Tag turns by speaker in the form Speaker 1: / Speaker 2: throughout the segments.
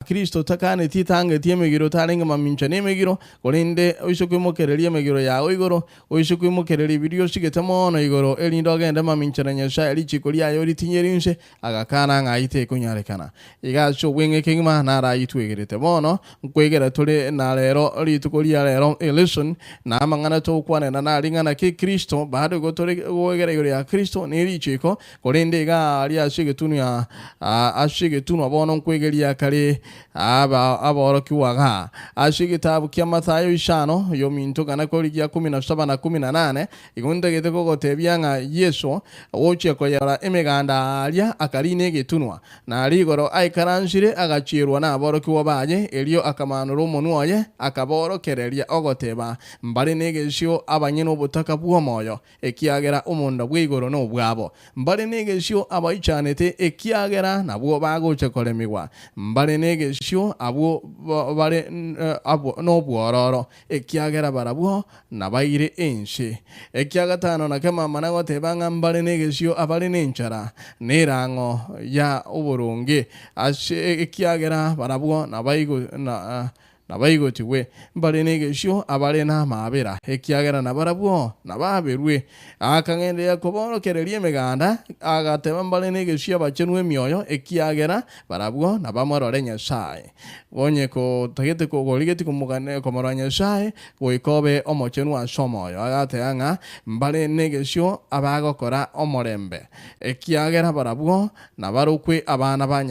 Speaker 1: Kristo takane titange tiemegiro tarenga mamincha nemegiro kolinde oishukwimokereria megiro yawe igoro oishukwimokereria video shigetamono igoro elindo genda mamincha nyasha elichikoli ayo litinyerinse agakana ngaite kunyarekana igacho wenge kingma nara yitwegerete bono nkwegera tole na lero litukoli ya lero listen na mangana to kwane na lingana ke Kristo bado gotore wegera yore ya Kristo nelichiko kolinde ga ali ashigetunu ya ashigetunu bono nkwegeria kale aba kiwaga ashigitabu kya Mathayo 5 yo minto kana koli kya 17 na 18 igonde geteko gotebyanga Yesu woche ko yara emeganda alya akaline getunwa na aligoro aikaranshire agachirwa na aboro kiwabaje elio akamanuro omonwoye akaborokereria ogoteba mbali negesio abanyene obutaka bw'omoyo ekiagera omonda bw'igoro no bwabo mbali negesio abaichanete ekiagera nabwo bagoche kolemigwa mbali negesio abo bare abo no bwororo ekiagera barabwo nabaire enshi ekiagatano na kama manago tebanga mbali negesio abali nenchara nerango ya oburunge ekiagera barabwo nabaigo nabayigotiwe mbali negesio abale na mabera ekiagera nabarabwo nababerwe akangende yakoborokereria emeganda agateba mbali negesio abachenwe emyoyo ekiagera barabwo nabamorore Nyasaye bonye ko tagete ko goligeti kumugane komora Nyasaye goikobe omochenwa asomoyo agateanga mbali negesio abagokora omorembe ekiagera barabwo nabarukwe abana ba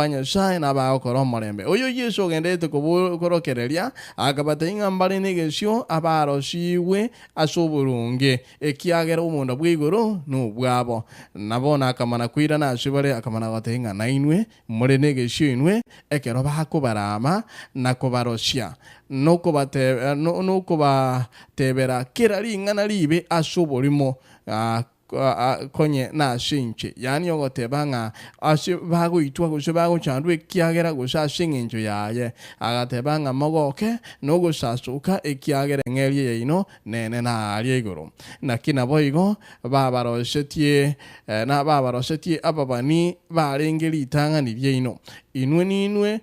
Speaker 1: Nyasaye nabagokora omorembe oyo Yesu gende tukubukorokereria akabatenga mbali negesio abaroshiwe asoburunge ekiagera umuntu bwigoro n'ubwabo nabona akamana kwira nashibare akamana batenga nainwe muri negesio inwe ekero bakubarama nakobaroshya nuko batebera kirari ngana libe asoburimo konye na shinche yani yogotebanga bagoitwa gushe bagochandwe kiagera gusha shinginjo yaye agatebanga mogoke no gusasuka ekiagera ngerie ino nene na ali igoro nakina boigo babaroshetie ababani barengeri itanga nibye ino inwe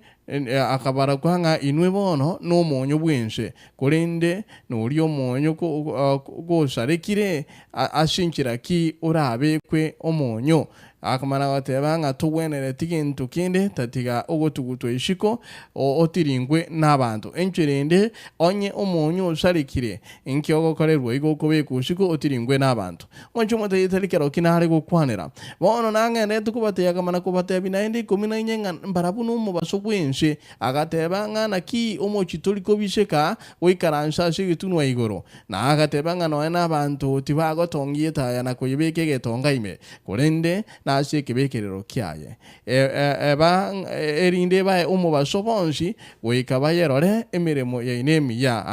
Speaker 1: akabara kwanga inwe bono no monyo bwense kurinde no lyo monyo go sharekire ashinchira ki urabe kwe omonyo akamana batebanga tuwenere tigintu kinde tatiga ogotuguto ishiko otiringwe n'abantu enchirende onye omonyo sharekire inki ogokorerwa igokobe kushiko otiringwe n'abantu oncho moteyetelikero kinare gukwanira bono nangene tukubate akamana kubate binaindi 14 mbarabu no mubasubwense agatebanga naki omochitoliko bisheka wikaransha shigitunwa igoro na agatebanga no n'abantu tibagotongiye taya na kuyibeke getonga ime kurende na shekebekerero kyaye erinde bae umubasobonshi wikabayerore emiremo ya inemi ya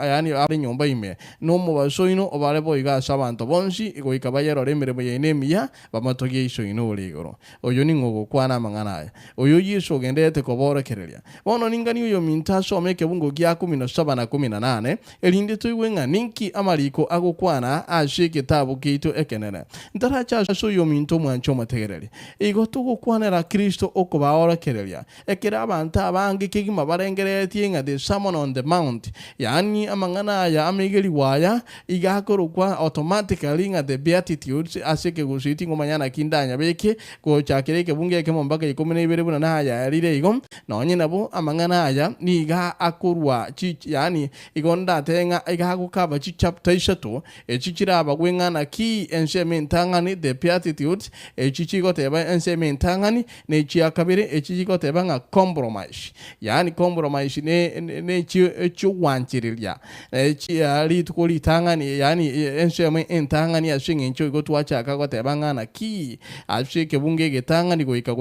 Speaker 1: yani ari nyomba ime no mubasoino obale boiga sabanto bonshi wikabayerore emiremo ya inemi ya bamatogie iso ino ligoro oyo ningo kwana mangana oyo Yesu gendete koborokereria bono ningani uyo mintaso meke bungo gya 17 na 18 erinde tuiwenga ninki amaliko agokwana ashike tabu kitu ekenene ntaracha so yo minto mwancho mategereri igo tugukwanera Kristo okoborokereria ekera abantu abangi kigima barengeretie nga the sermon on the mount yani amangana ya amigeli waya igakorukwa automatically nga the beatitutes ABAGUSII ngomanyana kindanya beke ko chakireke bungeke mombaka 12 buna na ya rire igo nonye nabo amangana aya niga akurwa yani igonda tenga igakukaba chapter 3 echichira abagwengana ki ensementangani the beatitudes echichigo teba ensementangani ne chiakabire echichigo teba nga compromise yani compromise ne chiwanchirilia ali tukoli tangani yani ensementangani ashingincho igotwacha akagoteba ngana ki ashike bungege tangani goika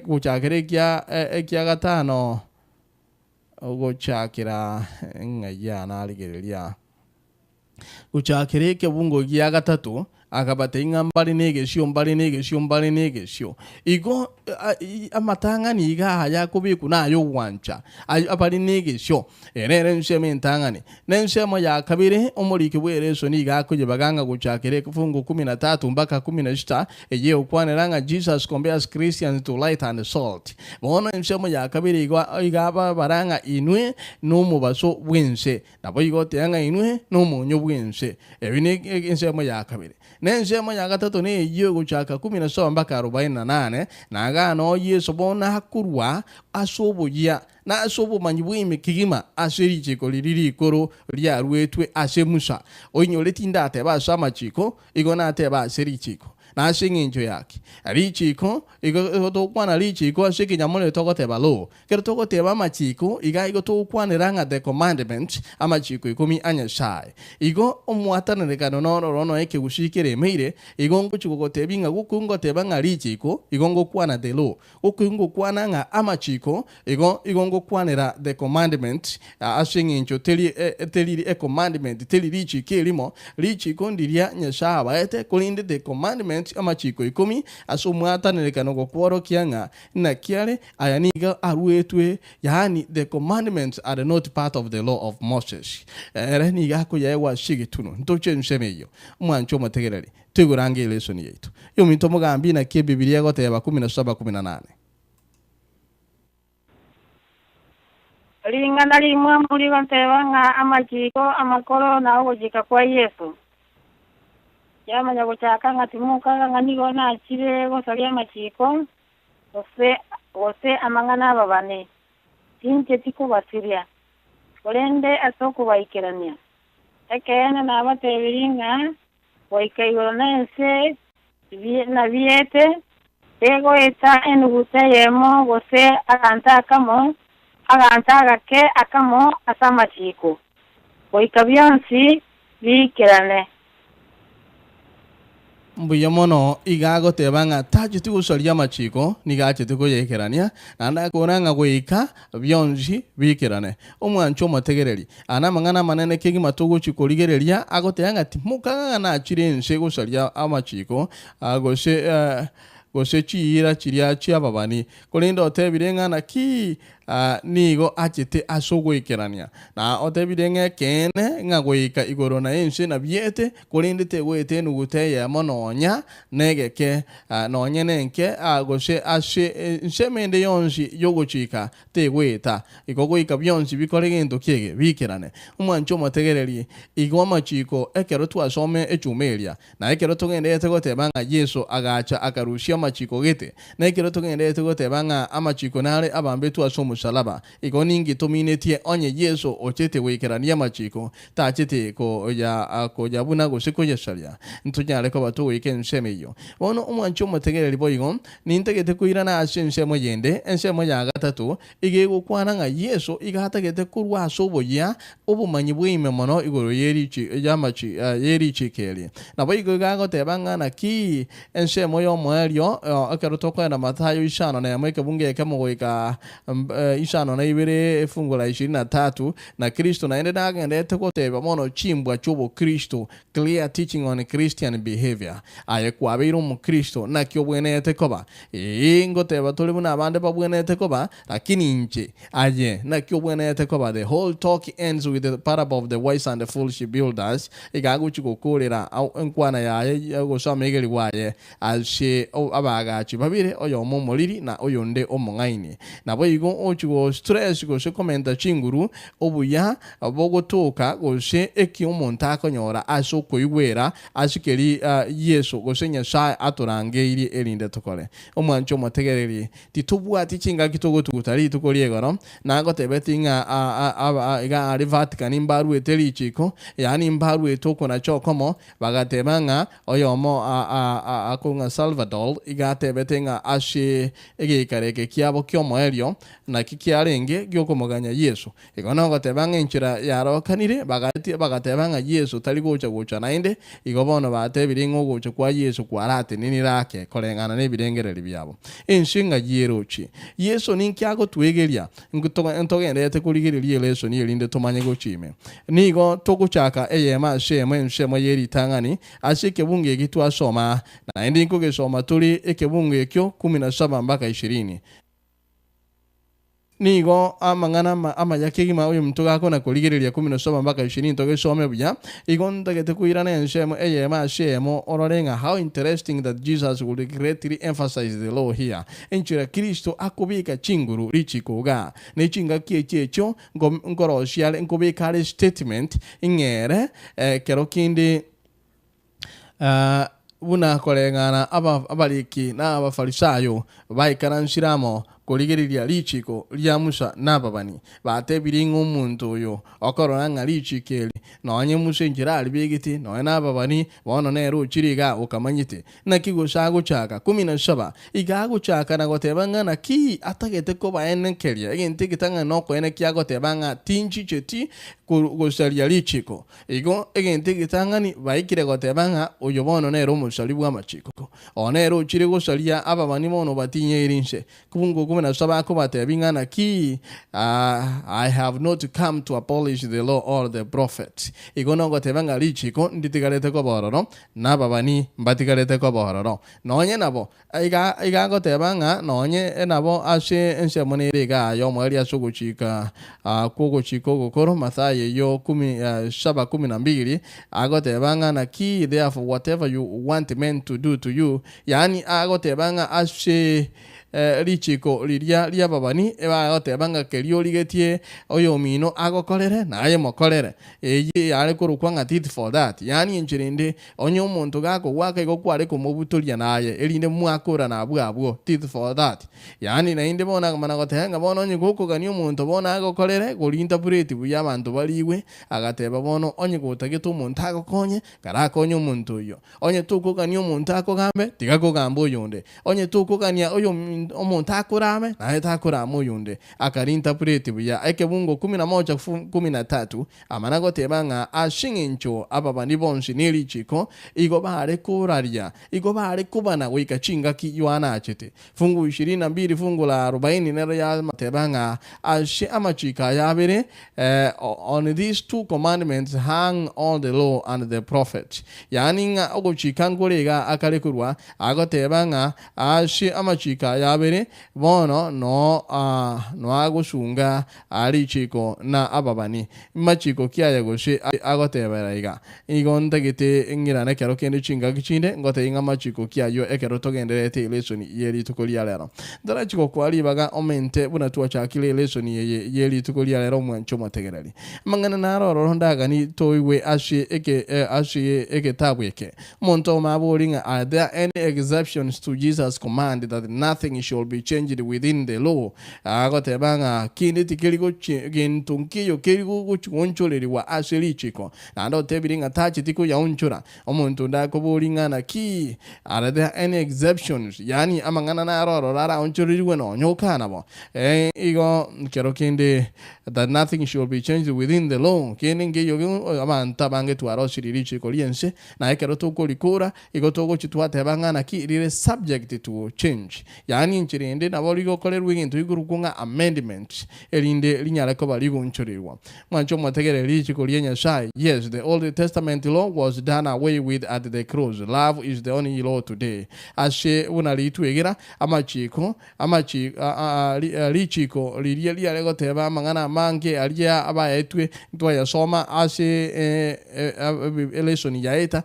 Speaker 1: kuchakire kya gatano ogochakira ngaya naligereria kuchakire ke bungo gya gatatu akabate inga mbali negesio igo amatanga ni iga haya kubiku na yo wancha abali negesio erere nseme ntangani nensemo ya kabiri omuliki bwereso ni iga kuje baganga guchakire kufungu 13 mpaka 16 eye ukwaneranga Jesus compares Christians to light and salt bono nsemo ya kabiri iga baranga inwe no mubaso bwense nabo igo teanga inwe no munyo bwense ebine nsemo ya kabiri nensemo ya gatatu ni eye guchaka 17 mpaka 48 naga no Yesu bona hakurwa asoboya na asobo manyibwime kigima aseri chiko liriri koro lya rwetwe asemusa onyo tinda ateba sama chiko igona ateba aseri chiko na asinginjo yake ari chiko igo to kwana ri chiko asiki nyamole toko teba lo kero toko teba machiko igo to kwana ranga the commandment amachiko ikomi anya shai igo omwatana de kano no ekegusii meire igo ngochiko tebinga gukungo teba ngari chiko igo ngokwana de lo okungo kwana nga amachiko igo ngo kwanera the commandment asinginjo teli e commandment teli richi kelimo richi kondiria nyasha baete kolinde the commandment amachiko ikomi asomwata nerekano gokworo kianga na kiale ayaniga arwetwe yani the commandments are not part of the law of Moses ereni gako yewa shigituno ntoche nsemeyo mwancho mategereri tugurange lesson yetu yo mitomo gambi na ke Biblia gote ya 17:18
Speaker 2: lingana limwe muri bantebanga amachiko amakoro na ogojika kwa Yesu yamanya guchaka ngatimuka nganigo na chire gosalia machiko ose amangana babane tinche tiko basiria olende asoko baikirania ekena na batebiringa waikaigronense na viete ego eta enugute yemo gose aganta gake akamo asamachiko waikabyansi bikirane
Speaker 1: mbuya mono igago tebanga tajitu gusoria machiko nigache tuko yekerania nanda koranga goika byonji bikirane omwancho mategereri ana mangana manene kigi matugo chikoligereria agoteanga timuka na chirense gusoria amachiko gose chira chiria chia babani kolindo otebirenga na ki nigo achete asogo ikerania na otebirenga kene ngagoika igoro na ense na biete kolinde tegwete nugute ya mononya negeke nonye nenke gose ashe nsemende yonsi yogochika tegweta igogoika byonsi bikorengendo kege bikerane umwancho mategereri igwa machiko ekero twasome echumelia na ekero tugende tegotebanga Yesu agacha akarushia machiko gete na ekero tugende tegotebanga amachiko nare abambe twasomo salaba ikoningi tominetie onye Yesu ochete wekerania machiko tachete ko ya buna gosiko yesalia ntunyale ko batu weken semeyo bono umwancho mutegere liboyigo nintegete kuirana asensemo yende ensemo ya gatatu igego kwana nga Yesu igahatagete kurwa asoboya obumanyi bwime mono igoro yerichi yamachi yerichi keli na boyigo gago tebanga na ki ensemo yo moelio akarutoko na Mathayo ishano na yamweke bunge kamogoika ishano na ibere fungu la 23 na Kristo na ende nagende tekoteba mono chimbwa chobo Kristo clear teaching on Christian behavior aye kwabiro mu Kristo na kyo bwene tekoba ngoteba tuli buna abande babwene tekoba lakini nje aye na kyo bwene tekoba the whole talk ends with the parable of the wise and the foolish builders igaguchi gokorera au enkwana yaye gosomegeri waye alshe abagachi babire oyo momoliri na oyo nde omongaini na boyigo ochigo stress go se komenta chinguru obuya bogotoka go se eki omuntu akonyora asoko igwera asikeri Yesu go se nyasha aturange iri elinde tokole omwancho motegereri titubwa tichinga kitogo tukutari tukoliego no nago tebetinga iga ari Vatican imbaru eteli chiko yani imbaru etoko na chokomo bagatebanga oyomo akonga Salvador igatebete nga ashe egekareke kiabo kyomoerio na kikiarenge gyokomoganya Yesu igono gotebanga enchira yarokanire bagatebanga Yesu tari gocha nainde igobono batebire ngo gocha kwa Yesu kwarate nini rake korengana nebirengereri byabo enshinga yerochi Yesu ninkiago twegeria ntogendete kurigiria Yesu ni elinde tomanye gochime nigo toguchaka eyema shemo yeritangani ashike bunge gitu asoma na endi nkugesoma tuli ekebunge ekyo 17 mpaka 20 nigo amangana amayakegima uyu mtu gako na kuligiria 17 mpaka 20 togesome buya igo ndagete kuirana enshemo eyema shemo ororenga how interesting that Jesus would greatly emphasize the law here enchira Kristo akubika chinguru richikoga ne chinga kiechecho ngoroshiale nkubika statement ingere kerokindi buna korengana abaliki na abafarisayo baikaranshiramo kuligiriria lichiko lya Musa nababani batebiringa omuntu oyo okororanga lichikeli nonye Musa njirali bigiti nonye nababani bono nero chiriga ukamanyite nakigosago chaka 17 igago chaka nagotebanga na ki atagete ko baenenkeria egente gitanga noko ene kiagotebanga tinchi cheti gosalia lichiko igo egente gitanga ni baikire gotebanga oyo bono nero musali bwa machiko onero chiri gosalia ababani mono batinye irinse kubungo na sabako batebinga na ki I have not come to abolish the law or the prophets igono gotebanga lichiko nditigarete ko bororo nababani mbatigarete ko bororo nonye nabo iga gotebanga nonye nabo ashe ensemoneriga yo mweli asuguchika kuguchiko gukoro Mathayo yo 7:12 agotebanga na ki therefore whatever you want men to do to you yani agotebanga ashe lichiko liria babani bagotebanga kerio ligetie oyo mino agokorere naye mokorere eye ari kurukwanga tit for that yani enchirinde onyo omuntu gako gwake gokware kumubuturia naye elinde mwakura na abwo tit for that yani nainde bona mana gotenga bona onye gukugania omuntu bona agokorere gorinterprete buya abantu baliwe agateba bono onye gutageto omuntu agokonye karakonye omuntu oyo onye tukugania omuntu akogambe tigakugamba oyonde onye tukugania oyo omuntu akurame naye takuramo yunde akarinterprete buya ekebungo 11:13 amana gotebanga ashingincho ababani bonshi nilichiko igo bare kuraria igo bare kubana wika chinga ki Yohana achete fungu 22 fungu la 40 nero ya matebanga ashi amachika yabere on these two commandments hang all the law and the prophets yani nga ogochika ngorega akalekurwa agotebanga ashi amachika yabere bono no agusunga ari chiko na ababani machiko kiaya goshi agotebera igo ndagite ngirane kero kende chinga gichinde ngote inga machiko kiayo ekero togenderete lesoni yeri tukolia lero dara chiko kwali baga omente buna tuachakile lesoni yeri tukolia lero mwancho mategerali mangana naroro ndaga ni toiwe ashi eke tabweke monto mabolinga are there any exceptions to Jesus command that nothing should be changed within the law agotebanga kindi tikirigo gintunkiyo kirigo guchonchoreri wa ashirichiko ando tebiringa tachi tiko ya unchura omuntu ndakobolinga na ki are there any exceptions yani amangana na roro rara unchoreri weno nyokana bo igo kero kindi that nothing should be changed within the law kindi ngiyo amanta bange tuaro shiririchiko liense na ekero tokolikura igo togo chitwatebanga na ki rire subject to change yani nchirinde naboligo kolerwa into igurukunga amendment elinde linyala ko baligo nchorirwa mwancho mwategere lichiko lienya shai yes the Old Testament law was done away with at the cross love is the only law today ashe unalitwegera amachiko lichiko liria lego teba mangana mange alia abaetwe ntwa yasoma ashe elesoni yaeta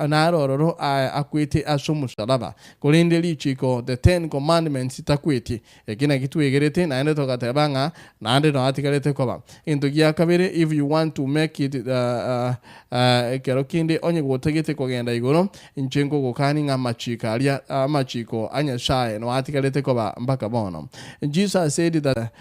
Speaker 1: narororo akwete asumusalaba kolinde lichiko the 10 commandments takweti ekina kitwegerete naende tokatebanga naende no atikarete koba into gia kabere if you want to make it kero kinde onye gotegete kogenda igoro inchengo gokani nga machika alia machiko anya shae no atikarete koba mpaka bono Jesus said that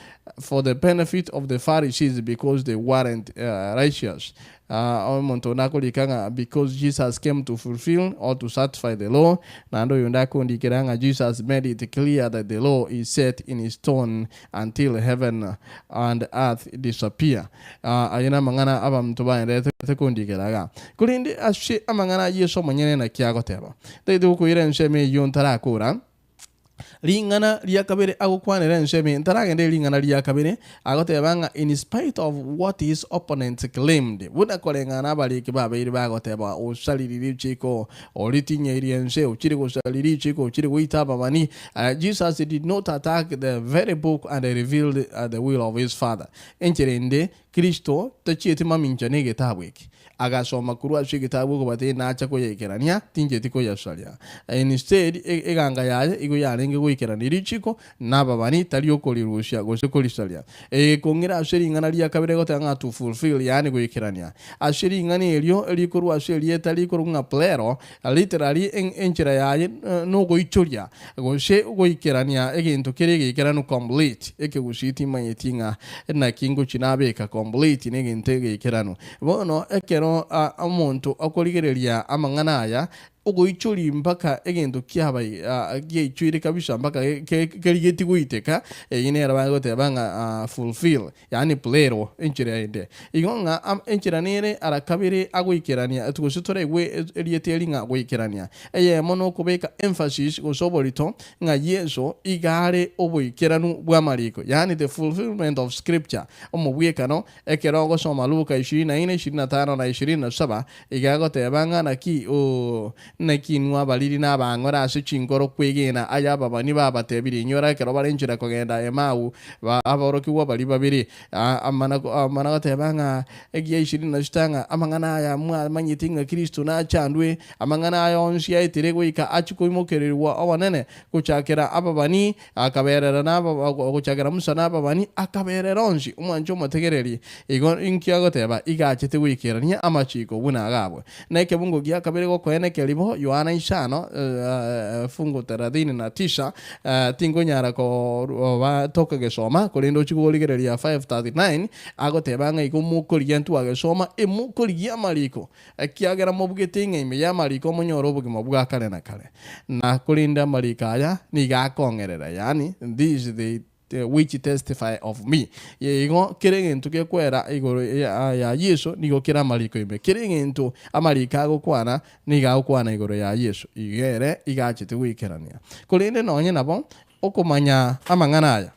Speaker 1: for the benefit of the Pharisees because they weren't righteous omuntu nakulikanga because Jesus came to fulfill or to satisfy the law nando yundakundikiranga Jesus made it clear that the law is set in stone until heaven and earth disappear. Ayina mangana aba mtuba tekundikiraga kulindi ashe amangana yeso monyene na kiagoteba taidu kuire nsheme yontarakura lingana liyakabere agukwanira nsheme ntaragende lingana liyakabere agotebanga in spite of what his opponents claimed buna kolengana baliki babiri bagoteba usaliri chiko olitinye iriense uchiri kusaliri chiko uchiri kuitaba mani. Jesus did not attack the very book and revealed the will of his father. Encherende Kristo tachieti maminchane getabweki agasoma kurwa shigitabu ko bate nacha ko yekerania tinje tiko yasalia. Instead eganga yaje igo yarenge ko ikeranira chiko nababani tali okolirushya go sekolisalia kongira asheri ngana liya kabere go tanga to fulfill yani go ikerania asheri ngani elio elikurwa asheri etali kurunga plero literally enchira yaje no go ichoria go she go ikerania egintu kerege ikeranu complete ekegusiti manyetinga na kingo chinabeka complete negintege ikeranu bono ekero omuntu okoligereria amangana aya ugoichuri mpaka egendo kyabaye gichwire kabisha mpaka kerigeti guiteka ine arabangote banga fulfill yani plero enchira ende igonga enchira nere arakabire agoikerania tugusitore gwe elietelinga goikerania mono kubeka emphasis gosobolito nga yeso igare oboikeranu bwamariko yani the fulfillment of scripture omubwekano ekerongo soma Luka 24:25 na 27 igagote banga naki nakinwa baliri nabangora ase chingoro kwegena ayaba bani babatebiri nyora kero barenjira kogenda emau aboroki wa bali babiri amana gatebanga egiye 26 amangana aya manyitinga Kristo na chandwe amangana aya onsi aitere goika achikoimokererwa awanene kuchakera ababani akaberera naba kuchakera musana ababani akaberera onsi umwanjo mategereri igo inkiagoteba igachete wikerania amachiko buna gabwe neke bungo gya kabere kwene kelibo Yohana 5 fungu 39 tingo nyara ko toka gesoma kolindo chikuligereria 5:39 agotebanga ikumukolia ntu agesoma emukolia maliko akiagera mobugetinga ime ya maliko monyoro bugimo bwa kale na kale na kolinda malikaya nigakongerera yani this is the which testify of me yego kirengento kekwera igoro ya Yesu nigo kira maliko ime kirengento amalika gukwana niga gukwana igoro ya Yesu igere igachite wikerania kolinde nonye nabo okumanya amanganaya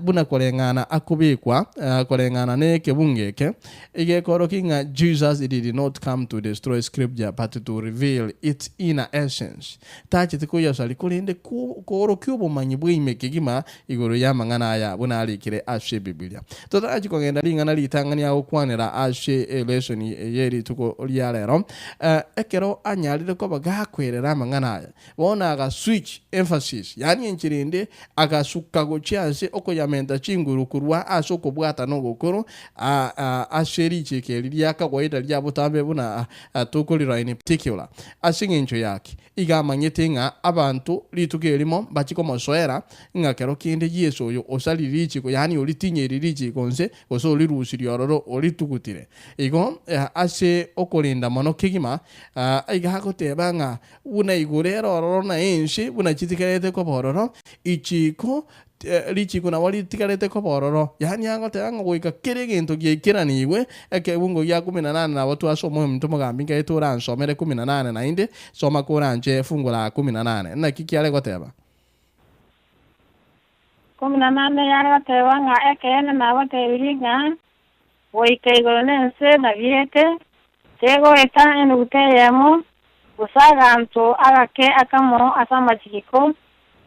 Speaker 1: buna kolengana akubikwa kolengana neke bungeke igekorokinga Jesus did not come to destroy scripture but to reveal its inner essence tachite kuyasali kulinde koro kyubo manyi bwimekegima igoro yamanganaya buna alikire ashe Biblia totachi kogenda lingana litangania okwanera ashe lesson yeri tuko lyalero ekero anyalire ko bagakwerera amanganaya bona aga switch emphasis yani enchirinde aga kagochiase okoyamenta chinguru kurwa asoko bwata no gokoro asheri chekeli lyaka goida lya butambe buna tokolira in particular asingencho yake igamanyetinga abantu litugelimo bachiko mosoera ngakero kinde Yesu oyo osaliri chiko yani olitinyeri chiko nse oso lirushiri ororo olitukutire igo ase okolinda mono kigima igakotebanga una igurero ororo na enshi buna chitikerete ko bororo ichiko lichi kuna wali tikarete ko bororo yani angote angoika kirigento gikiraniwe ekebungo ya 18 na watu asomo mtumo gambinga etura nsomere 18 na inde soma kuranje fungo la 18 na kikiale goteba
Speaker 2: 18 yara goteba nga ekene na gotebiriga woikaigonense na viete tego eta enuteyemo usaganto agake akamo asamachiko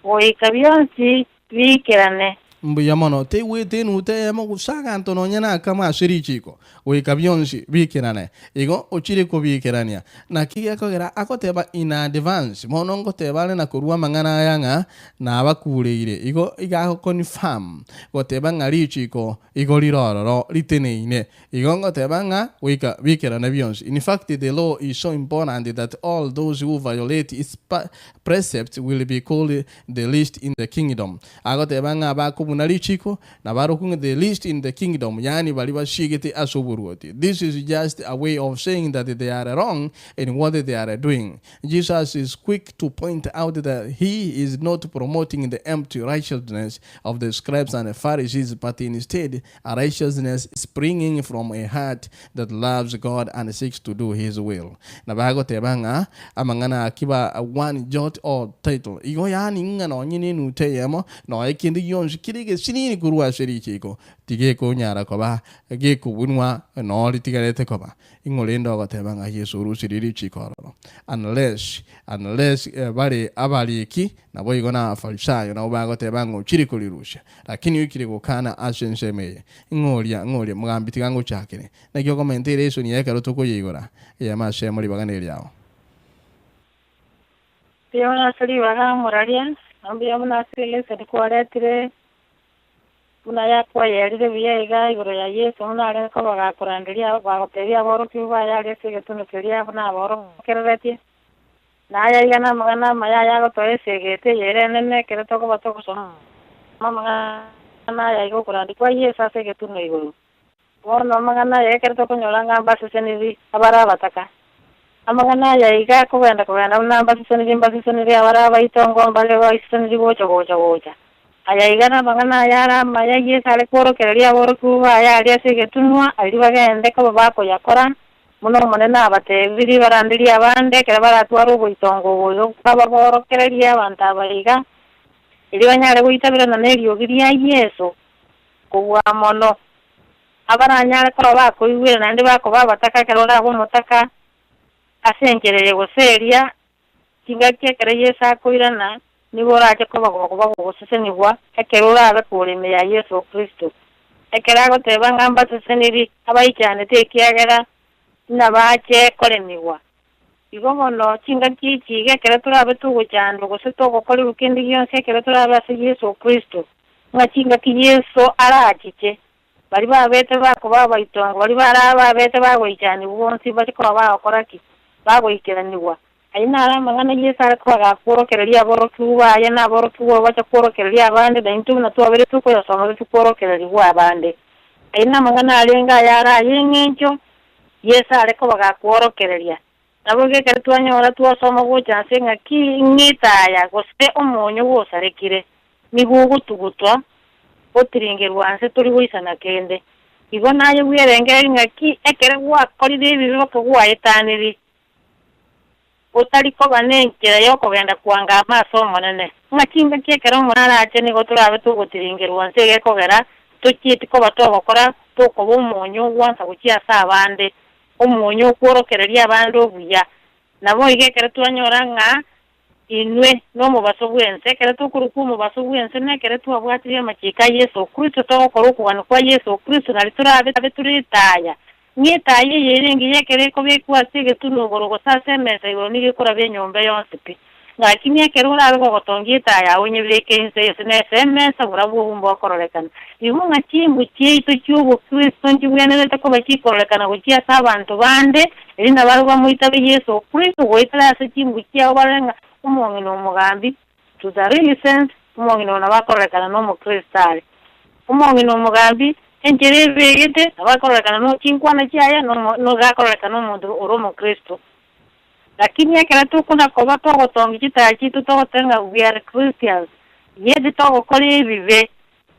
Speaker 2: woikabyonsi vikirane
Speaker 1: mbuya mono te wete nute mo gusaga antono nyana kama shirichiko we kabyonshi vikirane igo ochire ko vikirania na kiya kogera akoteba in advance mono ngoteba na kurwa mangana yanga na abakuleire igo iga confirm goteba ngarichiko igo liroro liteneine igo ngoteba nga wika vikirane byonshi. In fact the law is so important that all those who violate its precepts will be called the least in the kingdom. Agoteba nga bakumunali chiko na barukunga the least in the kingdom, yani bali bashigete asoburuoti. This is just a way of saying that they are wrong in what they are doing. Jesus is quick to point out that he is not promoting the empty righteousness of the scribes and the Pharisees, but instead a righteousness springing from a heart that loves God and seeks to do his will. Na bago tebanga amangana akiba one jot or title. Igo yani nga no nyini nu teyemo no ekindi yonji kirige sinini kurwa sheri chiko. Tige ko nyara ko ba ge ko bunwa no litigarete ko ba. Ingolendo go tebanga Yesu rusiriri chiko. Unless bali abali ki na boy gona falsayo na bago tebanga chiri kulirusha. Lakini yikiri ko kana ashense meye. Ngolia mugambi tigango chakene. Na kyo komentere eso ni ekaro toko yigora. Ya mashe muri bagane yao.
Speaker 2: Piona sali waga moralia, ambia muna sile se kuaretire. Muna ya kwa yerire biega igoro ya Yesu muna ale ko baga kurandiria bago teria boro kiwa ya lese getuno keria na boro kereti. Na ya igana magana maya ya go tore segete yere nene kereto ko bato ko so. Mama na ya igo kurandi kwa Yesu ase getuno igoro. Borno magana ya kereto ko nyolanga base seniri abara bataka. Amagana ya iga kubenda una basisoniri abara baitongo mbale basisoniri gocha aya igana magana yara maya yesale koro kereria boro kuba ya alia segetunwa ali bagende ko bako yakora muno monena abate biri barandiri abande kera baratwaro boitongo boyo baba boro kereria banta baiga ili banyare boitabira na nerio giria Yesu kuwa mono abaranyare ko bako iwira nandi bako babataka kerora bo mutaka asenkereye goseria kingakie kereye sakoirana nibora cyo kuba gosesenibwa ekerura abakurime ya Yesu Kristo ekerago tebanga mbaseseniri abayicyane tekiagera nabache korenibwa igomo no kingakie kige keretura abetugo cyane goseto gokora ukindi yonse keretura abase Yesu Kristo ngakinga ki Yesu arakice bari babete bakuba bayitongo bari barabete bagoyicyane ubonsi bari ko bakoraki bago ikeraniwa aina ara mangana Yesu ko agakoro kereria boro kuba ya na boro kuba bacha koro kereria abande da intu na tuabere tuko ya somo tukoro kereria abande aina mangana alenga yara yengencho Yesu are ko agakoro kereria naboge keretwanya ora tuwa somo gocha senga ki ngita ya gose omonyo gosarekire migugu tugutwa otiringerwa se turi goisana kende igona ye wirengeri ngaki ekere gwa kori de bibiro ko gwa etaniri otaliko banenkera yoko genda kuanga amaso monene ngakinga kekera umunara ate ni goturabe tugotiringerwa nsege kogera tukiti ko batogokora tuko bumunyu wansa gukia sabande umunyu kworokereria abandi obuya nabo igekera twanyora nga inwe no mubaso bwense kera tukuruku mubaso bwense nekere twabwatire makika Yesu Kristo togokora ukwana kwa Yesu Kristo nali turabe turitaya Nyetaye yerengi yekere ko bekwa sige tunogoro go sasemesa ironi gikora benyombe yonse pi ngakini yekerura ago gotongita ya onye beke nse semesa burabu bumbo kororekana ihunga chimbu chieito cyugo Kristo njibwene ko bakikorekana gukia sabantu bande erinda barwa muitabe Yesu Kristo goitala se chimbu chia barenga umongi no mugambi to the real sense umongi no nabakorekana no mu Kristali umongi no mugambi enjere begete abakorekana no kinkwana cyaya no gakorekana no oromo Kristo lakini yakera tukuna koba togo tongi kitachi tutogotenga we are Christians yedi togo kole bibe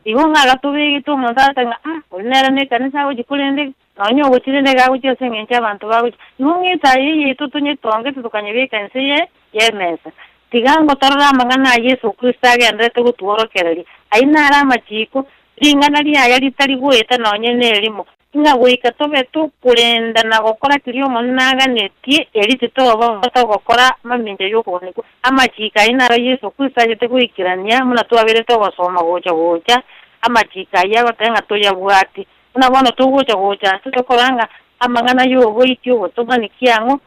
Speaker 2: ihunga gatubigi tumundatanga olinera ne kanisa ujikulende nanyo gochirende ga guchese ngencha abantu bago ihunga tayi tutunye tonge tutukanyebeka nsiye yemesa tigango torora mangana Yesu Kristo agende tugutuorokereri aina ara machiko ringana lya litali gweta nonye nerimo nga wika tobe tukulenda na gokora kilio monaga neti elite toba gokora maminje yokuboneko amachika inara Yesu Kristo ajete kuikirania muna tuabere togosoma gocha amachika ya batenga toya bwati una bono tugocha tukoranga amangana yobo ikyo gotoma nikiango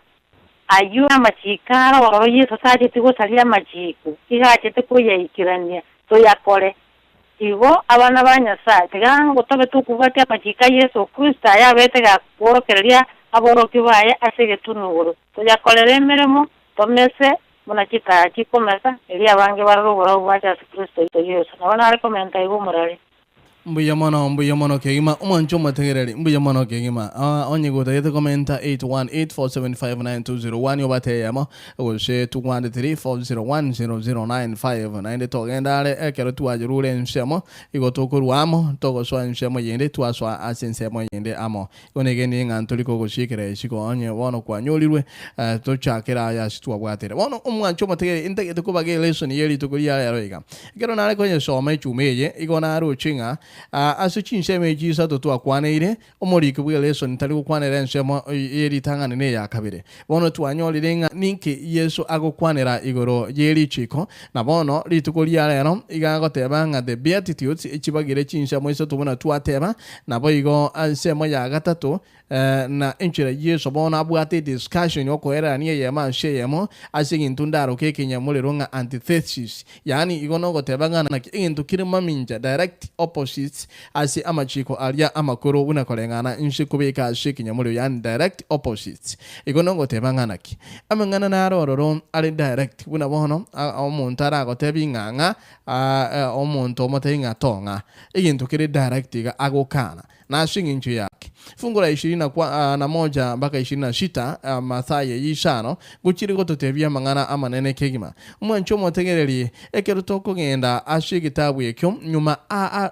Speaker 2: ayu amachika ro Yesu sajete gosalia amachiko igachete kuyaikirania toyakore igo abana banyasa tigango tobe tukubati amachika Yesu Kristo ya betega korokereria aboro kibaye asege tunuguru tuyakolere meremo tomese muna kita kikomesa ili abange barubura bwacha Kristo Yesu nabona ari komenta igumurari
Speaker 1: mbuya mono kegima umancho mategereri mbuya mono kegima onye go tayete komenta 8184759201 yobate yama go she 21340100959 nainde togendale ekero tuajurule nshemo igo tokuruamo togo swa nshemo yende tuaswa asensemo yende amo onegeni ngantoliko go shikere shiko onye wono kwa nyolirwe to chakera ya shitwa bwatere wono umancho mategereri integete kubage lesson yeli tukuria yaro iga ekero nale konye shoma chumeye igo naru chinga asuchinshe mejisa to akwaneire omorike bwe lesson tali kukwanera nshemo yeri tangane ne yakabire bono twanyolirenga ninke Yesu agokwanera igoro yeri chiko na bono litukolia rero igango tebanga the beatitutes ichibagire chinshe moiso tubona twateba na boigo ansemo ya gatatu na enchira Yesu bono abwate discussion yokoera ni yema sheyemo asigintundaro kekenya muleronga antithesis yani igono gotebanga na kintu kirima minja direct opposites asi amachiko alia amakoro una kolengana nshikubika shikinya muri yani direct opposites igono gotebanga naki amangana na rororo ali direct buna bono omuntu aragotebi nganga omuntu omotenga tonga igintu kiri direct ga agokana na shinginchi yake fungu la 21 mpaka 26 Mathayo yishano guchiri gototebia mangana amanene kegima umwancho motegereri ekero tokogenda ashi gitabu ekyo nyuma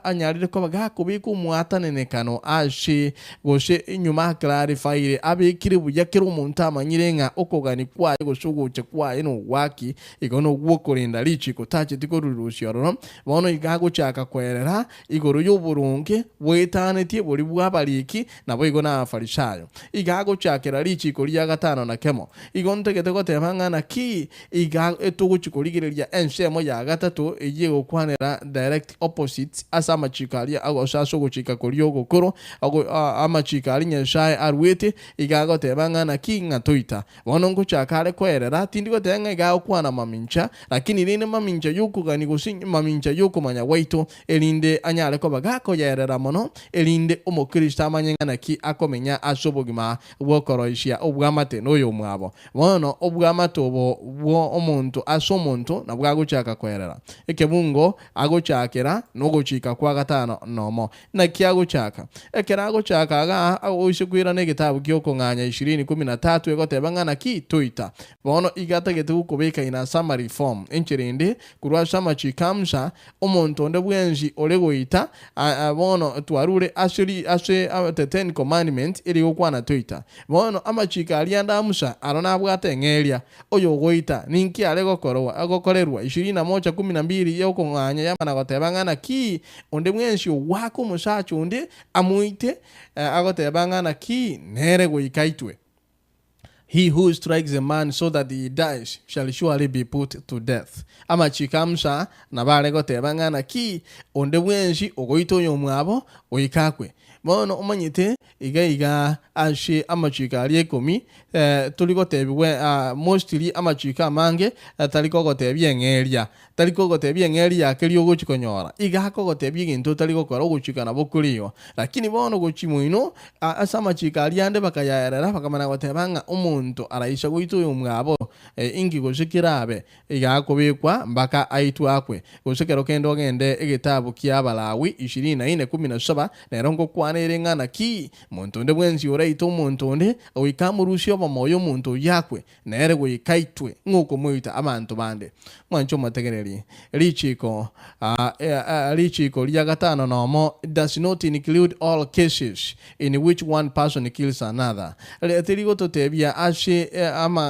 Speaker 1: anyarire ko bagakubiku mwatanenekano ashi goshe nyuma clarify abikiri buyakiro umuntu amanyirenga okogani kwa goshuguche kwa ino waki igono gwokorinda lichi kotache tikorurushyororo bono igago chaka kwerera igoro y'uburunge bwetaneti buri bwabaliki nabo igona afarishayo igago chakera lichi kolia gatano na kemo igontegete gotebanga na ki igago etuguchikoligereria enshemo ya gatatu igiye gukwanera direct opposites asama chikalia ago shaso guchika kolio gokoro ago amachikali nyeshaye arwete igago tebanga na ki ngatoita bono ngo chakale kwerera tindigo tenga igago kwana mamincha lakini rine mamincha yuko gani gusinya mamincha yuko manya waito elinde anyale ko bagako yerera mono elinde omukristo amanyenga na ki akomenya asobogima bwokoroishia obwamate noyo mwabo bono obwamate bwo omuntu asomuntu na bwaguchaka kwerera ekebungo agochakera nogochika kwa gatano nomo na kiagochaka ekera agochaka ga oishikwira negitabu kyoko nganya 2013 egotebanga na ki toita bono igategete gukobeka ina summary form enchirinde kurwa shama chikamsha omuntu onde bwenji olegoita bono twarure ashe the 10 commandment ili gukwana toita bono amachika alianda amusha arona abwate ngeria oyo goita ninki alego korwa agokorerwa 21:12 yoko nganya yamana gotebanga na ki onde bwenji wako mushacho onde amuite agotebanga na ki nere goikaitwe. He who strikes a man so that he dies shall surely be put to death. Ama chikamsha na bale gotebanga na ki onde bwenji ogoito yomwabo oikakwe. Bono umanyite iga ashe amachika aliekomi tuliko tebwe mostly amachika mange taliko gotebye ngeria taliko gotebye ngeria kelio gochikonyora iga ko gotebye gintu taliko kora gochika na bokuliyo lakini bono gochimuino asamachika aliande bakayarera bakamana gotebanga umuntu araisha goito yomwabo ingi goshikirabe iga kobekwa mbaka aitu akwe goshikero kendo gende egitabu kyabalawi 24:17 nerongo kwanerenga na ki muntu nde bwenzi oraito muntu nde oikamurusyo bamoyo muntu yakwe nere goikaitwe nguko moita abantu bande mwancho mategereri lichiko lya gatano nomo does not include all cases in which one person kills another leteligo totebia ashe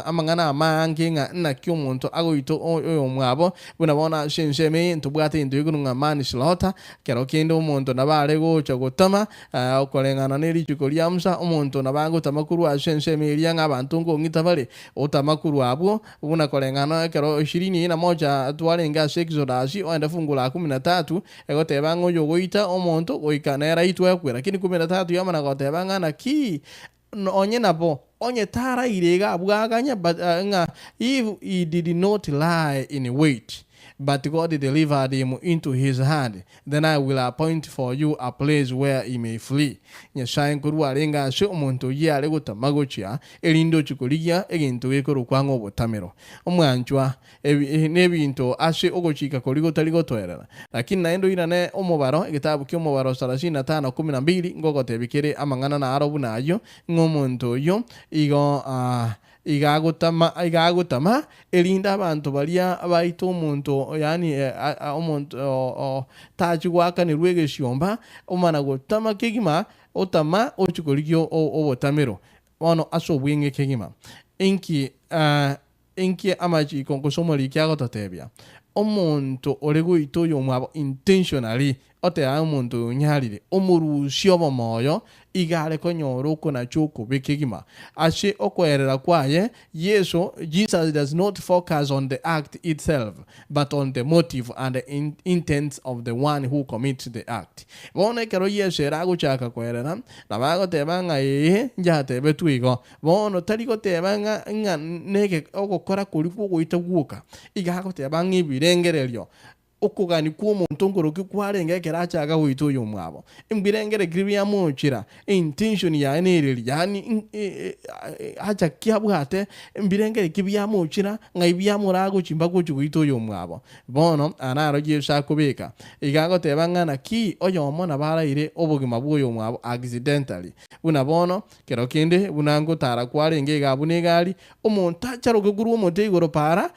Speaker 1: amangana amangenga na kyo muntu agoito oyo mwabo bunabona shensheme ntubwate induyunga manslaughter kero kendo muntu nabale gocha gotama okolengana nelichiko lyamsa omuntu nabango tamakuru ashensheme lyanga abantu ngo ngitabale otamakuru abo unakolengana kero 21 twalenga sexodasi oenda fungu la 13 egotebango yogoita omuntu oikanera itwe kwera lakini 13 yamana gotebanga na ki onye nabo onye tara irega bwaganya but if he did not lie in weight but God delivered him into his hand. Then I will appoint for you a place where he may flee. Nyasaye korwa arenga ase omonto ye are gotama gochia erindo chikorigia egintu gekoro kwanga obotamero omwanchwa nebinto ase ogochika kori gotari gotwerera lakini naendo irane omobaro egitabu kyo omobaro 35:12 ngogotebikire amang'ana na arobu nayo ng'omonto yo igo igagutama elinda abantu balia baito omonto yani omonto tachi gwaka ni rwegeshomba omana gutama kegima otama ochukorigyo obotamero bono asobwenge kegima inki amaji konkosomori kyagototebya omonto oregoito yo mwabo intentionally ote omonto nyarire omurusio bomoyo igare konyoro kona choko bekegima ashe okwerera kwaye Jesus does not focus on the act itself but on the motive and the intent of the one who commits the act. Bone kero Yesu erago chaka kwerera na bago tebanga njate twigo bono tariko tebanga nege okokora kuri kugoita guka igago tebanga ibirengererio okugani ku omonto ngoroki kwarenge kerachaga gwito yo mwabo imbirengere gribya muchira intention ya nereri yani acha kyabwate imbirengere kibya muchira ngaibya murago chimba ko gwito yo mwabo bono anaro gisha kubika igago tebangana ki oyo mona baraire obugima bwoyo mwabo accidentally buna bono kero kinde bunango tara kwarenge gabunegari omonto acharo guguru omonto igoro para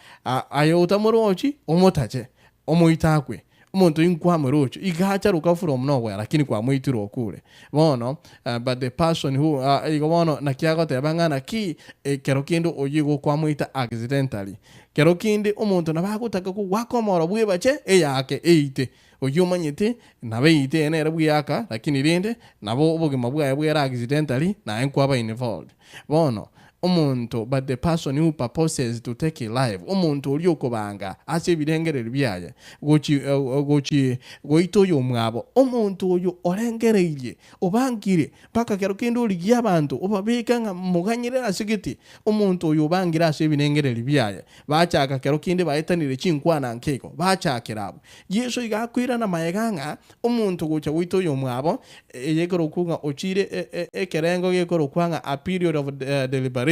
Speaker 1: ayo utamorochi omotache omoitakwe omonto inkwamorocho igacharuka from nowhere lakini kwa moitiro kure bono but the person who igobono nakiago tebangana ki kero kendo oyigo kwa moita accidentally kero kinde omonto nabagutaka ku wakomoro bwebache eyake eite oyumanyite nabeite enera bwiyaka lakini rinde nabo obugima bwaye bwera accidentally na enkwaba involved bono omonto but the person who purposes to take a life omonto oli okobanga ase birengerere byaye gochi goito yo mwabo omonto oyo orengereire obangire paka kero kendo ligia abantu obabeka nga muganyire asigiti omonto oyo bangira ase birengerere byaye bachaka kero kinde baetanire chinkwana nkeko bachakirabo Yesu igakwira na mayeganga omonto gocha goito yo mwabo yegoro kunga ochire ekerengo yegoro kwanga a period of deliberation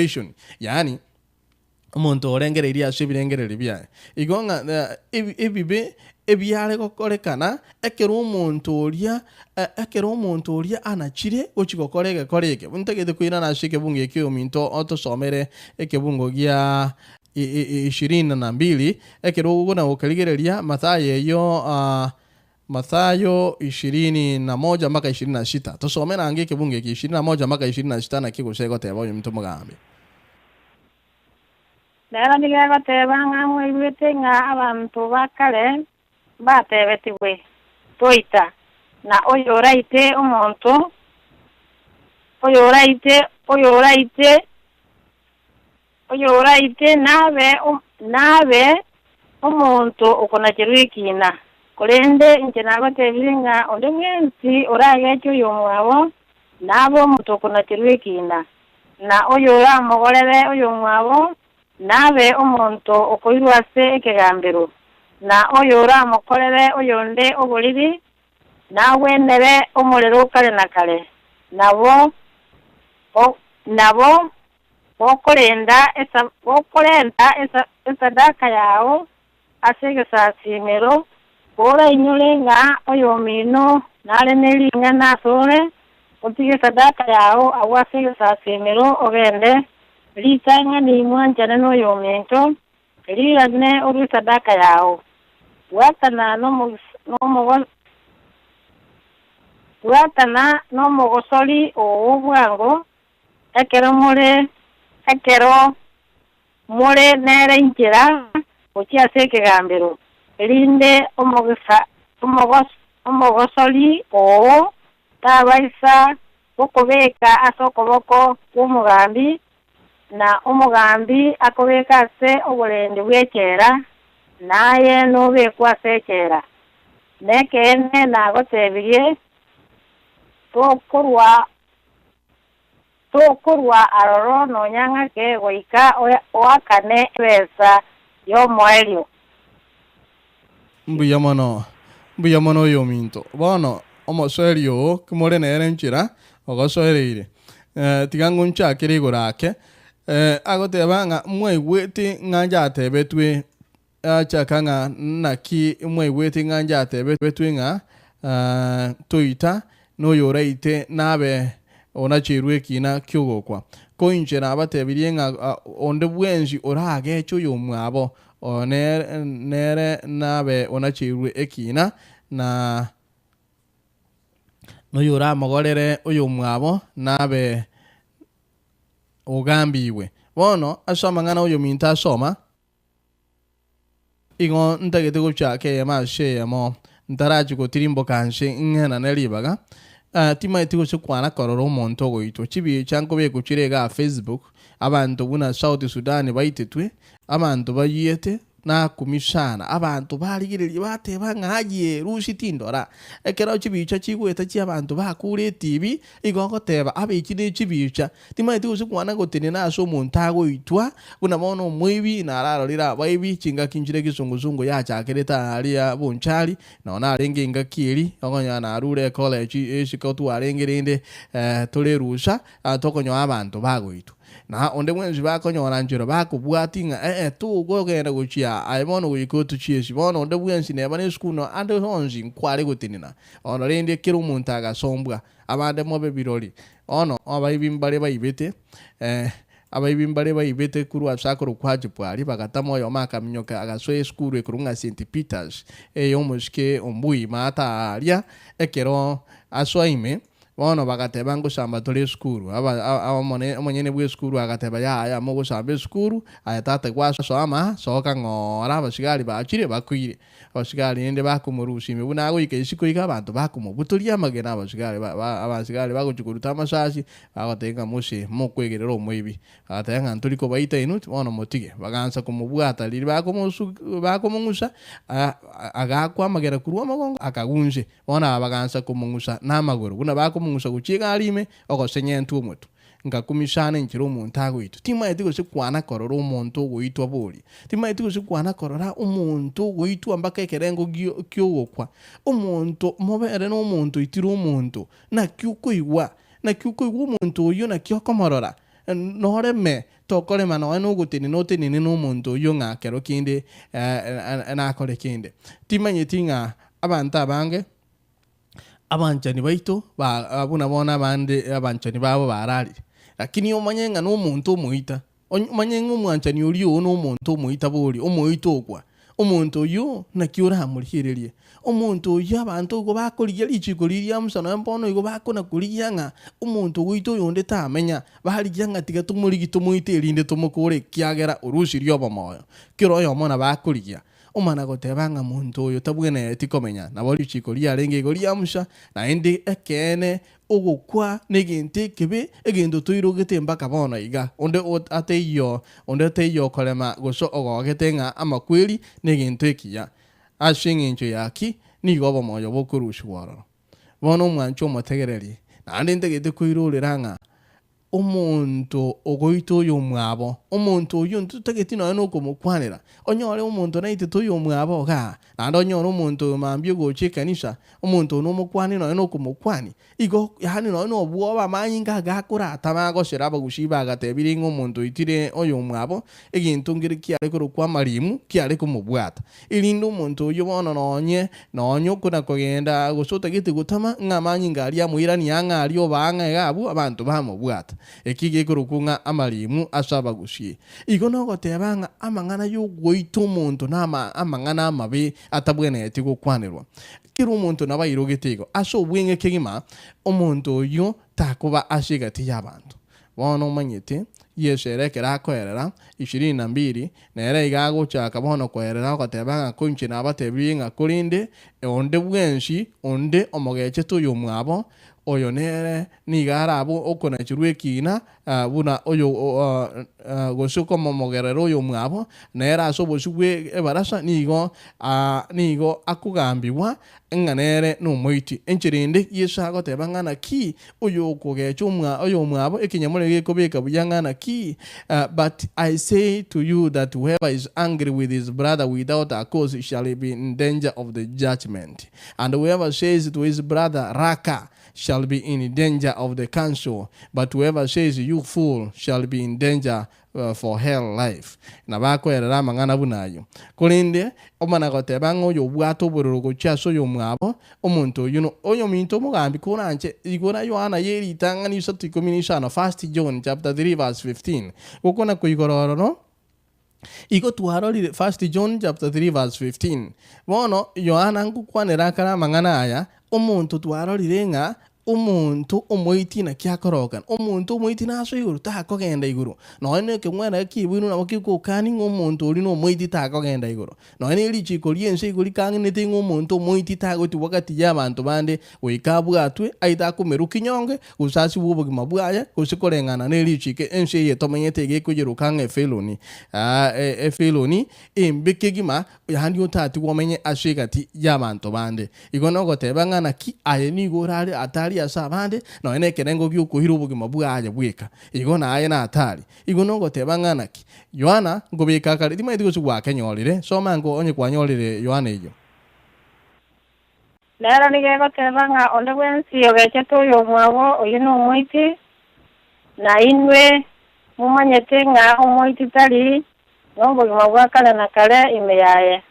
Speaker 1: yani omonto orengereria ashibirengereri byaye igonga ebibe ebyale kokorekana ekero omonto oria anachire ochikokorege buntegete kuira na shike bunge kyo minto otosomere ekebungo gya 22 ekero ugona okaligereria Mathayo 21 mpaka 26 tosomera ange kebunge ki 21 mpaka 26 na kigosego tebo yimto mugambe
Speaker 2: Nera nigego tebanga mwibite nga abantu bakale batebetiwe toita na oyoraite omonto oyoraite nabe omonto okonakirwikina kolende inkenago tebiringa onde mwensi oragecho yomwabo nabo omonto okonakirwikina na oyora mogorebe oyomwabo nabe omonto okoirwase ekegambiro na oyora mokorere oyonde oboriri nawenere omorero kale na kale nabo okorenda esa daka yao asegesasimero ora inyulenga oyomino nale nelinga nasore otige sadaka yao awasegesasimero ogende litanga ni mwanjana no yomento lirane oru sadaka yao watana no mogosoli obwango ekero more nere injira okiase ekegambiro linde omogosoli o tabaisa okobeka asokoboko kumugambi na omugambi akobeka ase oborende bwekera naye nobekwa ase ekera nekene nagotebirie tokorwa aroro nonyanga ke goika oakane ebesa yomoerio
Speaker 1: Mbuyamono yominto. Bono, omosoerio, kumore nere nchira, ogosoereire. Tigangu nchakiri gorake. Agoteba nga mwaigwete nganja tebetwe achaka nga naki mwaigwete nganja tebetwe nga toita no yoraite nabe onachirwe kina kyogokwa ko injera abatebirie nga onde bwenji orage cyo yomwabo nere nabe onachirwe ekina na no yora magorere oyomwabo nabe ogambiwe bono asoma ngana oyo minta asoma igo ntagete guchake yama sheyamo ntaraji ko tirimbo kanshi ngena nelibaga tima etiko sekwana kororo omonto goito chibi chanko be kuchirega Facebook abantu buna South Sudan baitetwe abantu bayete na kumishana abantu baligiriri bateba ngaye rushitindora ekero chibicha chigweta chi abantu bakure TV igogoteba abikine chibicha tima etiko sekwana gotene na so montago itwa buna mono mwibi na rarorira baibi chinga kinjire kisunguzungu ya chakereta alia bonchali na arenge ngakiri ogonya na arure college eshikotu arengerende tolerusha tokonyo abantu bagoitu na onde mwenzi bakonyora njiro bakubwatinga tu gogenda guchia aibono wikotu chiesi bono onde mwenzi neba neskuno ande honzi nkware gutinina ono rende kiro muntaga sombwa abande mobe biroli ono abayibimbare bayibete abayibimbare bayibete kuru asakuru kwaje pwali bagatamo yo maka minyoka agasoe skuru ekurunga St Peters yomuske ombui mata alia ekero asoime bono bagateba ngo samba tole skuru aba monyene bwe skuru agateba ya mogo sambe skuru ayatate kwaso ama soka ngora bashigari bachire bakwire bashigari ende bakumurushime bunago ikesiko ikabantu bakumubutulia magena abashigari bagochikuruta amasashi bagatenga mose mokwegerero omwibi atenga ntuliko baita inut bono motige baganza kumubwata liri bakomungusa agakwa magera kuruwa magongo akagunje bona baganza kumungusa namaguru buna bakomungusa guchiga alime ogosenye ntumwetu ngakumishana nchiro umuntu agwitu tima etiko sekwana kororo umuntu gwitu abuli tima etiko sekwana korora umuntu gwitu ambaka ekerengo kyogokwa umuntu mobere no umuntu itiro umuntu na kyukuigwa umuntu uyo na kyokomorora noreme tokore mano no gutini no tinini no umuntu uyo ngakero kinde na akore kinde tima nyetinga abantu abange abanchani baito abuna bona bande abanchani babo barali lakini omanyenga no muntu muita omanyenga omwanchani uriyo no muntu muita boli omuito kwa omuntu uyu nakiura mulhirelie omuntu uyu abantu go bakoliya lichikoliya musano mpono igo bakona kuliya nga omuntu wito yonde tamenya bahaliya nga tiga tumuligi tumuite linde tumukore kiagera urushirio bomoyo kiro yo mona bakoliya omana gotebanga muntu uyu tabwene tikomenya naboli chikoliya renge goliya musha na ende ekene ogukwa negente kebe egendo tuirogete mbaka bona iga onde ateyo kolema goso ogogetenga amakweli negente kiya ashingincho yaki nigobo moyo bokurushwara bono mwancho motegereri nande ntegete kuiroliranga omuntu ogoito yomwabo omuntu uyu ntutegeti no kumukwanira onyore omuntu naite to yomwabo ga nando nyoro omuntu mambye gochikanisha omuntu no mukwani no kumukwani igo yani no bwoba manyinga gakura tamago sheraba gushiba gatebiringo omuntu itire oyomwabo egintungire kiare ko kwa marimu kiare ko mubwata ilindo omuntu uyu bono nonyo kuna kogenda gusota gite gutama ngamanyinga ali amuirani yanga ali obanga gabu abantu bamubwata ekige kurukunga amalimu ABAGUSII igo no gotebanga amangana y'ugwito umuntu amangana amabe atabwene etiko kwanirwa kiro umuntu nabayirogitego aso bwenge kigima umuntu uyu takuba ashigati y'abantu bono manyete yesherekera kwerera 22 nere igago chaka bono kwerera gotebanga kunchi nabatebinga kulinde onde bwenshi onde omogeche tuyumwabo oyo nere nigara abo okona chirwe kina buna oyo gosoko momogerero oyo mwabo nera asobo shugwe ebarasa nigo akugambiwa nganere no moiti enchirinde Yesu agoteba ngana ki oyo kogecho oyo mwabo ekinyamule gekobeka buyangana ki but I say to you that whoever is angry with his brother without a cause shall be in danger of the judgment, and whoever says to his brother raka shall be in danger of the council, but whoever says you fool shall be in danger for hell life. Na bako era mangana bunayo kolinde omana goteba ngoyo bwato bororo chaso yo mwabo omuntu yuno oyo minto mugambi kunanje igona Yohana yeri tangani soti communication of 1 John chapter 3 verse 15 ukona kuigororo no iko tuharolire 1 John chapter 3 verse 15 bono Yohana nkukwanera kara mangana aya omuntu tuharolire nga umuntu omoiti na kyakorogan omuntu omoiti naso iguru takogenda iguru none ke mwana kibwinu na bakikukani ngomuntu uri no moiti takogenda iguru none lichiko liense iguri kanginete ngomuntu omoiti tagoti wakati y'abantu bande wikabwatwe aita kumeruka inyonge usasi bw'ubugima bwaye usikorengana nelichike ense yetomenyete gekujirukanga efeloni imbikegima yandi utati womenye ashigati y'abantu bande igono goteba ngana ki aye nigurari atari asabande no ene kerengo gyukuhira ubugima bwaje bwika igona aye na atari igono goteba ngana ki Yohana ngobika kali dima idigo sugwa kenyolire so mango onye kwanyolire Yohana iyo
Speaker 2: lero nige goteba nga onde wensi yogeche to yo mwabo oyino moiti na inwe mumanyete nga omoiti tali ngobugima bwakala na kale imeyaye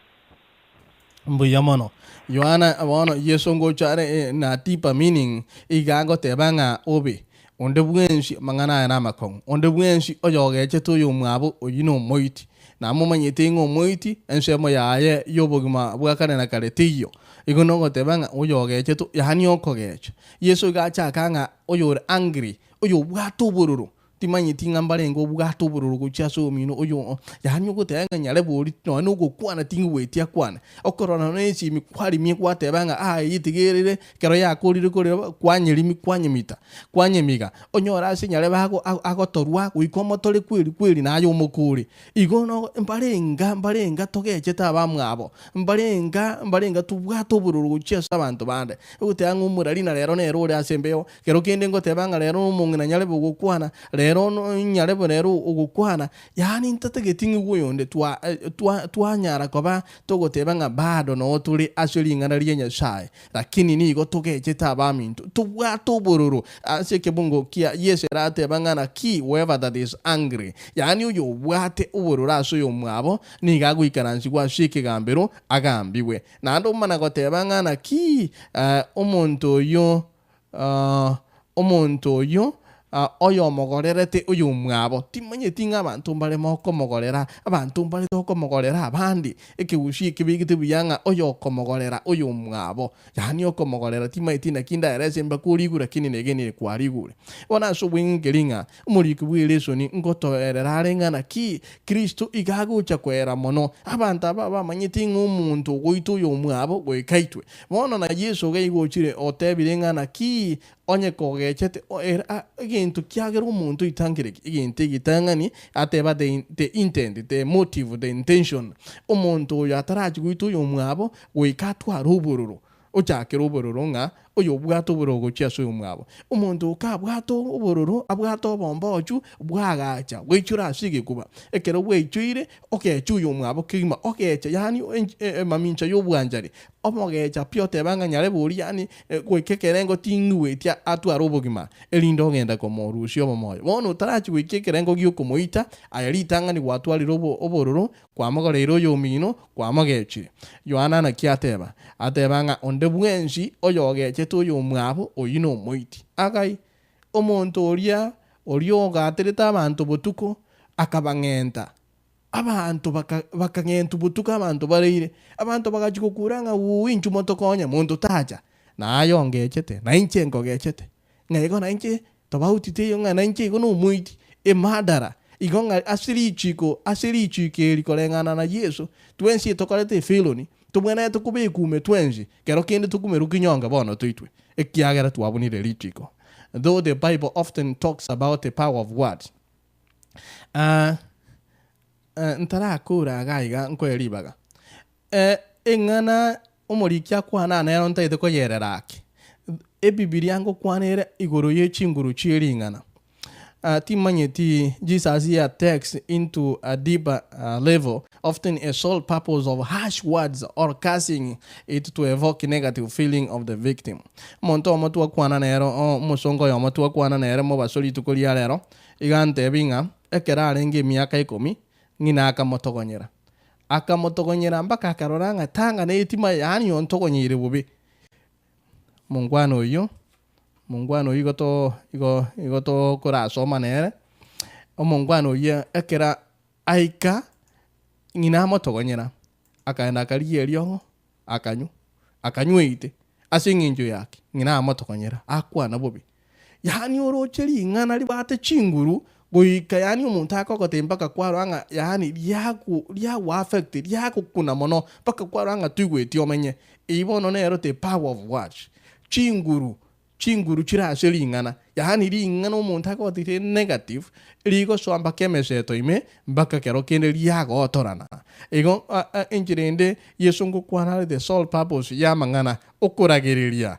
Speaker 1: mbuyamono Yohana abono Yesu ngochare na tipa meaning igango tebanga obe onde bwenshi mangana na makong onde bwenshi oyogeche to yo mwabo oyino moiti na mumanyete ngo moiti ensemo yaye yobogima bwakane na kale tiyo igono tebanga oyogeche to yani okogeche Yesu gacha kanga oyo angry oyo bwato bururu timanyiti ngambarengo bwato bururu kuchaso mino oyo yani gutanga nyale buri no gukwana tingi wetia kwana okorona no isi mikwali mikwate banga yitigerere kero yakurire kwanyiri mikwanyimita kwanyemiga onyora sinyale bago agotorwa kuikomotore kweli nayo mukuri igono mbarenga togeche tabamwabo mbarenga tubwato bururu kuchasa abantu bande gutanga umurari na rero nero asembeyo kero kende ngotebanga rero umungina nyale bugukwana rero no nyarebo rero ugukwana yani ntategetingi guyonde twanyara koba togotebanga bado no tuli ashuri ngana lienya shai lakini nigo togeche tabamintu tubwato bururu aseke bungo kia yeserate bangana ki whoever that is angry yani uyo bwate uburura so yo mwabo niga gwikaransi gwa shike gambero agambiwe nando mana gotebanga ki omonto yo oyo mogorerete uyu mwabo timanye tinga abantu mbale moko mogorera abantu mbale toko mogorera abandi ekigushi kibigite biyanga oyo komogorera uyu mwabo yani okomogorera timanye tina kinda erese mbakurigura kinine genire kwarigure ona so wingelinga muri kubwire ni ngoto erarenga na ki Kristo igagucha kwera mono abantu aba manyitinga umuntu goito uyu mwabo goikaitwe bona na Yesu gaigochire otebirenga na ki onye kogechete igintu kyagera umuntu itangireke igintu gitangani ateba the intent the motive the intention umuntu yataraje gwitu uyu mwabo wikatwa rubururu uchakira ubururu nga uyu bwato burogo cyaso uyu mwabo umuntu ka bwato ubururu abwato bomboju bwagacha wicura asige kuba ekero wechuire okechu uyu mwabo kima okecha yani mamincha yo bwanjari omogecha piote banga nyare buri yani kwekekerengo tingwe tia atwa robogima elindo ngenda komo rusio momoyo wono tarachi kwekekerengo gyo komoita ayali tangani watwali robo obororo kwa magorero yo mino kwa magechi Yohana na kiateba atebanga onde bwenshi oyogeche to yo mwabo oyino moiti agai omonto orio gatereta abantu botuko akabangenta abantu bakangenta butuka abantu barire abantu bagachikukuranga uwinchu motokonya muntu taja na ayongechete na inchengo gechete ngego na inche tobautite yo ngana inche gono muiti emadara igonga asiri chike likolengana na Yesu twensi tokalete filoni tumwene tukube kume twenji kero kende tukume rukinyonga bono tuitwe ekiagera tuabunire lichiko. Though the Bible often talks about the power of words, ntara kura gaiga nkweribaga engana umurikia kwana nero ntaite ko yereraki Bibilia ngo kwanere igoro yechinguru chiringana timanyeti Jesus here takes into a deeper level, often a sole purpose of harsh words or cursing it to evoke negative feeling of the victim. Monto matua kwana nero musongo yo matua kwana nero mo basoli tukolia lero igante binga ekera renge miaka 10 ngina akamotogonyera mpaka akaroranga tanga netima yani ontogonyire bubi mungwano igoto koraso manere omungwano ye ekera aika ngina motogonyera akaenda kariye ryo akanyuite asinginjo yake ngina motogonyera akwana bubi yani orocheri ngana libate chinguru goika yani umuntu akogotemba kakwaranga yani lyaku affected lyaku kuna mono paka kwaranga twigweti omenye ibono nero the power of words chinguru chirase lingana yani lingana umuntu akogotire negative ligo swamba kemeseto ime mbaka kero kende lyago otorana igo injirende yesungu kwana the sole purpose yamangana okuragereria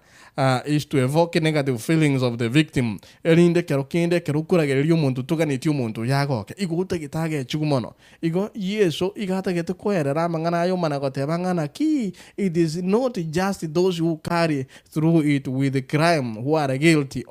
Speaker 1: is to evoke negative feelings of the victim. Elinde kero kende kero kuragereria umuntu tuganiti umuntu yagoke igo utagitage chigumono igo yeso igata gete koerera mangana ayo managoteba ngana ki it is not just those who carry through it with the crime who are guilty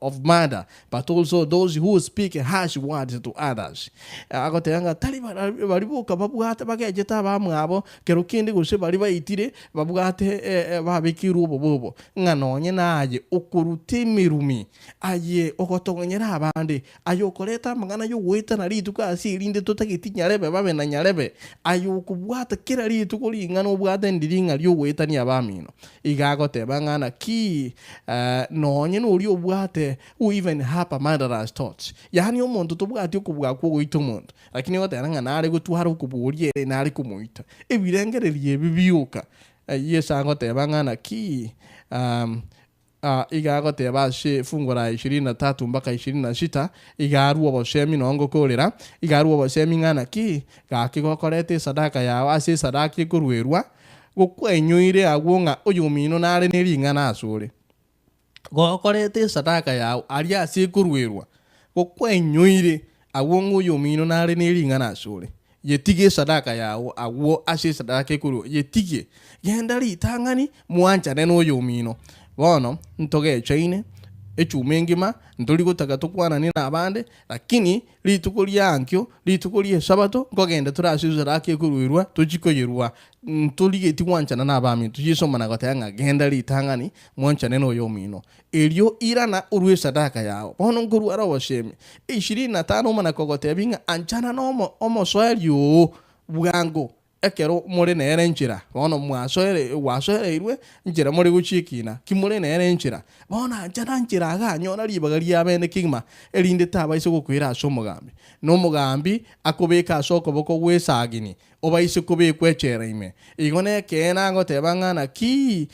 Speaker 1: of murder, but also those who speak harsh words to others. Agotanga tali baribuka babugate bagejeta bamwabo kero kende gose bari bayitire babugate babikiru bobo ngano onye naje okurutemirumi aye okotongonyera abande ayo koleta mangana yo weta na rituka asirinde tutagitinya lebe babe na nyarebe ayo kubwata kira rituko lingano bwata ndiringa lyo weta ni abamino igagote bangana ki no onye no lyo bwate who even have a murderous thoughts yani omuntu tubwate okubwa ko goita omuntu lakini goteranga nare gutwara okuburiye nare kumuita ebirengererie bibiuka yesa ngote bangana ki igagote bashe fungura 23 mpaka 26 igaruwa boshemi nongo kolera igaruwa boshemi ngana ki gakigokorete sadaka yawe ase sadaka ikurwerwa gukwenyuire agwonga oyumino nare neringana asure gokorete sadaka yawe ari ase ikurwerwa gukwenyuire agwonga oyumino nare neringana asure yetige sadaka yawo agwo ase sadaka ikuru yetige genda litangani muancha neno yomino bono ntoge chaine echumengima ndoli gutaka tukwana ni nabande lakini litukulia ankyo litukulia sabato ngogenda turasi sadaka ikuru tujikoyerwa ntoligeti wancha na nabami tujisoma na gotanga genda litangani muancha neno yomino elio irana urwe sadaka yawo bono nguru ara washemi 25 mana kogote binga anchana no omo soelio bwango ekero more nere nchira bono wasoere irwe nchira more guchikina kimure nere nchira bono anchana nchira ga nyona libagari abene kingma elinde taba iso gukwira asomugambi no mugambi akobeka asoko boko gwesagini oba iso kobekwe ime igone kena ngote bangana ki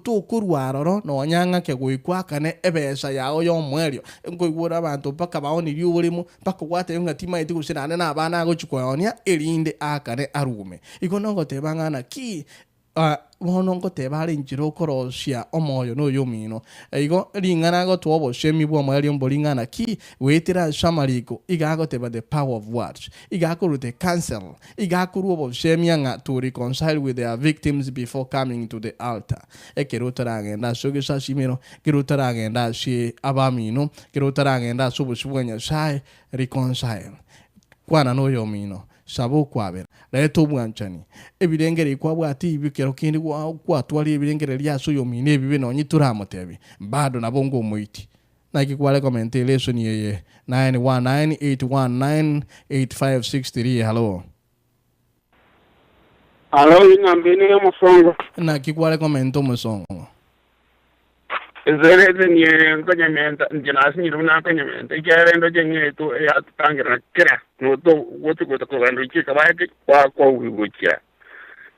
Speaker 1: tukurwaroro no nyanga ke guikwakane ebesa yao yo mwerio ngoigura abantu paka baoni ryuburimo paka gwate nga tima iti gusirane na abana gochikoyonia elinde akane arume igonongo tebangana ki bonongo tebale njiro korosia omoyo no yomino igo lingana go tobo shemi bwo mwerio mbolingana ki wetira shamariko igago teba the power of words igakuru the cancel igakuru obo shemi anga to reconcile with their victims before coming to the altar ekerotaragenda sogesa shimiro kerotaragenda shi abamino kerotaragenda subusubwanya sai reconcile kwana no yomino sabo kwabera leto bwanchani ebirengere kwabwati ibikero kindi kwatwali ebirengere lyaso yomine ebibe no nyituramotebi bado nabongo muiti nakikwale comment lesson yeye 9198198563
Speaker 3: hello ingambini musongo
Speaker 1: nakikwale comment musongo
Speaker 3: ezere ni nkonyamenta njinasi nyiruna nkonyamenta ikerendo jenyeto ya tangira kira no to wotu ko ko ndo kika baike kwa wibukia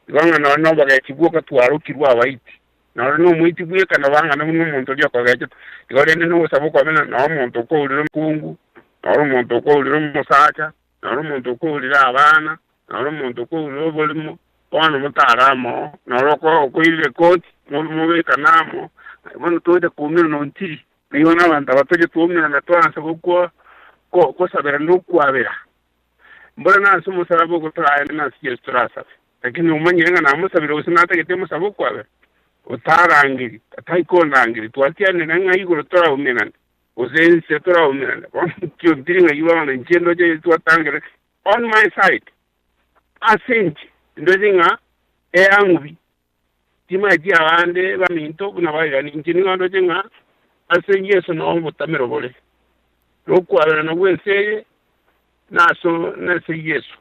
Speaker 3: Iganga no bagakibwo katwaro kirwa waiti. No mwiti bwe kana banga no muntu lyo kwagaje. Igore no sabo kwa bena no muntu ko uri mkungu. No muntu ko uri musacha. No muntu ko uri abana. No muntu ko uri bolimo. Ono mutaramo. No ko ile koti. Mu kanamo. Bueno todo kumira no ntiri. Iyo n'abantu abatoje tumira na twanse ko sabera no kwabera. Mbona naso musarabo ko try na siye strasa. Lakini umanyenga na musabira usinata ketemo sabo kwabera. Utarangiri ataiko nangiri twatiane nanga igoro tora umenana. Uzense tora umenana. Kyo ndiringa yiwana njendo je twatangere on my side. Asenji ndozinga eangubi. Tima dia wande baminto kuna baira ni njinga ndozinga asenji eso no mutamero bole. Lokwabera no wese naso nase Yesu.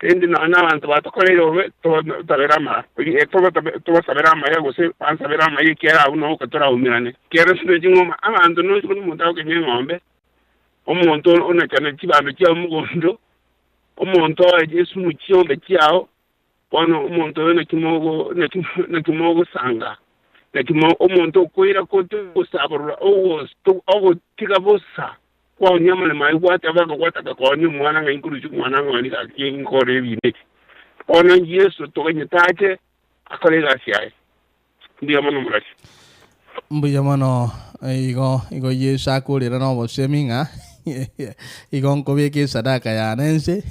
Speaker 3: Tendi na abantu batokorero to taberama. To saberama yago se an saberama yikera uno ko tora umirane. Kera sino jingoma abantu no kuno mutaho kenyombe. Omuntu ona cyane kibano cyo mugondo. Omuntu Yesu mu cyombe cyaho. Pono omuntu na kimogo sanga. Na kimo omuntu koira ko to sabura owo tigabosa. Kwa nyama na mai wata baka wata kwa ni mwana nga inkuru chu mwana nga ni ka nkore bine. Ona Yesu to kwenye tache akalega siai. Ndiye mwana murashi.
Speaker 1: Mbuya mano igo Yesu akulira no boseminga. Igo nkobeke sadaka ya nense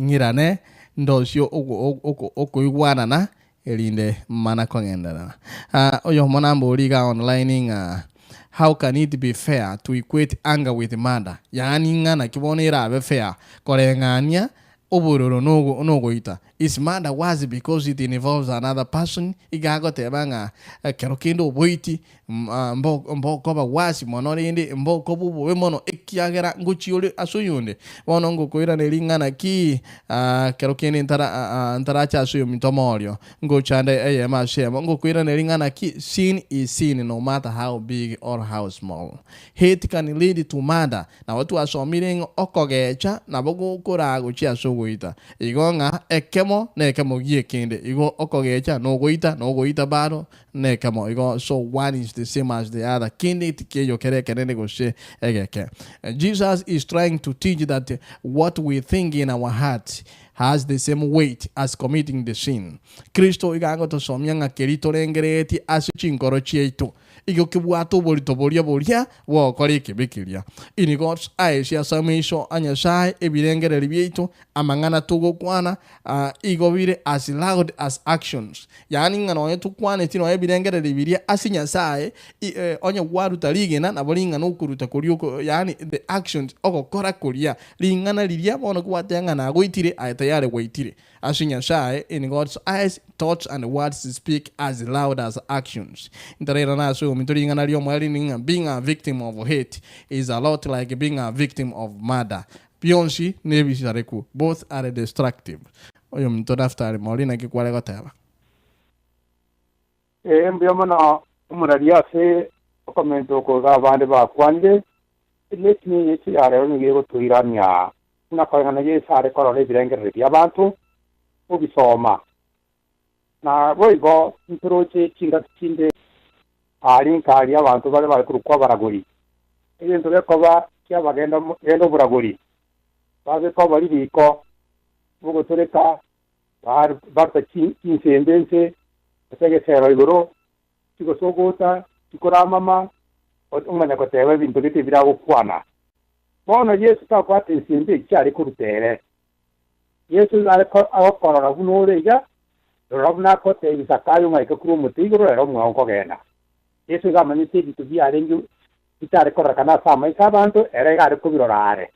Speaker 1: ngirane ndosyo oko igwana na elinde mana kongenda. Oyo mwana mboliga online how can it be fair to equate anger with murder? Yani ngana kibonera be fair. Korengania obororo no goita. Is murder was because it involves another person? Igago tebanga kerokendo boiti mbo koba wasi monorinde mbo kobu bo mono ekiagera nguchiole asoyonde. Wono ngokoira nelingana ki kerokende ntaracha asoyo mitomorio. Ngochande eyema shema ngokoira nelingana ki sin is sin no matter how big or how small. Hate can lead to murder. Na watu asomiring okogecha na bogo korago chi asogoita. Igonga ekemo nekamo yekende igo okogecha no goita baro nekamo igo so one is the same as the other kinde tike yo kere negoshe egeke. Jesus is trying to teach that what we think in our hearts has the same weight as committing the sin. Kristo igango to somyanga kerito rengereti asichinkoro chieto igo kibwato bolia wo kore kibikiria in God's eyes ya samisho anya sai ebirengere libieto amangana tugo kwana igo bire as loud as actions yani ngano yetu kwana tino ebirengere libiria asinya sai onya waru taligena na bolinga no kuruta kurioko yani the actions okokora kuria lingana lilia bono kwatanga na goitire ayatayare goitire asinya sai in God's eyes thoughts and words speak as loud as actions. Interera na so mituringa na lio mwali being a victim of hate is a lot like being a victim of murder. Pionshi nebi shareku both are destructive. Oyo mtodaftari mwali na kikwale goteba.
Speaker 4: Mbio mana umuraria se komento ko ga bande ba kwande letni yeti are oni gego tuirania na kwa na ye sare ko le birengere ya bantu ubisoma na boigo introche kinga kinde ari kali abantu bale kurukwa baragori ibintu bekoba kya bagenda buragori baze ko bari biko bugo tureka barta kinsembense tege sero igoro tiko sogota tikora mama umanya ko tewe bintu biti birago kwana bona Yesu ta kwate insembe cyari kurutere Yesu ari ko akora bunore Robna kote isakayo ngai kuru mutigro ero mwonko gena. Yesu ga maniti bitu biarengu bitare korra kana sama isabantu ere ga ko birorare.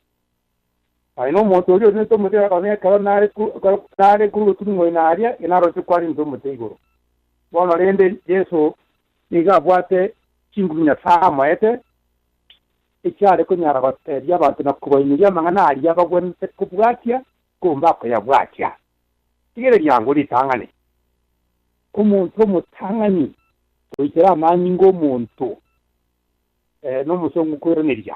Speaker 4: Ai no moto yo ne to mutera kone nare kuru tungo inaria inaro tukwari ndo mutigro. Bono rende Yesu iga bwate kingunya sama ete icyare ko nyara bateri y'abantu nakubayinya mangana ari y'abagwente kubwatia kumba ko yabwatia. Tigere ryango litangane. Umuntu mutangani kugira amanyi ng'omuntu no musongo kweronirya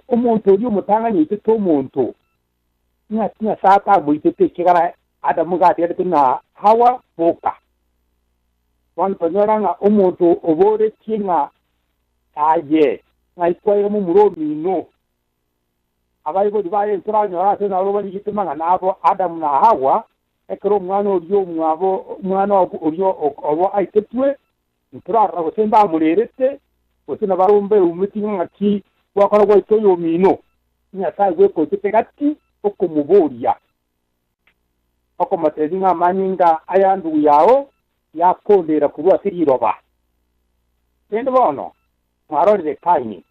Speaker 4: umuntu uri mutangani ite to muntu nya sata buitete kigara Adamu gati tuna Hawa boka wan panyaranga omuntu obore kinga aye ngai kwa mu muromi no abai go dibaye ntranyo ase na roba yitumanga nabo Adamu na Hawa ekero mwana olyo mwabo mwana olyo obo aitetwe ntrara go semba murerete osina barombe umutinga ki wakora go itoyo mino nya sai go ko tepegati okumuboria okomatezinga manyinga ayandu yao yakondera kurwa siriroba tendo bono marore kaini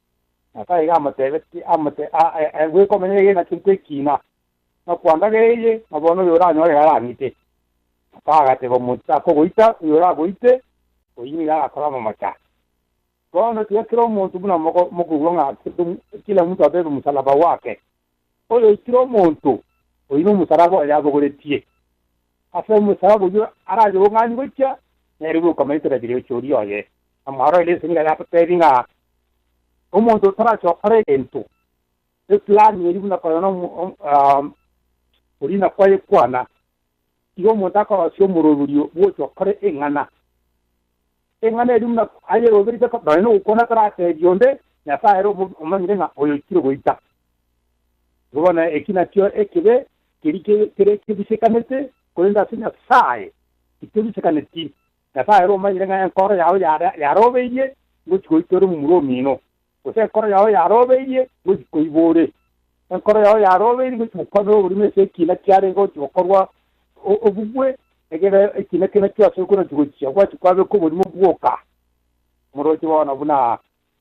Speaker 4: nakai gamatebeti amate we komenye na kintekina na kwanda geye mabono yora nyore garamite paga te bomuta ko goita yora goite oyini ga akora mamacha bono tikiro muntu buna mokugulonga kila mtu abebe musalaba wake oyo ikiro muntu oyino musalaba yabo goletie ase musalaba yo arajo ngani gocha neribu kamaitera dire chori oye amaro ile singa ya peteringa umuntu taracho parento plan yeribu na kono urina kwaye kwana iyo mutaka wasyo muruburio bocho kare engana eribu na aye obiri ka bano ukona tarate yonde ya saero umanyirenga oyo kiro goita gobana ekina tio ekebe kire bisekanete kolinda sinya sae bisekanete ya saero umanyirenga enkoro yawo yarobeye gochikoitoro mumuromino ose koro yawo yarobeye gochikoibore enkoro yawo yarobeye gochikokono buri mese kina kyare gochikorwa obugwe egere ekina kina cyose kuna chigochia kwabe ko buri mubwoka murochi wana buna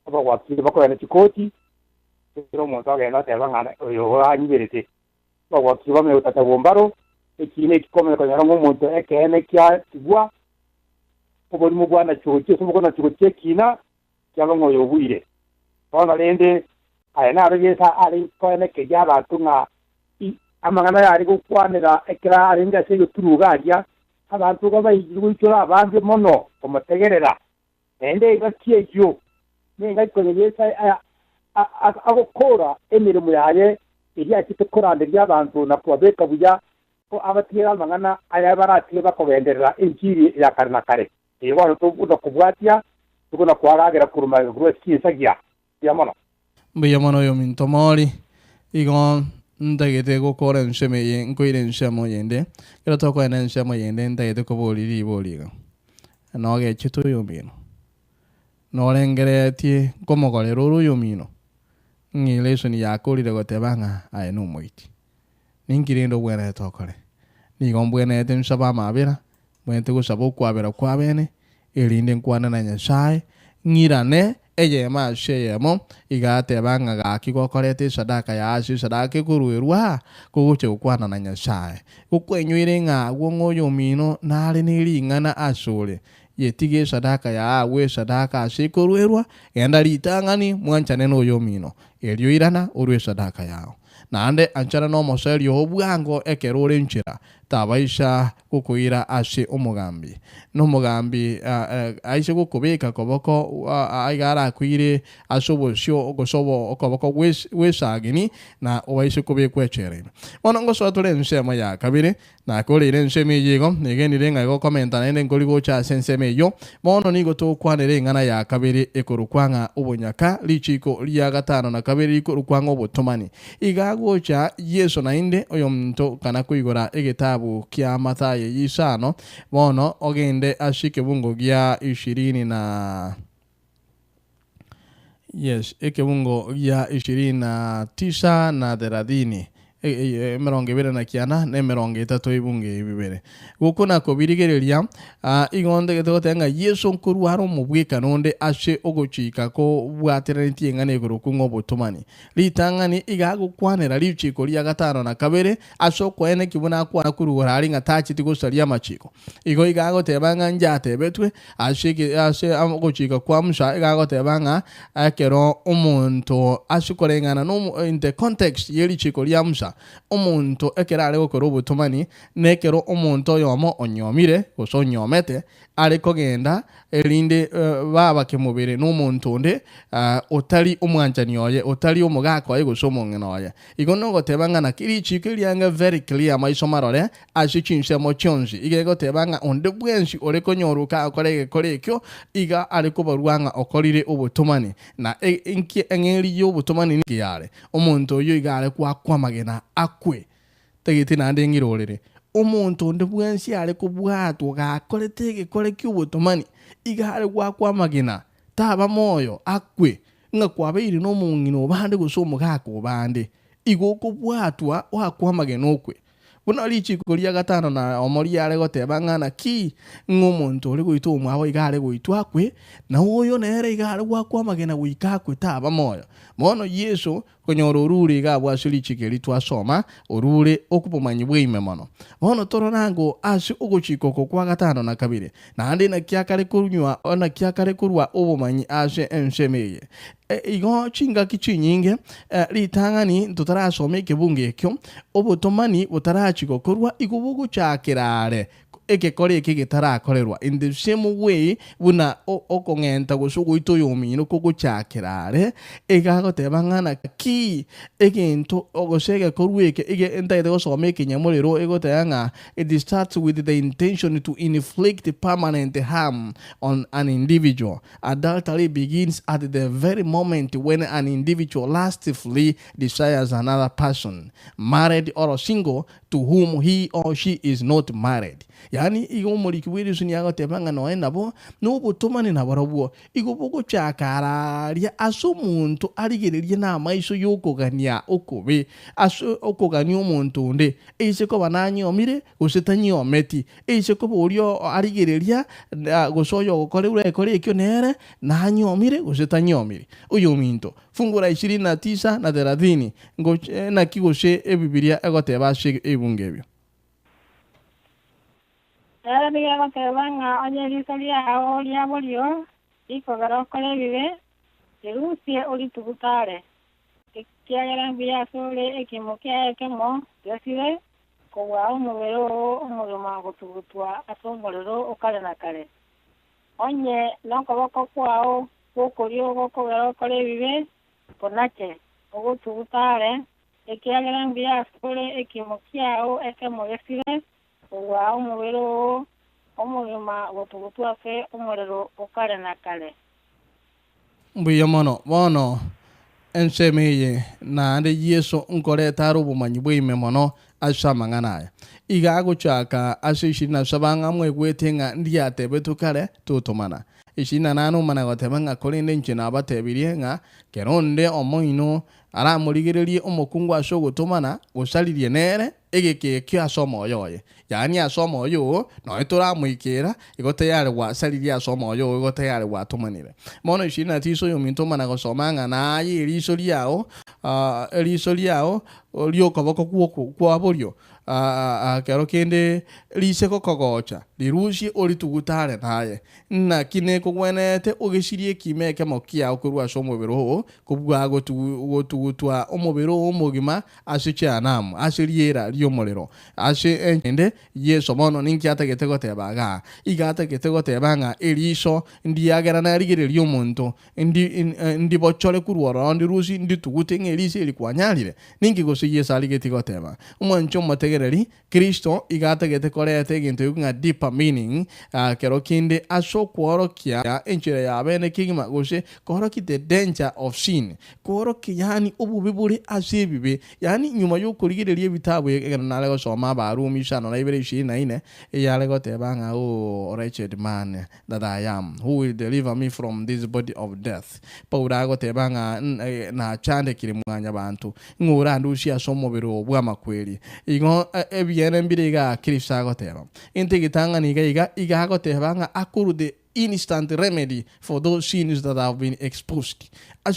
Speaker 4: abawatsi bakorana chikoti ero monto agenda tebangana oyo anyibirite abawatsi bame utatabombaro ekine kikomeye kanyara ngomuntu ekene kya tigwa oburi mubwana chigochia somukona chigochia kina cyaba ngoyo buire bana lende ayana arigesa ari kone keja batunga amangana yari gukwanira ekira aringa se yoturugaria abantu gabayigurukira abanje mono komategerera ende gakiye yo nenga konyesa agokora emirimo yaye iri akite korande ry'abantu na kwabeka buya ko abatira amangana ayabarati bakobenderera injiri ya karna kare iyo to kubwatia tukuna kwagagera kuruma gweskisagia yamono
Speaker 1: mbiyamono yo mintomori igon ndagete gukora nshemeye nkoire nshemo yende kera toko ene nshemo yende ndagete ko boliri boliga noge chito yomino norengeretie komogore ruru yomino ngilesoni yakolire gotebanga aye no moiti ningirindo bwene tokore nigon bwene tenshaba mabira bwene gusabo kwabera kwabene elinde nkwana na nyashai ngirane eye ma sheyemo igate banga gakikokorete sadaka ya ashi sadaka kuruerwa kuguche ukwana na nyashai ukwenyuire nga gwongoyo mino nale nilingana ashule yetige sadaka ya awe sadaka ashikuruerwa enda litangani mwanchane no yo mino elyo irana urwe sadaka yao nande anchana no moseri obwango ekerore nchira tabaisha kukuira ashe umugambi no mugambi aisha kukubika koboko aigara kuire ashobosho gosobo okoboko weshagini na obaisha kubikwe chere ono ngoso tole nsema ya kabire na kolire nseme yigo nigeni renga go komenta nende ngoligo cha senseme yo mono nigo to kwanere ngana ya kabire ekorukwanga ubunyaka lichiko liya gatano na kabire ikorukwanga obutomani igago cha yeso na inde oyo mto kana kuigora egetabu kia Mathayo yisano mono ogende ashike bungo gya 20 na ekebungo gya 29 na 30 mirongo ibere na kiana ne mirongo itatu ibunge ibibere gukuna ko birigereria igonde getotenga yesu nkuru haro mubwika nonde ashe ogochika ko bwateraniti ngane gurukungo botumani litangani igagukwanera lichiko lya gatano na kabere asho kwene kibuna kwa kuru hari ngatachi tigosalia machiko igo igagotebanga njate betwe ashe ogochika kwa msha igagotebanga akero umuntu ashikorengana no in the context yeli chiko lya msha umuntu ekerare gukora ubutumani nekero umuntu yomo onyomire gusonyomete ariko genda elinde baba ke mubere n'omuntu onde otali omwanjani oye otali omugaka oye gusomongena oye igono gotebanga na kiri chikirianga very clear maiso marore ashichinshe mochonji igego tebanga onde bwenshi ore konyoruka akorege korekyo iga ari kubarwanga okorire obutumani na inki engeri yo obutumani ni yare omuntu oyo igare kwakwamagena akwe tegiti nande ngirorere omuntu onde bwenshi ari kubwatwa gakorete gekore ky'obutumani igare kwakwamagena taba moyo akwe nga kwabeire no mungino bande gusomugaka obande igoko bwatwa wakwamagena okwe buna lichiko lya gatano na omori yale gotebanga na ki ng'omuntu ori goito omwawe igare goitwa kwe na oyo nere igare gwakwamagena gwikakwe taba moyo mono Yesu konyora orure igabwa lichiko litwasoma orure okubumanyi bwime mono mono toronango asi ogochiko kwa gatano na kabire na ande na kyakare kunywa ona kyakare kurwa obumanyi ase ensemeye igo chinga kichinyinge litangani tutarasome ikebunge ekyo obutomani butarachiko kurwa igubugu chakirare ekekore eki gitarakorerwa in the same way buna okongenta gusugu itoyomino kuguchakirare egagotebangana ki egento ogosege korweke ege entaide gosome ekinyamuriro egotanga it starts with the intention to inflict permanent harm on an individual. Adultery begins at the very moment when an individual lustfully desires another person, married or single, to whom he or she is not married. Yani igo muri kibwiri sunyago tebanga no enabo no butumani na barabuo igo bugo chakararia aso muntu arigererie na maiso yokogania okobe aso okogania omuntu nde ise ko bananyi omire gusetanyi ometi ise ko borio arigereria gosoyo gokore urekore ekyo nere nanyi omire gusetanyi omire uyo minto fungura 29 na 30 ngo na kigose ebibilia egoteba shege ebungebyo
Speaker 2: Diga gotebanga onye lisalia ao lia bolio iko garokole vive erusie olitugutare kiagera bia sole ekimokia ekemo yasire kwa umubero umuruma gutugutwa asomorero okale na kale onye nako bako kwao gokorio goko garokole vive ponache ogutugutare kiagera bia sole ekimokia o ekemo yasire wa umubero omurima gutugutwa fe umurero okare na kale
Speaker 1: mbuya mono ensemeye na ande Yesu nkore taru bumanyi bwime mono ashamangana igago chaka asishina sabanga mwe gwetenga ndiate betukare tutumana ishina nanu mana gotebanga kolinde nchina abatebirie nga keronde omoino ara murigererie omukungu ashogotumana gusalirie nere egeke kya somo yoye yani asomo yo no etora muikera igote yale wa salirie asomo yo igote yale wa tumanire mono ishina tiso yo mintumana gosomanga na ayi eliso liao olio koboko kwa borio kero kende liseko kogocha lirushi olitugutare naye na kine kugwenete ogeshirie kimeke mokia okurwa somo bero kubwa gotugutwa omobero omogima ashichanamu ashiriera lyomorero ende Yesu mono ninkiata getegoteba igata getegotebanga eliso ndiagera na rigererio muntu ndi bochore kurworo ndi rushi ndi tugute ngelise elikwanyalire ninki gosi Yesu aligetigoteba umwancho mategereri Kristo igata getekorete gintu yukunga deeper meaning kero kinde ashokworokia enchire ya bene kigima gose koroki the danger of sin koroki yani obubiburi asibibe yani nyuma y'okurigereria bitabu eganale gosoma barumi shano na ibere 24 yale gotebanga wretched man that I am, who will deliver me from this body of death. Paula gotebanga na chande kiri mwanya bantu ngura ndushi asomo biro bwamakweli igo ebyene mbiriga Kristo goteba integitanga iga gotebanga akuru de instant remedy for those sins that have been exposed. The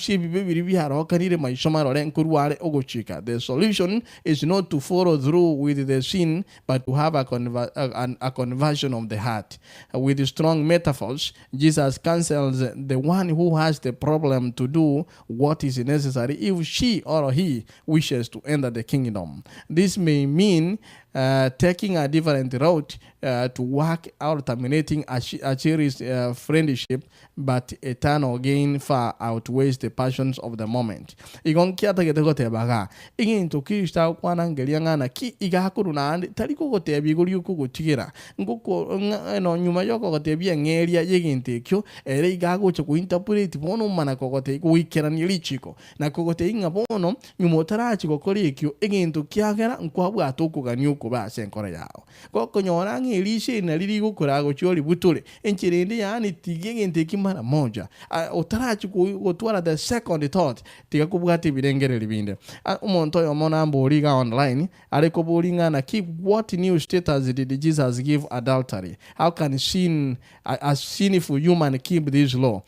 Speaker 1: solution is not to follow through with the sin, but to have a conversion of the heart. With strong metaphors, Jesus counsels the one who has the problem to do what is necessary if she or he wishes to enter the kingdom. This may mean taking a different route to work out terminating a cherished friendship, but eternal gain far outweighs the passions of the moment. Igon kiata gete baga igin to Krista kwana ngelia ngana ki igakuru na tari ko gote biguri ko gotigira ngoko no nyuma yoko gote bia ngelia yeginte kyo ere igago cho interpret bono mana ko gote ko ikera ni lichiko na ko gote inga bono nyuma tarachi ko kori kyo igin to kiagera nkwabu atoko ganyuko ba senkora yao ko nyora ngilishe na lili gukora go chori butule enchirende yani tigenge kimara moja otarachi gotwara the second thought tiga kubwati birengere libinde umuntu yomona mboriga online ariko boringa na keep what new status did Jesus give adultery? How can sin a sinful human keep this law?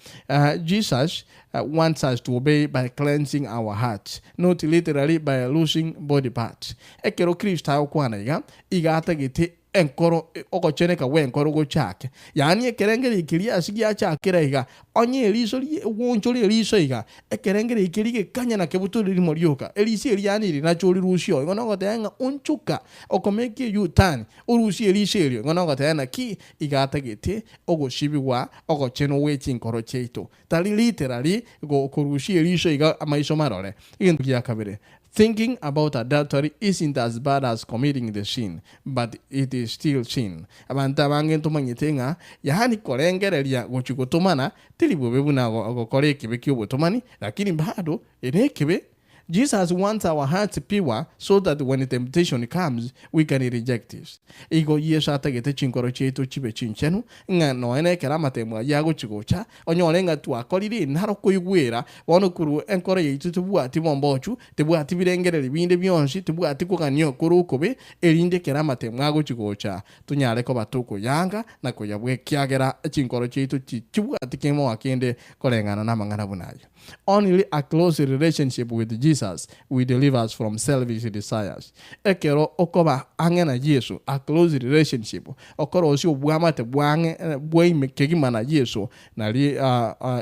Speaker 1: Jesus wants us to obey by cleansing our hearts, not literally by losing body parts. Ekero Kristo akwana iga atagite enkoro okocheneka we enkoro go chake yani ekerengere ikiria asigia chakira iga onye eliso woncholi eliso iga ekerengere ikirige kanya na kebuto liri morioka elisi eliani ri nacholi rusio ngono gotenga unchuka okomeke yutani urusi elisi elio ngono gotenga ki iga atagite ogoshibiwa ogocheno wechi enkoro cheito tali literally go korusi eliso iga amaiso marore igendu ya kabere. Thinking about adultery isn't as bad as committing the sin, but it is still sin. Abanta bangen tumanyitenga yani korengereria gochikotomana tilibobebu na gokore kibeki obotomani lakini bado enekebe. Jesus wants our hearts pure so that when the temptation comes, we can reject it. Igo yesu atagete chinkoro chetu chibe chinchenu nga no ene keramate mwa yago chigocha onyolenga tu akolire naro koyugwera wono kuru enkoro yitu tubuati bombochu tubuati birengere binde byonshi tubuati kuganyo kurukobe erinde keramate mwago chigocha tunyale ko batuko yanga na koyabwe kyagera chinkoro chetu chibuati kemo akende kolengana na mangana bunayo. Only a close relationship with Jesus will deliver us from selfish desires. Ekero okoba angena Yesu, a close relationship. Okoro osi obuamate buange bwe kegimana Yesu na li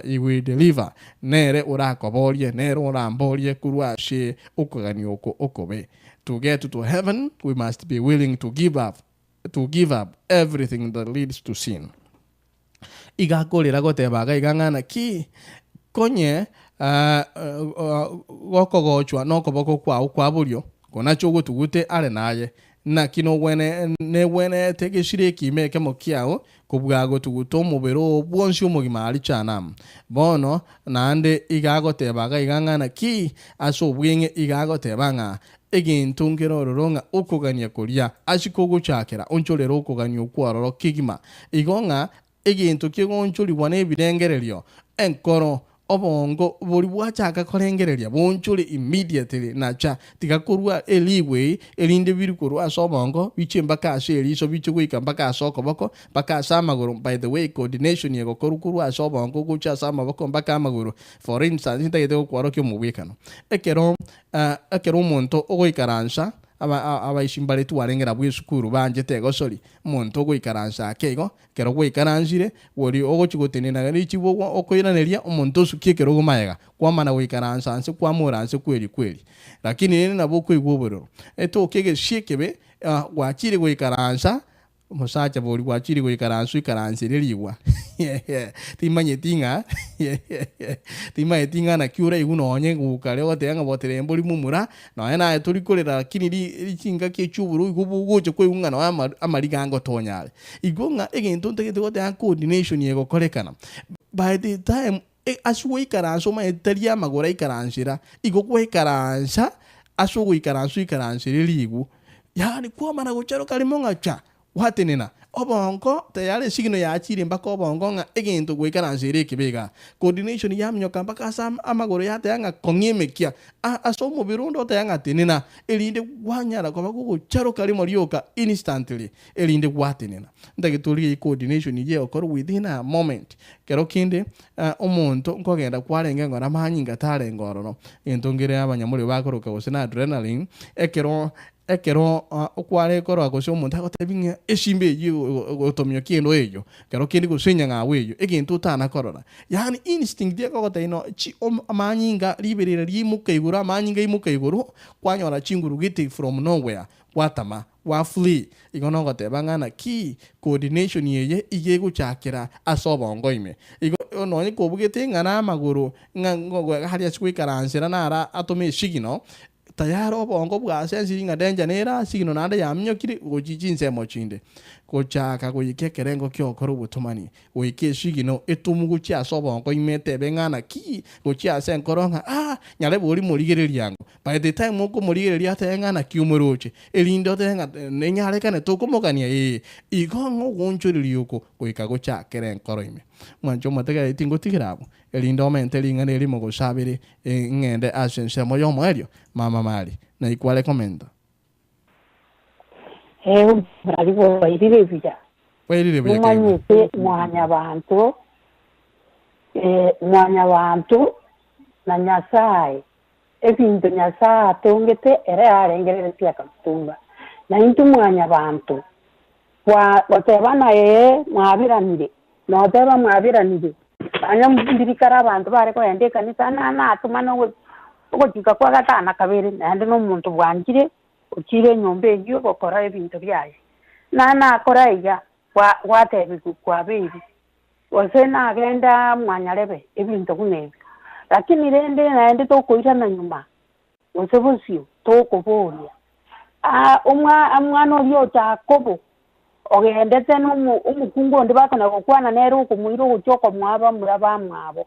Speaker 1: he will deliver. Nere ora kobolie, nere ora ambolie kurwa she okogani okobe. To get to heaven, we must be willing to give up everything that leads to sin. Igakolera gotebaga igangana ki konye gokogochwa nokoboko kwa bulyo konacho gutugute ale naye na kino wene tegeshire kimeke mokiao kubwago tuguto mubero bwonshi umugima ali chanam bono nande igagotebaga igangana ki aso bwenge igagotebanga egintungero roronga okogania kolia ashikogo chakera oncholero okogania okwaroro kigima igonga egintu kigoncholi wane birengerelio enkoro obongo buri bwachaka korengereria bonchule immediately nacha tigakorwa eliwe elinde biri korwa sobongo bichemba ka sheri so bichugwika mpaka soko boko mpaka samaguru. By the way, coordination yego korwa sobongo gucha samaboko mpaka amaguru. For instance ndagete kwaro kyo mubikano ekero monto ogoikaransa abaishimbale tuwarengera bw'esukuru banje tego soli muntu goikaransa akego kero goikaranjire wori ogochigotenena richibo okoiraneria omuntu sukie kero gomayega kwamana goikaransa anse kwamuranse kweli lakini nene nabo kwigoboro eto kege shekebe gwachire goikaransa musacha bori gwachire goikaransu ikaranse leliwa timanye tinga na kyura igunonye gukare otenga boterembo limumura no ena turikorera lakini lichinga kyechuburu igubugoche kweyunga no amarigango tonyale igonga egento ntegete gote coordination yego korekana. By the time aswe ikaranso ma etaria magora ikaranshira igokwe ikaransa aswo ikaransu ligu yani kwa mana gochero kalimonga cha watenena obongo tayale signo ya achire mbaka obongo nga egento gwikaranzire kibega coordination yamnyoka mbaka sam amagoro ya tayanga konyemekia asomo birundo tayanga tenena elinde gwanyara kwa bago charo kalimo ryoka instantly elinde gwatenena ndagituri coordination ye okoro within a moment kero kinde omonto nkogenda kwarenga ngora manyinga tare ngoro no entongere abanyamuri bakoroka osena adrenaline ekero ekero okware koro agose omonto agotebinya eshimbe yi otomio kendo eyo kero kindi gusenya ngawe eyo egintu tana korora yani instinct ye kogote ino chi amanyinga liberera rimuke iguru amanyinga imuke iguru kwanyora chinguru giti from nowhere watama wa flee igono goteba ngana ki coordination yeye ige guchakira asobongo ime igo no ni kobugete ngana maguru nga haria kwikaransira nara atome shigino tayari obongo bwa sensi nga denja nera sigino nande yamnyokiri gojijinse mochinde gochaka goyikekerengo kyokoro butumani goyike shigino etumugu kya sobongo imete bengana ki gochya senkoronga nyale buri murigere yango by the time moko murigere yatengana kyumuroche elindo tenga nenyale kane tokomogania igongo gonchori yoko goyika gocha kerenkoro ime mwancho matega itingo tigirabo elindo mentelinga nelimo gosabire ngende asense moyo moelio mama mali na ikwale komenda
Speaker 5: baribo bayirire bija umanyite mwanya bantu na nyasaye ebintu nyasaye atongete ere arengerere pia katumba na intu mwanya bantu watebana mwabiranire noteba mwabiranire anya mbirikara abantu bareko yende kanisa na atuma no ogojika kwa gatana kabiri nande no muntu bwangire ukire nyombe yo gokora ebintu byaye na akora iya watebi kwa bebi wose na agenda mwanyarebe ebintu kunebi lakini rende naende tokoira na nyuma wose bosio tokoboria umwana olio Jakobo ogendete no umukungu ndibakana gokwana nero ukumwiro guchoko mwaba muraba mwabo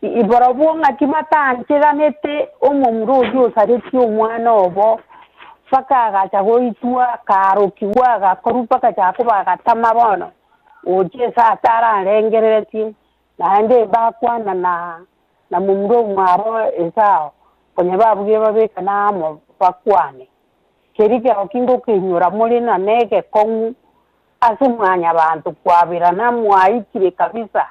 Speaker 5: iborobonga kimatanchira nete omumuro olio sareti omwana obo paka agacha goitua karokiwa gakorupa kachako bagatama bono oje sa tara rengeretie naende bakwana na mumuro mwaro esao konye babuge babeka namo bakwane kerike okingo kinyura muri na nege kongu asumanya abantu kwabira namwaikire kabisa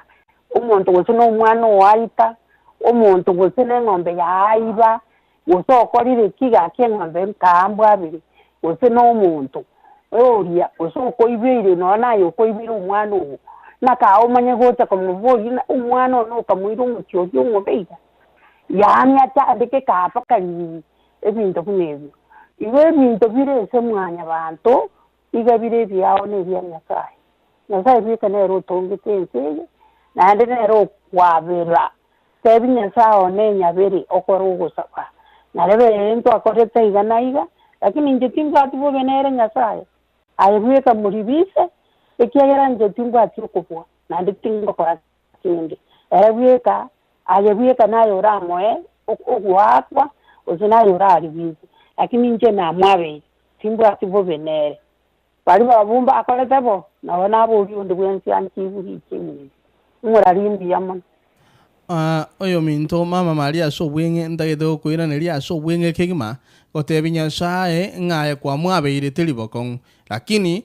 Speaker 5: umuntu gusino umwana waita umuntu gusine ngombe yaiba usokorire kiga kengombe nkambwa abiri usino umuntu oria usoko ibire nona yoko ibire umwana uwo naka umanye gota komuvoli umwana no kamwiro mutyo ngombeida yamya cyandike kapaka ebintu kunebi iwe bintu birese mwanya bantu igabire byawo ne nyasaye bikane ro tongitense na ndene ro kwabira sebinya sao ne nyabiri okoro gusaba narebe ento akorete igana lakini nje tinga atibo benere nyasaye ayebweka muribise ekiagera nje tinga atikopwa na nditinga kora kindi ayebweka nayo ramoe ogwatwa uzinayo raribize lakini nje na mwabe tinga atibo benere bali babumba akorete bo naona abo undi bwensi anchiburi kimwe murarimbi yamana
Speaker 1: oyo minto mama Maria so bwenge ndagedo kuira neria so bwenge kigima gotebinya sae ngaye kwa mwabe ire telibokon lakini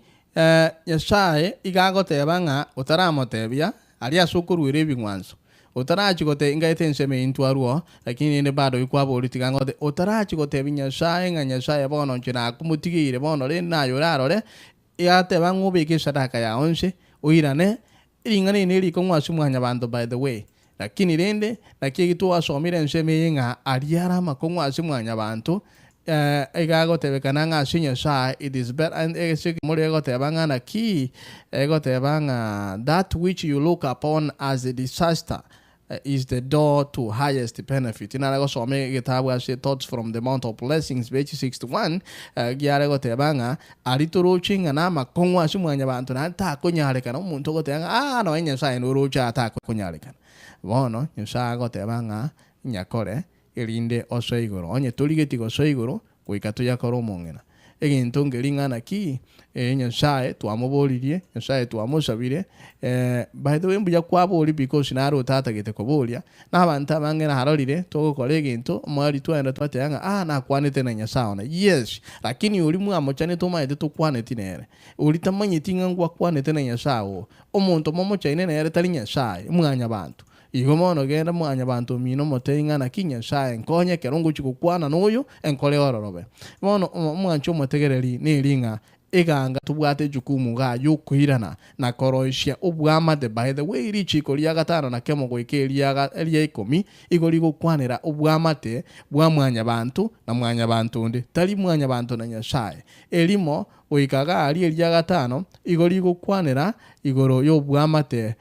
Speaker 1: yasae igagoteba nga utaramotebia aria sukuruire bingwanso utarachigote ingaitenseme intwaruo lakini ne bado ikwabo tigangote utarachigotebinya sae nga nyasaye bono nchina kumutigire bono le nayo rarore yateba ngubike sadaka ya onse uirane iringane neri kongwasu mwanya bantu by the way lakini rende nakigitu asomire nseme nga ariara makongo asimwanya bantu egagotebekana nga sinya sa it is better and egotebanga na ki egotebanga that which you look upon as a disaster is the door to highest benefit. Inarago some gitabu as thoughts from the Mount of Blessings page 61 giarago tebanga aritoro chinga na makongo asimwanya bantu na ta konyarekana umuntu gotenga no enya sa nurucha ta konyarekana bono nyasago tebanga nyakore elinde osoigoro onye tuligetigo soigoro kuikatu yakoro mongena egintu ngeringana ki nyasaye twamubolirie nyasaye twamusabire by the way mbuya kwaboli because naro tatagete kobolia na abantu abangena harorire togokora egintu mwari twenda twateyanga nakwanete na nyasaye na yes lakini uri mwamochane tomaite tukwanete nere uri tamanyiti ngwa kwanete na nyasaye omuntu momochaine nere tali nyasaye mwanya abantu igomono genda mwanya bantu mino motengana kinyasaye nkonye kerongo chikukwana noyo enkole ororobe bono mwancho motegereri niringa iganga tubwate jukumu ga yukwirana na koroishia ubwamate by the way richi lia gatano na kemo gwikeria elia 10 igori gukwanira ubwamate bwa mwanya bantu na mwanya bantu ndi tali mwanya bantu na nyasaye elimo oikaga ali elia gatano igori gukwanira igoro yo bwamate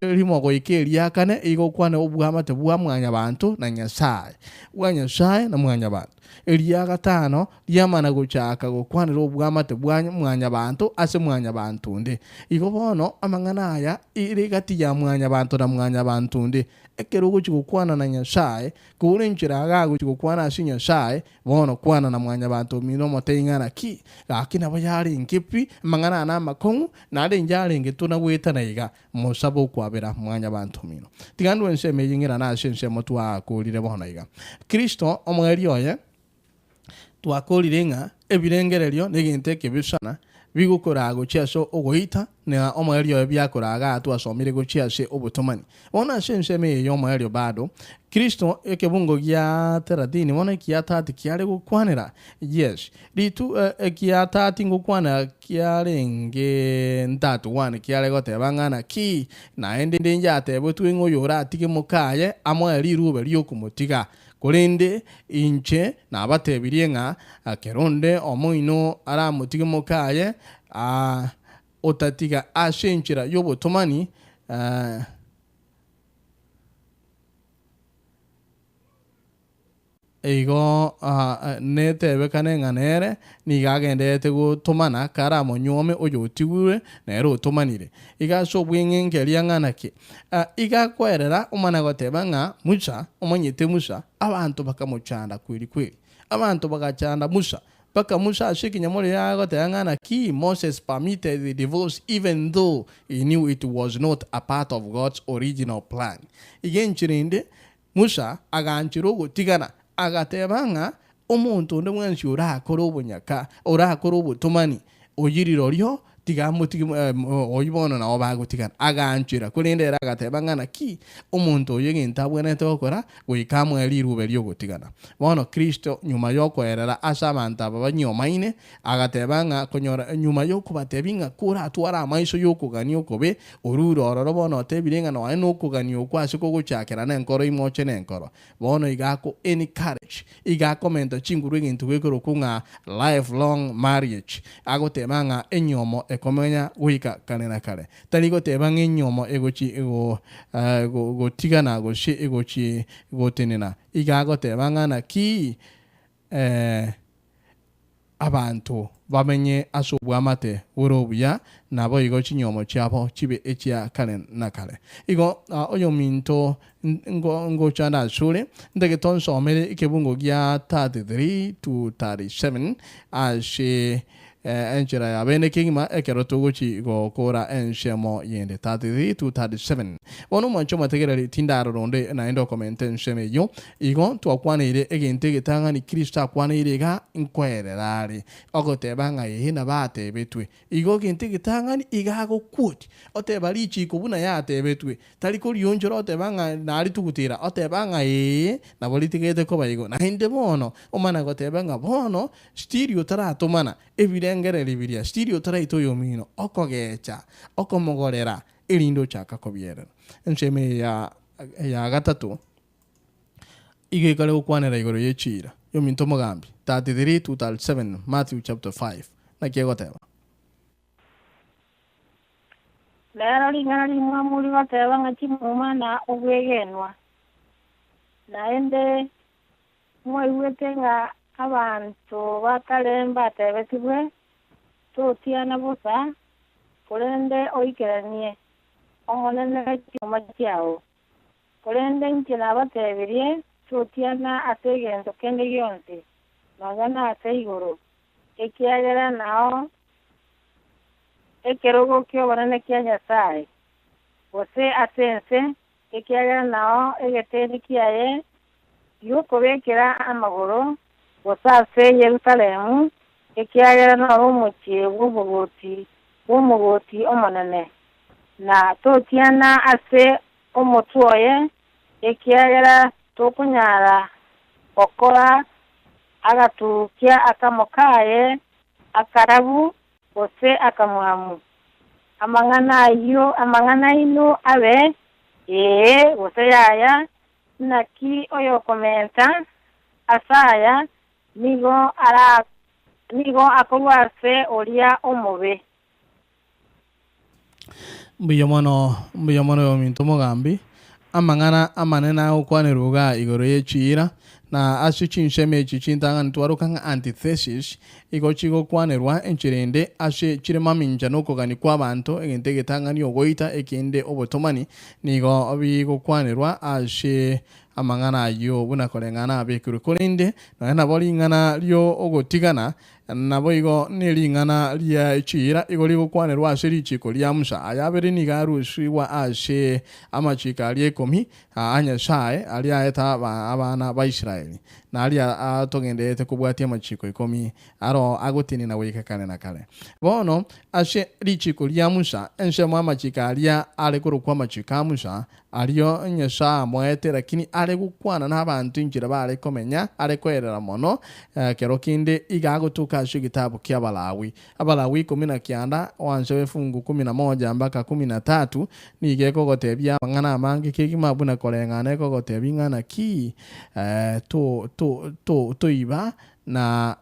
Speaker 1: limo gwikeria kane igokwane ubwamate bwa mwanya bantu na nyasaye na mwanya bantu elia gatano lyamana guchaka gukwanira ubwamate bwa mwanya bantu ase mwanya bantu ndi igobono amangana aya iri gati ya mwanya bantu na mwanya bantu ndi ekero guchikukwana na nyasaye kurinchira ga guchikukwana ase nyasaye bono kwana na mwanya bantu mino motengana ki gakina bayari nkipi amangana na makongu na ari njari ngituna gwitana iga musabo kwabera mwanya bantu mino tigandu enseme yingira na sense motwa kulire bono iga Kristo omweri oye twakolirenga ebirengererio neginte kebisana bigukora gochiaso ogoita na omwerio byakoraga twasomire gochiase obutomani ona senseme yo omwerio bado Kristo ekebungo gya 30 wona kia 30 kiale gukwanira yes litu kia 30 gukwana kiarenge ntatu 1 kiale gotebangana ki na ende ndenjate botwengo yora atike mukaye amweri rube lyokumutiga Kolende inche na batebirie nga keronde omoino aramutige mukaye otatiga ashenchira yobotomani ego netebe kanenga nere nigagendete gutumana kara monyome oyo tigure nero utumanire igaso bwingenge lianganake igakwerera umana goteba nga Musa omonyete Musa abantu bakamuchanda kweli abantu bagachanda Musa baka Musa ashikinyamore yago tayangana ki Moses permitted the divorce even though he knew it was not a part of God's original plan igenchirinde Musa aganchiro gutigana agatebanga omuntu ndi mwensi urakora obunyaka urakora obutumani oyiriro ryo tigamuti oyibono na obagutigana aganchira kulindera agatebanga ki omuntu oyegenta bwenete okora goikamwe elirube ryo gutigana bono Kristo nyuma yokwerera asabanta babanyomaine agatebanga konyora nyuma yokubatebinga kura atwara amaiso yokugani okobe oruro ororo bono tebirenga no eno okugani okwase koguchakera nenkoro imoche nenkoro bono igako encourage igako mento chinguru gintu wekoro kunga lifelong marriage agotebanga enyomo ekomenya wika kanena kale taligo tebanga enyomo egochi ego gotigana goshi egochi gotenena igago tebanga na ki abantu bamenye asobwamate urobuya nabo igo chinyomo chabo chibe echia kale na kale igo oyo minto ngo chanda shule ndege tonsomere ikebungo gya 33 to 37 ashe enchira ya bene kingma ekeroto gochi go kora enshemo yende 33 to 37 wono mancho mategere tindaro ronde na endo comment ensheme yo igo twakwanire egente getanga ni Kristo akwanire ga inkwererari ogotebanga yehina bate betwe igo gente getanga ni igago kuti otebali chiko buna ya tebetwe taliko lyonjoro otebanga nali tukutira otebanga na politigete ko bayigo na hinde bono omana gotebanga bono stereo tarato mana evidengere libiria stereo taraito yomino okogecha okomogorera ilindo chaka kobiera encheme ya gatatu ige kale ukwanera igoro yechira yominto mogambi 33 to 37 Matthew chapter 5 na kiegoteba
Speaker 2: lero lingana limwamuli goteba nga chimumana obwegenwa naende mwaiwete nga abantu bakalemba tebetibwe totiana bosa kolende oikeranie omonene chuma chiao kolende nkina bateberie totiana ategento kende gyonte nagana ateigoro ekiagera nao ekerogo kyo barane kya Nyasaye ose asense ekiagera nao egeteni kiaye yokobekera amagoro wasase Yerusalemu ekiagera nao muchi w'umugoti omonene na totiana ase omutuoye ekiagera tokunyara okora agatukia akamokaye akarabu ose akamwamu amangana ino abe ose yaya naki oyo komenta asaya nigo akolwase olia omobe
Speaker 1: mbuyomono yominto mugambi amangana amanena ukwaneruga igoro yechira na ashichinseme chichintanga ntwarukanga antithesis igo chigo kwanerwa enchirende ashe chirema minjano kogani kwa bantu egente getangani ogoita ekinde obotomani nigo obigo kwanerwa ashe amangana yo buna kolengana abekuru kolende na boli ngana lyo ogotigana nabo igo nilingana lya chira igo ligo kwanerwa ashe lichiko lya musa ayabere ni garushwa ashe amachika lye komi anya shae alia eta abana ba Israeli na alia atogende ete kubwati amachiko ikomi aro agotini na weka kale na kale bono ashe lichiko lya musa ense amachika alia ale kuru kwa machika musa alio nyesha moete lakini ale gukwana n'abantu injira bale komenya ale kwerera mono kero kinde igago tukashe gitabu kya Abalawi 19 wanze wefungu 11 mpaka 13 nigeko gotebya ngana amange kigimabuna kolengana ko gotebya ngana ki to iba na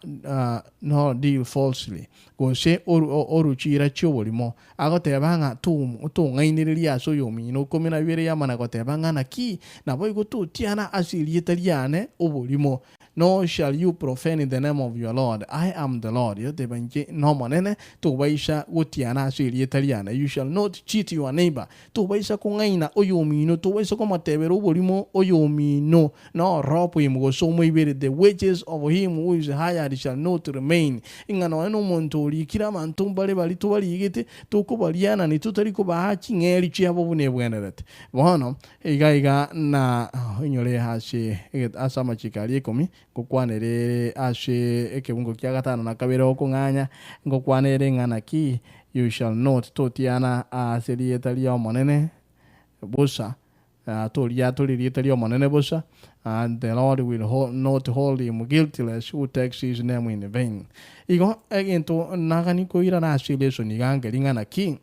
Speaker 1: no deal falsely goshe oruchira chobolimo agotebanga tu ngainiriya so yomino komina bire yamana gotebanga na ki na boy gotu tiana asili italiane obolimo no shall you profane in the name of your Lord. I am the Lord. Yote banje no monene to baisha gotiana asili italiane. You shall not cheat your neighbor. To baisha kungaina oyomino to baisha ko matebero obolimo oyomino no ropo imgo so moibere the wages of him who is hired shall not remain. Ingano eno montori kira mantumbale bali to bali yigete to ko baliana ni tutari ko bahachi ngeri chiabo bune bwenerete. Bono iga na inyole hashe asama chikali komi kokwanere ashe ekebungo kya gatano na kabere okunganya ngokwanere ngana ki you shall not totiana aseli etalia monene busa tolia etalia monene busa and the Lord will not hold him guiltless who takes his name in vain. Igo egento nagani koira na asile so nigangeli ngana ki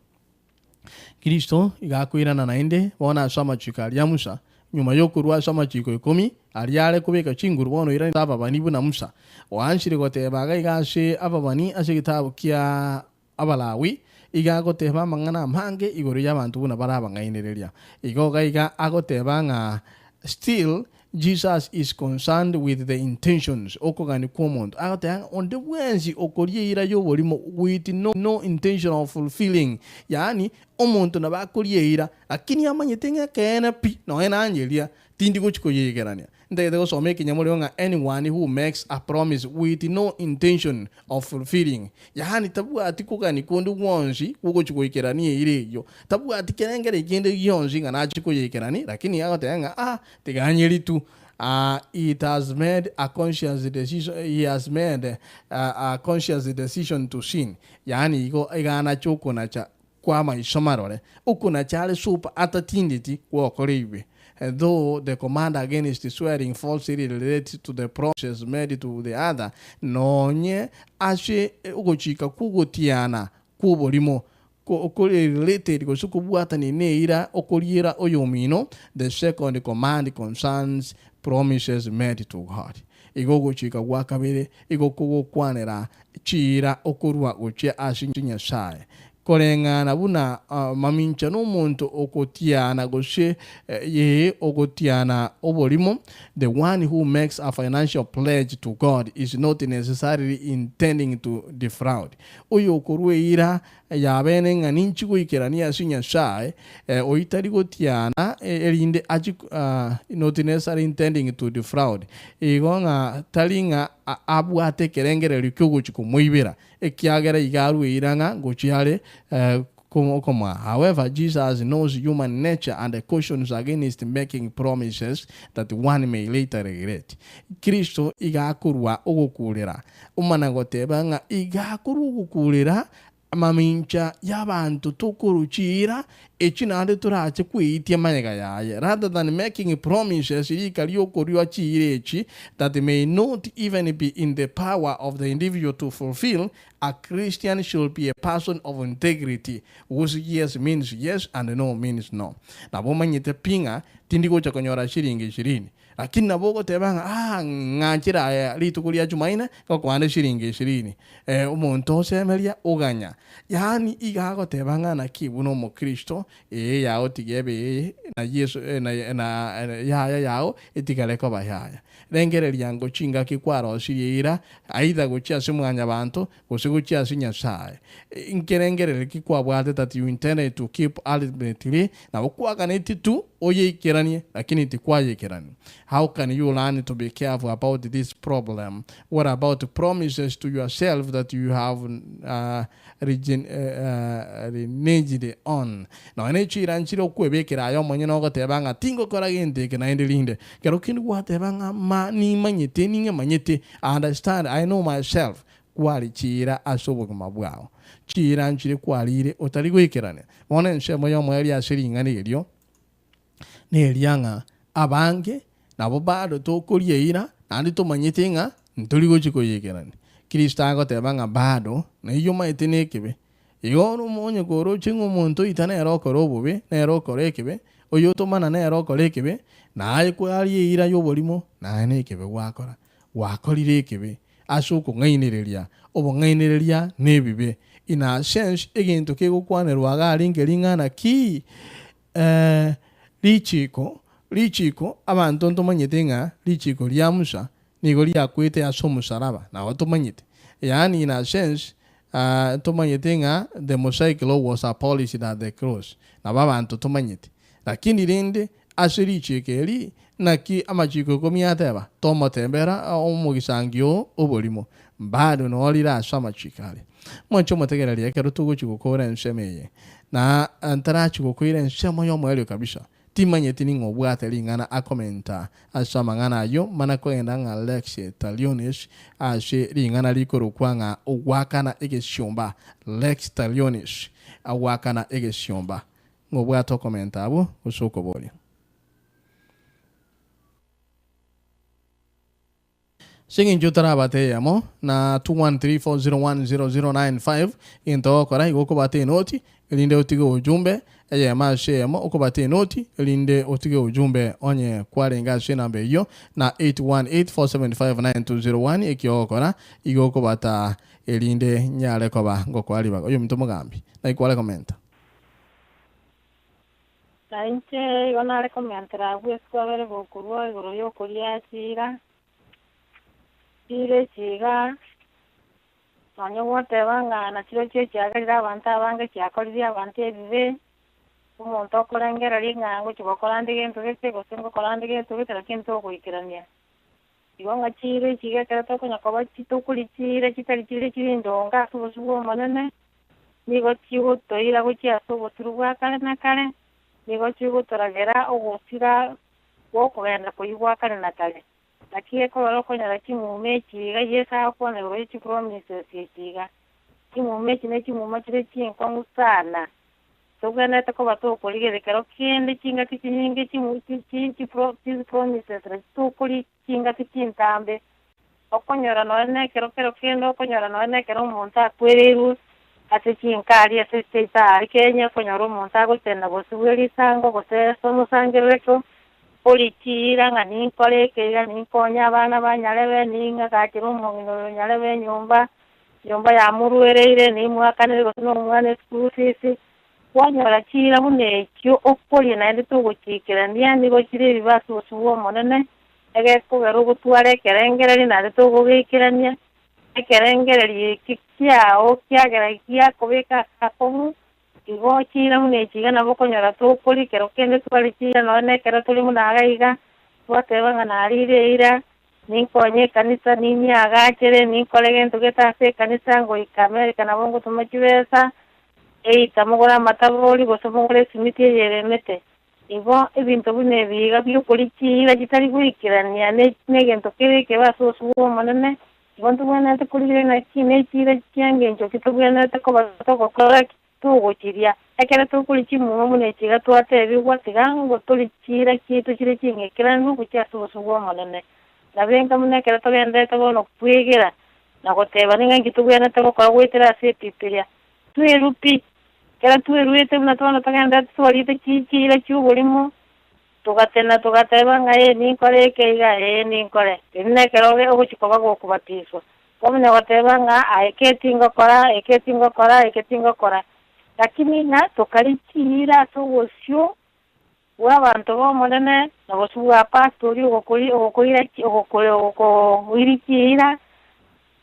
Speaker 1: Kristo igakwira na nainde bona sama chikali ya Musa nyuma yo kurwa sama chiko 10 aliale kubeka chinguru bono ira ababani buna Musa wanshire gotebaga igashe ababani ashe gitabu kya Abalawi iga goteba mangana mhange igoro y'abantu buna baraba ngainereria igo gaiga agotebanga still Jesus is concerned with the intentions okogani komondo agotanga on the wenzi okoriye ira yo bolimo with no intention of fulfilling yani omuntu nabakoriye ira lakini amanyetenga kena pi no ena angelia tindi gochiko yegerania ndege go some kinyamuri nga anyone who makes a promise with no intention of fulfilling yani tabu atikugani kondu wonzi gochiko yegerania ire yo tabu atikerengere gende yonzi ngana chiko yegerani lakini agotanga teganyeli tu it has made a conscious decision. He has made a conscious decision to sin. Yani igo igana choko na cha kwa maishomarole ukuna chale super atatinditi kwa koribe. Though the command against swearing falsely related to the promises made to the other, nonye ashe ugochika kugotiana kubolimo related go sukubuata ni neira okoliera oyomino. The second command concerns promises made to God. Igogo chika wakabere igogo kwanera chira okurwa goche ashinya shae korengana buna mamincha no muntu okotiana goshe ye okotiana obolimo. The one who makes a financial pledge to God is not necessarily intending to defraud. Oyo okorwe ira yabene nganinchi goikerania ashinya shae oitari gotiana elinde aji not necessarily intending to defraud. Igonga talinga abuate kerengere likyogo chiko moibera ekiagera igaru iranga gochiare koma. However, Jesus knows human nature and cautions against making promises that one may later regret. Kristo igakurwa ogokulira umana gotebanga igakuru gukulira mamincha y'abantu tukuruchira echinande turache kwitia manyega yaye rather than making promises ikali okoryo chire echi that may not even be in the power of the individual to fulfill. A Christian should be a person of integrity whose yes means yes and no means no. Na bomanyite pinga tindiko cha konyora shilingi 20 lakini naboko tebanga ngachira litukulia jumaina ko kwane shilingi 20 umuntu osemelia uganya yani igago tebanga na kibuno mu Kristo yao tigebe na Yesu na yao itigale ko bayaya rengereria ngo chinga kikwaro shirira aidha guchia simwanya bantu guchia sinya sai inkerengerere kikwabwate that you intend to keep ultimately na ukwakaneti tu oye kirani lakini tikwaye kirani. How can you learn to be careful about this problem? What about promises to yourself that you have reneged on? Na enechira nchiro kwebekera yo mwenye no gotebanga tingo koragende ke na indilinde kero kindu gwatebanga ni manyete ninge manyete. Understand, I know myself kwali chira asoboka mabwao chira nchire kwalire otali gwekerane mone nshemo yo mweli ashiringa niryo nelianga abange nabo bado tokolie ira nandi tumanyete nga ntuli gochiko yekerane Kristo agotebanga bado na iyo maite nekebe igoro monye goro chingo muntu itana erokoro bube na erokoro ekebe oyo tomana na erokoro ekebe na aye kwali ira yo bolimo na nekebe wakora wakorire ekebe asuko ngainereria obo ngainereria nebibe in a sense egintu kegukwanerwa garingeringa ki lichiko abantu ntomanyete nga lichiko lya Musa nigo lyakwete asomusaraba na otomanyete yani in a sense tomanyete nga the Mosaic law was abolished at the cross na babantu tomanyete lakini rinde asirichikeli naki amachiko komiateba tomotembera omugisangio obolimo bado no lira asama chikale mwancho motegerali ekero tuguchikokora ensemeye na antarachikokoira ensemo yo mwelio kabisa timanyete ningo bwate lingana akomenta asama ngana yo manakwenda nga Lex Talionis ashe lingana likorokwanga ogwakana egeshomba Lex Talionis awakana egeshomba ngobwato komenta abo usoko boli Singing jutara bate yamo na 2134010095 into kora igoko bate noti elinde otigo ujumbe eye mashe yamo okobate noti elinde otigo ujumbe onye kwarenga shenambe yo na 8184759201 ekyo kora igoko bata elinde nyale koba ngoko ali bago yo mtomo gambi na ikwale komenta
Speaker 2: Tainche igona rekomendara bweswa bere bokurwa igoro yo kulia chira chire chiga onye wote banga na chiro che chagarira abantu abange chakorira abantu ebibe umuntu okorengera lingango chibokorandike ntugese gosengo korandike ntugese lakinto okuikirania igonga chire chiga kerato konya koba chitukuli chire chitari chire chirindonga subusubo monene nigo chigo toira gochia subo turugwa kale na kale nigo chigo toragera ogosira wokugenda kuyigwa kale na kale Nakie ko konya la chimume chiga yesa ko na ro chi promises chiga chimume chine chimuma chire chinkongu sana sogana ta ko bato ko lige de kero kende chinga kichinge chimu chi promises ra to ko li chinga kichintambe okonyora no ne kero kendo okonyora no ne kero monta kwereru ate chinkari ate teta kenya konyoro monta go tena go suweli sango go se sono sangereko Polichira nga ninkole kega ninkonya abana banyalebe ninga kakiro mungino nyalebe nyumba ya muruereire ni mwakanire gono mwana exclusive wanyora chira munekyo okoli na ndi tuguchikira ndiandi gochire bibaso suwo monene ege kubero gutware kerengere na ndi tugugikirania kerengere kikyao kyagera kya kubeka kakomu igo chira munechiga nabo konyora tukuli kero kende twali chira none kero tuli munagaiga twatebanga narire ira ninkonye kanisa nini agachere ninkolege ntugeta kanisa ngo ikamerika nabo ngo tumachibesa tamugora mataboli gosomongore simiti yeremete igo ibintu bune biga byukuli chira kitari kwikirania negento kebe baso suwo manene Igontu bwana tukulire na kine kire kyange ncho kitubwana takoba tokokora tugokiria ekere tukuli kimu mune kiga twatebirwa tigango tulikira kitu kire kingekira nuko cyasubusugo monene nabenga mune kere togende togono kwegera nagoteba ninga ngitubwana tokokora gwetera sepipiria twerupi kera tweruete muna twana togenda twalite kikira cy'uburimo tugatena tugateba ngaye ninkore keiga ninkore nekeroge ogukikoba gokubatiswa komune bateba nga eketingo kora lakini na tokarikira togosyo wabantu bomonene nagosuwa pastori ogokoirikira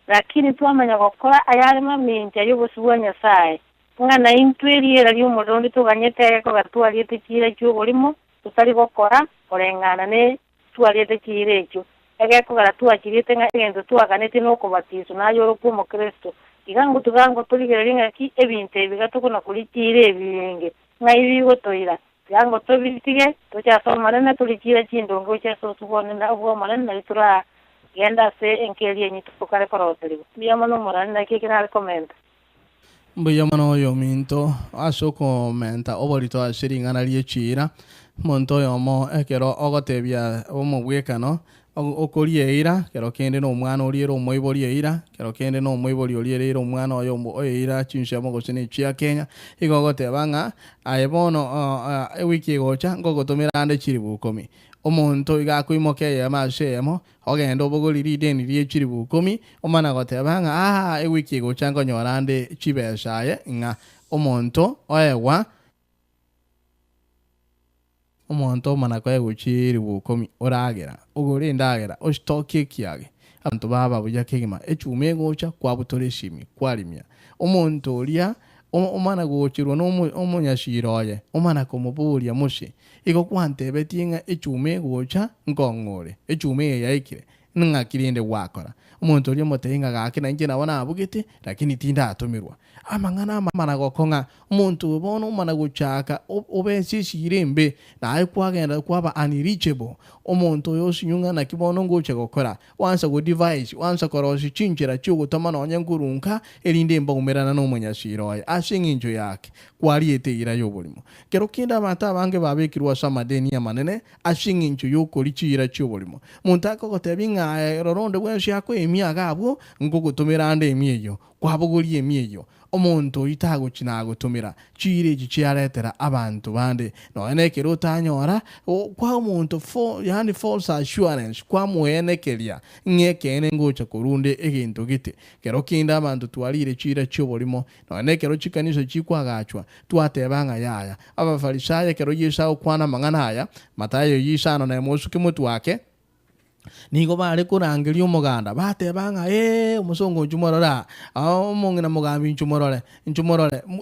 Speaker 2: lakini twamanya gokora ayarema minja yogosuwa nyasaye ngana intweriera ly'umurundi tuganyete ko gatwariete kira cy'uburimo tutari gokora korengana ne twariete kira ekyo egeko garatwakiriete ng'egento twaganete n'okubatizwa nayo okumo Kristo igango tugango tuligereringa ki ebintu ebigatukuna kulikira ebinge ng'aibigo toira yango tobitige tukyasomana tulikira kindongo kyasosubonera obwomana nalitura genda se enkeri enyitu tukare koroteriwa biyamano morani nakikina comment
Speaker 1: mbuyamano yo minto aso komenta oborito ashiringana liechira monto yomo ekero ogotebia omobwekano okorie ira kero kende no mwana oriera omoiborie ira kero kende no omoibori oriera omwana oyo oira chinshamo gosene chia Kenya igogotebanga ayebono ewiki egocha ngogotomera ande chiribu 10 omonto igakwimokeye amashemo ogenda obogoriri deni liechiribu 10 omana gotebanga ewiki egocha ngonyorande chibeshaye nga omonto oewa omonto manako eguchiribu 10 oragera ogore ndagera ostoke kiage abantu baba buya kegima echume gocha kwabutoreshimi kwarimya omonto oria omana gochirwa no omonyashiroye omana komoburia mushi iko kwantebe tinga echume gocha ngongore echume yaikire ngakirinde wakora omonto oria motenga gake na ngena bona abugete lakini tinda atomirwa amangana mana gokonga omonto obono mana gochaka obensishirembe na kwagenda kwaba unreachable omonto yosinyunga na kibono ngoche gokora wansa go device wansa koroshi chinchira cyo gutomana onyankurunka erinde mbagumerana no munyashiroye ashinginjo yake kwariete ira yobolimo kero kinda mata bange babekirwa samadeni ya manene ashinginjo yokorichira cyo bolimo muntako gotebinga roronde bwenshi yako emiaga abo ngogutomera ande emieyo kwabuguri emieyo omonto itago chinago tumira chire gichiaretera abantu bande no enekero tanyora kwa omonto yani false assurance kwa muenekeria ngekene ngocha kurunde egento gite kero kinda abantu twalire chire cyobolimo no enekero chikaniso chikwagachwa twatebanga yaya abafarisayo kero yisha okwana mangana haya Matayo yishano na mosuke mutu wake nigo bari kurangiria umuganda batebanga umusongo njumorora omongina mugambi njumorore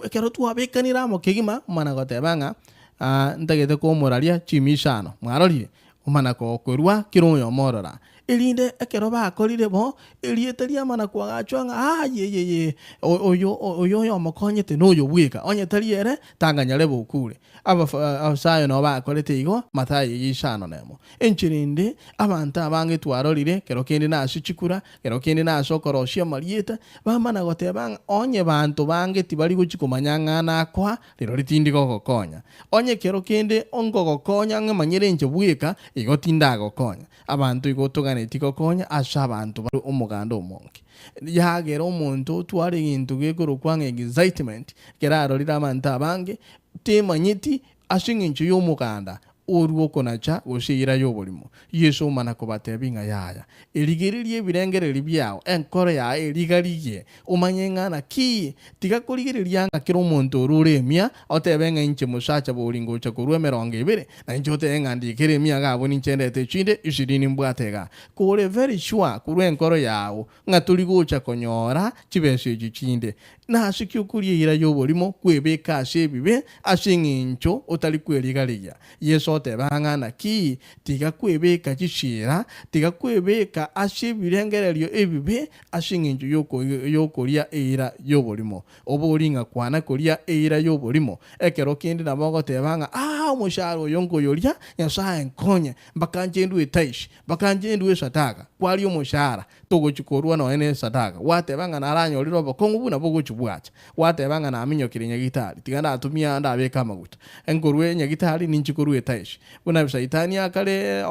Speaker 1: kero twabekanira mo kigima umana gotebanga ntagete ko moraria chimishano mwarorire umana ko kwerwa kiroyo morora elinde ekero bakorire bo elieteria mana kwagachwanga ye oyo yomokonyete noyo bwika onyetariere tanganyare bukure abasayo no bakorete igo Matayo yishano nemo enchirinde abantu abange twarorire kero kende nashichikura kero kende nasokoroshia marieta bamana gotebanga onye bantu bange tibari guchikomanyanga nakwa rero ritindi gokonya onye kero kende ongogokonya ngemanyire nche bwika igo tinda gokonya abantu igotoga etiko konya asha abantu bari umuganda omonke yagera omuntu twari gintu gekoro kwanga excitement keraro lira manta abange temanyiti ashingincho y'omuganda oruo konacha goshira yobolimo Yesu mana kobatebinga yaya eligeririe birengereri byao enkoro ya eligarigie umanyengana ki tigakorigereria ngakiro omuntu oruremia otebenga inche musacha bolingo cha kurwe 20 na injote engandi keremia gabo ninchendete chinde 20 mbwatega kore very sure kurwe enkoro yao ngaturi gocha konyora chibeshe gichinde na ashikyo kuriira yobolimo kwebeka shebibe ashingincho otali kwerigaria Yesu gotebanga ki tiga kwebeka gicira tiga kwebeka ase birengererio ebibe ase nginju yokoria eira yoborimo oboringa kwana koria eira yoborimo ekero kindi nabo gotebanga omushara oyo ngoyoria nyasaye nkonye mbakanje ndu etaishi mbakanje ndu esataka kwali omushara togochikorwa no ene sataka watebanga naranyoriro bokongu buna bogochubwacha watebanga na minyokire nyagitari tigana atumia ndabeka amaguta engorwe nyagitari ninchikorwe etaishi buna bisaitani akale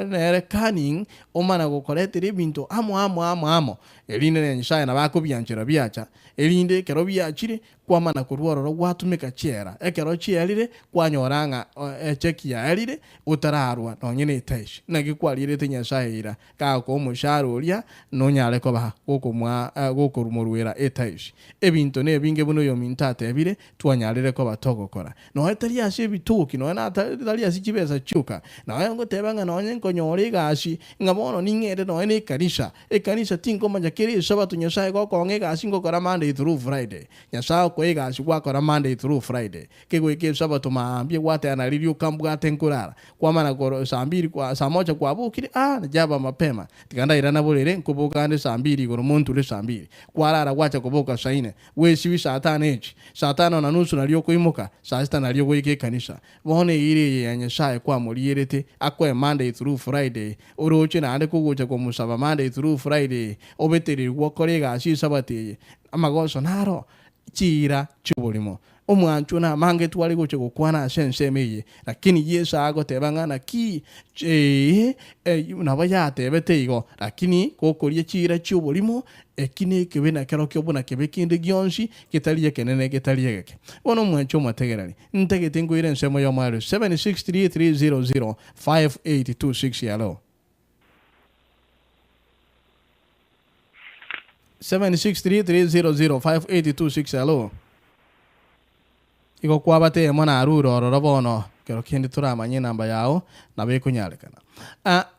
Speaker 1: nere cunning omana gokoretera ebinto amo erinde nyasaye nabakobyanchira byacha erinde kero byachire kwamana kurwororo gwatumika chera ekero chierire kwanyoranga echeki yarire utararwa nonyene etaishi nagikwarire nyasaye ira kako omushara oria nonyare koba gokorumurwera etaishi ebinto nebinge buno yo mintate ebire twanyarire koba togokora no etari ase bituki no na tari ase kibesa chuka na ngotebanga nonye nkonyore gashi ngabono ningere no ene ekanisa tinko manjakiri sabato nyasaye gokonge gashi ngokora Monday through Friday nyasaye ko gashi gwakora Monday through Friday kegweke sabato maambie gwate analirio kambwa tenkurara kwa mana goro sambiri kwa samoja kwa bukiri najaba mapema tikanda irana bolere nkubukande sambiri goro muntu le sambiri kwarara gwacha kuboka saine we sibi satana na nusu nalio kuimuka sasta nalio gweke kanisa bone ire ya nyasaye kwa mulierete akwe Monday through Friday oroche na ande kugocha ko musaba Monday through Friday obeteri gwokorega asi sabate amagoso naro chira chubolimo omwanchu na mange twali goche gukwana sensemeye lakini yesa agotebanga na ki nabaya tebete igo lakini kokorie chira chubolimo ekine kebe na kero kyobona kebe kinde gyonshi kitaliye kenene kitaliye geke bono mwanchu mategerali ntegete ngoire nsemo yo maro 7633005826 yalo 7633005826 hello iko kwabate mona aruro rorobono kero kindi turamanye namba yao nabe kunyarekana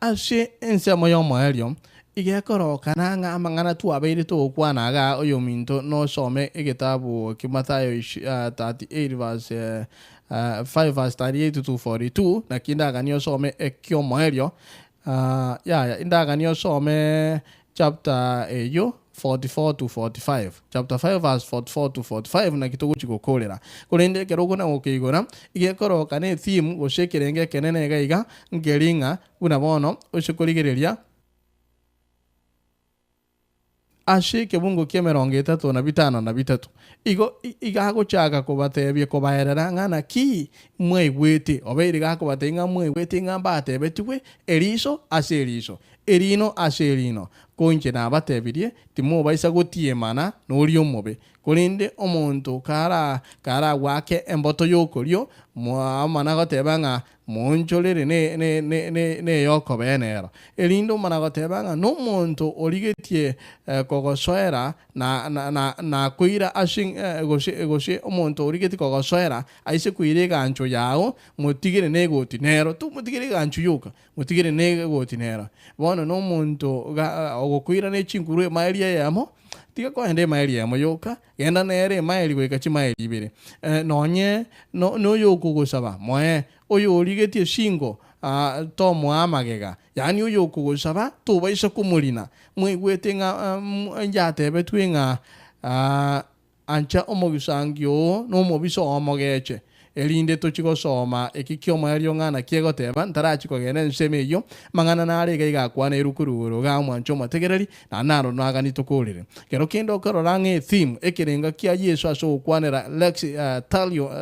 Speaker 1: ashe ensemo yo moelio igekoro kananga amangana tu abeire to kwanaga oyo minto no some egetabu kimatayo 38 verse 5 verse 38 to 42 na kinda ganyo some ekyo moelio inda ganyo some chapter eyo 44 to 45 chapter 5 verse 44 to 45 na kitogo chikokolera kulende kerogo na okigora igekoro kane theme goshekerenge kenene gaiga ngeringa unabono oshikoligereria ashe kebungo kyemerongo 35 igo igago chaka kubatebye kubaherera ngana ki mwegwete obeire gako batenga mwegwete ngamba tebetwe eriso aseriso erino aserino konche na batebirie timo baisa gotie mana nori omobe kulinde omuntu kara wake emboto yokorio mwana gotebanga monjolere ne yokobenero elindo mana gotebanga no muntu origetie kogosoera na kuira ashing goshe omuntu origetie kogosoera aise kuire gancho yao mutigire negotinero tu mutigire gancho yoka mutigire negotinero bono no muntu ogokuira ne chinkuru maeria yamo tiga ko ende maili ya moyoka genda nere maili gweka chi maili ibere nonye no yoko gusaba moe oyo origetie shingo to moamagega yani oyo kugusaba to baisa kumulina mwegwete nga njate betwinga ancha omogisangyo no mobiso omogeche elinde tochiko soma ekikyo mario ngana kiego teba ntarachiko gene nsemeyo mangana nare gaiga kwana erukururo ga mwancho mategereri na naro naga nitokolere kero kendo kororange theme ekerenga kia Yesu aso kwanera lex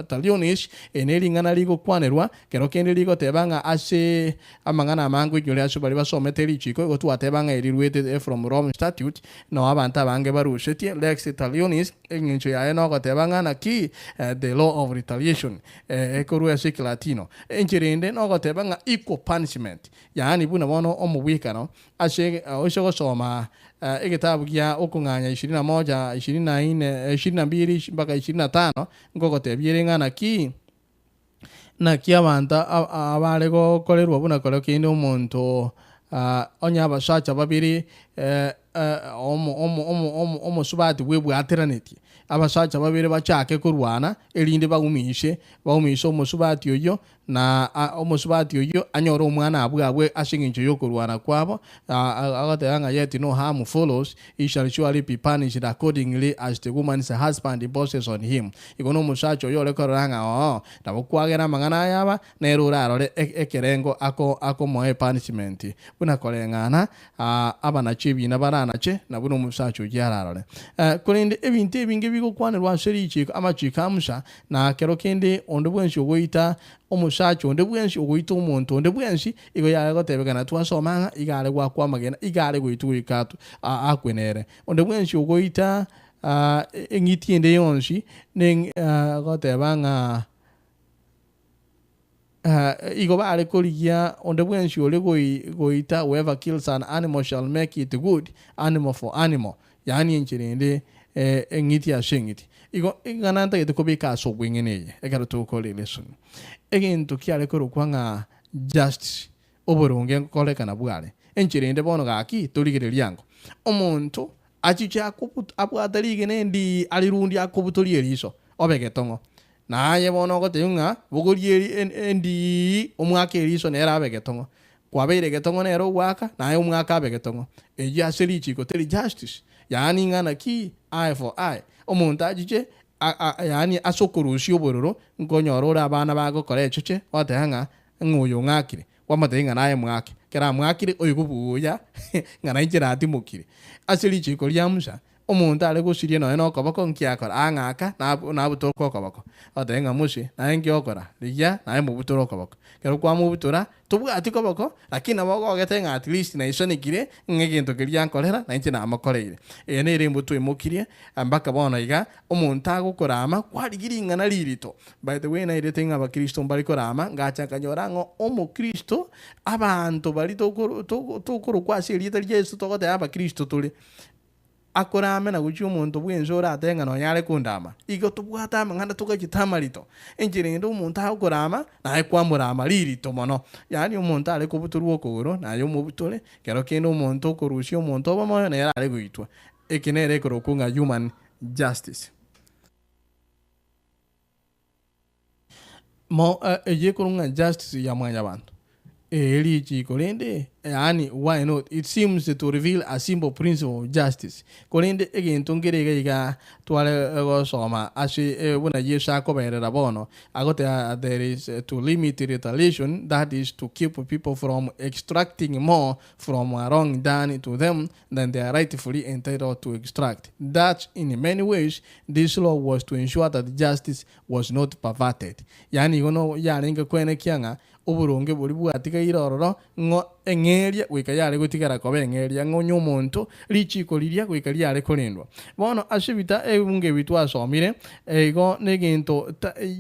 Speaker 1: talionis eneli ngana ligo kwanerwa kero kende ligo tebanga ase amangana mangu yole aso bali basometeri chiko go twatebanga elirwete from Rome statute no abanta bange barushetie lex talionis engincho ya eno go tebanga na ki the law of retaliation ekorua sik latino enchirinde no gotebanga equal punishment yani buna bono omubwikano ase oshogo soma egetabu gya okunganya 21 24 22 mpaka 25 ngogotebiere ngana ki na kiabanta abalego kolerwa buna kolo kinde omuntu onya abashacha babiri omo subati webu alternate abashacha babiri bachake kurwana elinde bagumishe omo subati oyo na omusubati oyo anyora omwana abwabwe ashingincho yokurwana kwabo agatanga yet no harm follows, he shall surely be punished accordingly as the woman's husband imposes on him. Ikono musacho yo lekoranga nabokwagera mangana yaba nerura arore ekerengo ako moe punishment buna kolengana abana chibi na barana che na buno musacho yararore kolende ebintu ebinge bigokwanirwa sherichi amachikamusha na kero kende ondobwenshi ogoita omusacho ondobwenshi ogoita omuntu ondobwenshi igo yale gotebekana twasomanga igale gwakwa magena igale goitu ikatu akwenere ondobwenshi ogoita engitiende yonshi neng gotebanga igo bale koligia ondobwenshi ole goita whoever kills an animal shall make it good animal for animal yani enchirende engiti ashengiti igo igananta yetokobika sobwingeneye egaro tokole lesson egento kiale korokwanga justice oboronge kolekana bwale enchirende bono gaki toligere lyango omuntu achicha abwatalige nendi alirundi akobutoli eriso obegetongo naye bono gotenga bogolieri endi omwaka eriso nera abegetongo kwabeire getongo nero gwaka naye omwaka abegetongo eji aserichi koteli justice yani ngana ki eye for eye omuntu achiche yani asokorushi obororo nkonyorora abana bagokora echoche otehanga ngoyo ngakire wamatenga naye mwake kera mwakire oyigubuya ngana injira atimukire aserichi kolyamusha omuntu ale gosirie no koboko nkiakora angaka na butoko koboko otenga mushi naye ngiokora liya naye mubutoro koboko kero kwa mubutora tubwati koboko lakini abogo getenga at least na isonikire ngegento kiryankorera na inche na amakoreire ene ire mbutu imukirie ambaka bono iga omuntu agukorama kwarigiringana lirito. By the way na ire tenga abakristo mbali korama ngacha kanyorango omukristo abantu bali tokoro kwasi lita Yesu togote abakristo tuli akorame na guchi umuntu bwenzora atenga no yale kundama igo tubwata manganda tukagitamarito enjirinde umuntu akorama na kwamurama lirito mono yani umuntu ale kubuturu okoro na yo mubutore kero kendo umuntu korushi umuntu obamoyo na yale guitwa ekinere korokunga human justice mo eje kurunga justice ya mwanya bantu eli chikolende yani why not, it seems to reveal a simple principle of justice kolende again tongere ga twale go soma ashi buna yesha ko berera bono agote there is to limit retaliation, that is to keep people from extracting more from a wrong done to them than they are rightfully entitled to extract. That in many ways this law was to ensure that justice was not perverted. Yani gono yani ngakwane kyanga oburonge buli bwatika irororo ngo engeria wikayale gutigara kobe engeria ngo nyomonto lichiko liria wikaliale kolendwa bono ashibita ebunge bitwa somire ego negento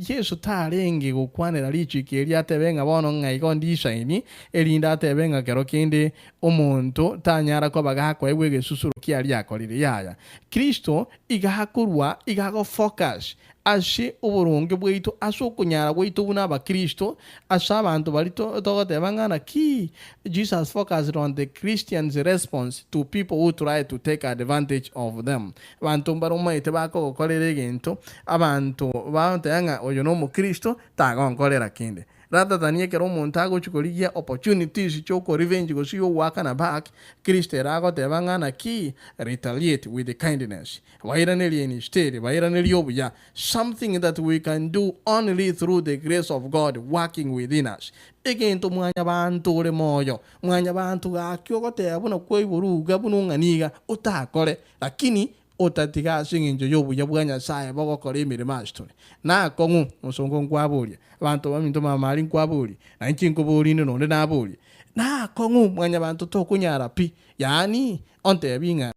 Speaker 1: Yesu tarenge gukwanera lichiki eria tebenga bono ngaigo ndisaini elinda tebenga kero kende omonto tanyara ko bagakwa ebwege susuru kiali akolire yaya Kristo igahakurwa igago focus ashe oboronge bwito asokunyara bwito buna abakristo ashabantu balito togote bangana ki Jesus focused on the Christians' response to people who try to take advantage of them. Bantu baruma ite bako kolere gento abantu bantanga oyo no mu Kristo tago nkolera kinde rather than yekero omuntu agochikoligia opportunities choko revenge go siyo waka na back Kristo erago tebangana ki retaliate with the kindness wairaneli instead wairaneli obuya something that we can do only through the grace of God working within us. Egento mwanya bantu le moyo mwanya bantu gakyo gotebuna kweburuga bununganiga utakole lakini otatiga singinjo yobuya bwanya saye bogokora emirimo asitore nakongu musongo nkwabulya abantu baminto mamali nkwabulya na nchinko bulino nonde nabulya nakongu mwanya bantu tokunyara pi yani ontebinga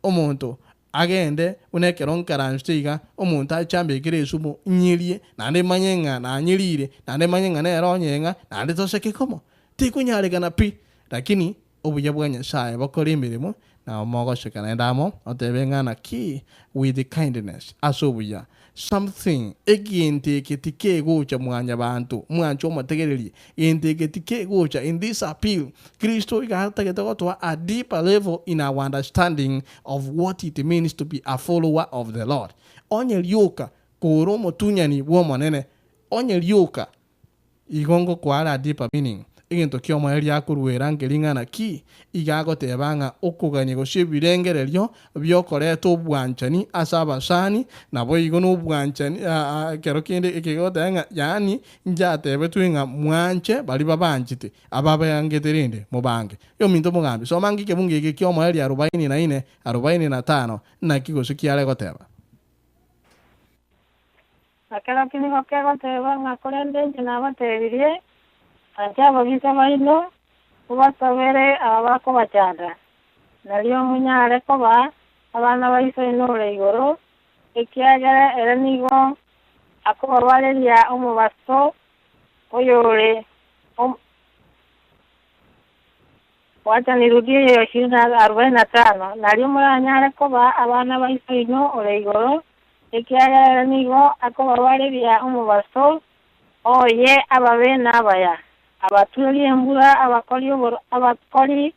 Speaker 1: omuntu agende unekero nkaranstiga omuntu achambekire esumo nyirie nande manyenga na nyirire nande manyenga na eronyenga nande toseke komo tikunyarigana pi lakini obuya bwanya saye bokora emirimo na mogo shikana ndamo otebengana ki with the kindness asobuya something eginte ketike gocha mwanya bantu mwancho mategereri ente ketike gocha in this appeal Kristo igata getogotwa a deeper level in our understanding of what it means to be a follower of the Lord onye lyoka koromo tunyani womanene onye lyoka igongo kwara deeper meaning igintu kiomo eria kuruira ngiringana ki igagotebanga ukuganye gocie birengererio byokoretwo obwanchani asa abasani nabo igo n'obwanchani kero kinde ikigotenga yani njatebe twinga mwanche bali babanchite ababangete rinde mubange yo minto mugambi so mangi kebungi iki kiomo eria 44 45 na kigocio kiare goteba
Speaker 2: akera kinigo kegoteba ng'akorende nje nabatebirie ati abagisa baino kubasabere abakobachanda nario munyare koba abana baiso inore igoro ekiagera era nigo akobarwareria omubaso oyore wacha nirudie yo 45 nario muranyare koba abana baiso ino ore igoro ekiagera era nigo akobarwareria omubaso oye ababe n'abaya abatuli embura abakoli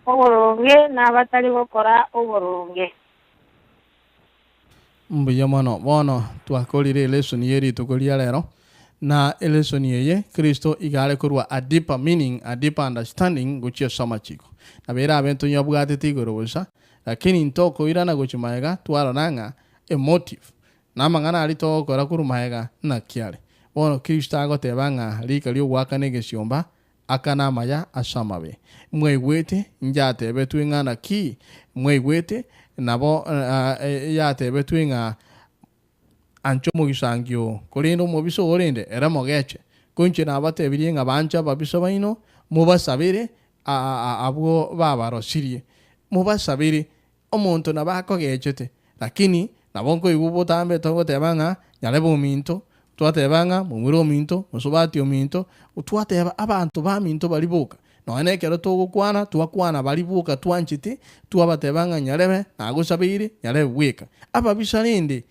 Speaker 2: oboronge n'abatali gukora oboronge
Speaker 1: mbuya mono bono twakorire lesson yeri tukoria lero na lesson yeye Kristo igare kurwa a deeper meaning a deeper understanding guchia soma chiko na bera abento nyabwatete igoro busa lakini ntoko irana guchimaega twaronanga emotive na mangana alito kora kurumaega na kiale bono Kristo agotebanga rika lyo gwakanege ciomba akana maya asamabe mwegwete njatebe twingana ki mwegwete nabo yatebe twinga ancho mugisangyo korindo mubiso orende era mogeche kunche nabatebirie nga bancha babiso baino mubasabire abwo babarosirie mubasabire omuntu nabakogechete lakini nabonko igubotambe togotebanga nyalebo minto twatebanga mumuro minto musobati ominto utwateba abantu ba minto balibuka none kero tugukwana twakwana balibuka twanchiti twabatebanga nyarebe nagusabire nyarebe wika ababisharinde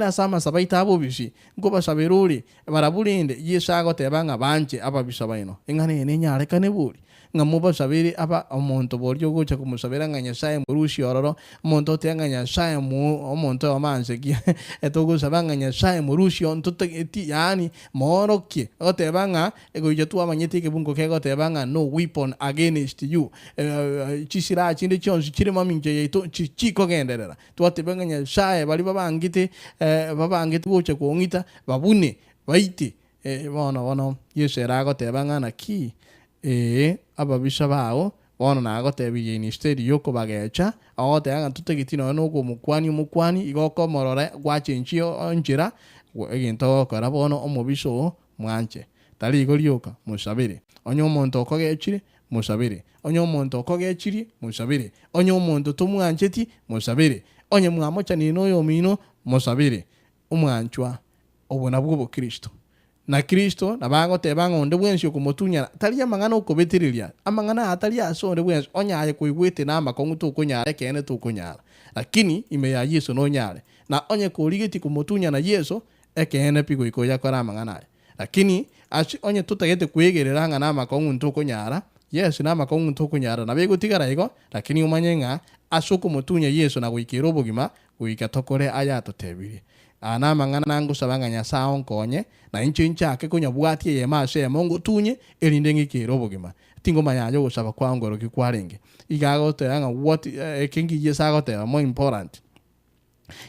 Speaker 1: asama sabaita abo bishi ngo basabiruri barabulinde yesago tebanga banje ababisabaino engane nyare kaneburi ngamuba sabiri aba omuntu boryo gucha kumusabira nganya saye murushi ororo omuntu tenganya saye mu omuntu amanze gi etogo sabanganya saye murushi ontote eti yani moroki otebanga ego yetu amanyete ke bungo ke otebanga no weapon against you chisira chinde chonsi chirima minje yeto chiko genderera twatebanganya saye bali babangite gucha kuongita babune baiti bono yesera gotebanga na ki ababisha bao bono nagotebirie instead yoko bagecha agoteanga tutegitino no mukwani igoko morore gwachenchio njira eginto kora bono omubiso mwanche tali igorioka musabire onyo omuntu okogechire musabire onyo omuntu okogechiri musabire onyo omuntu tumwancheti musabire onye mwamochani noyo mino musabire umwanchwa obona bwo Kristo na Kristo nabagotebanga onde bwensi okumutunya tali amangana okobetiriria amangana atali asonde bwensi onyaye kuigwete na makongu tukunyare kene tukunyara lakini ime ya Yesu no nyare na onye kurigiti kumutunya na Yesu ekene pigo ikoya kora amangana lakini onye tutagete kuigerera ngana makongu tukunyara Yesu na makongu tukunyara na begutigara igo lakini umanyenga asuku mutunya Yesu na guikira obugima guikatokore aya totebirie ana mangana nangu sabanganya saon konye na inchincha ke kunya bwati ye mashe mongo tunye elinde ngikiro bugima tingo mayanyo gusaba kwangoro kikwarenge igago tanga what kingi yesago te more important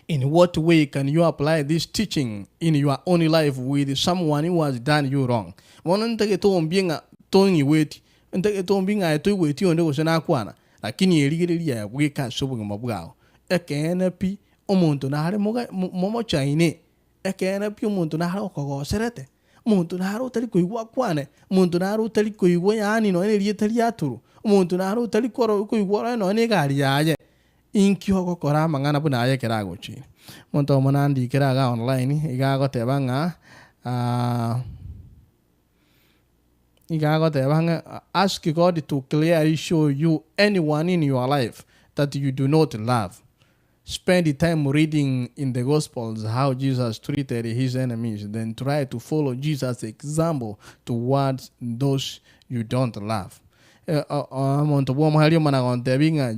Speaker 1: in what way can you apply this teaching in your own life with someone who has done you wrong wonante ke to mbinga tongi weti ntake to mbinga to weti onde gusena kwana lakini eligiria ya bwika sobugima bwao ekene pi omuntu nahare momo chaine ekene pi omuntu nahare okogoserete omuntu nahare utari kuigwa kwane omuntu nahare utari kuigwa yani no ene rietari aturu omuntu nahare utari kuigwa no ene gari yaye inkyo gokora mangana buna aye keragochi omuntu omonandi keraga online igagotebanga ask God to clearly show you anyone in your life that you do not love. Spend the time reading in the Gospels how Jesus treated his enemies. Then try to follow Jesus' example towards those you don't love.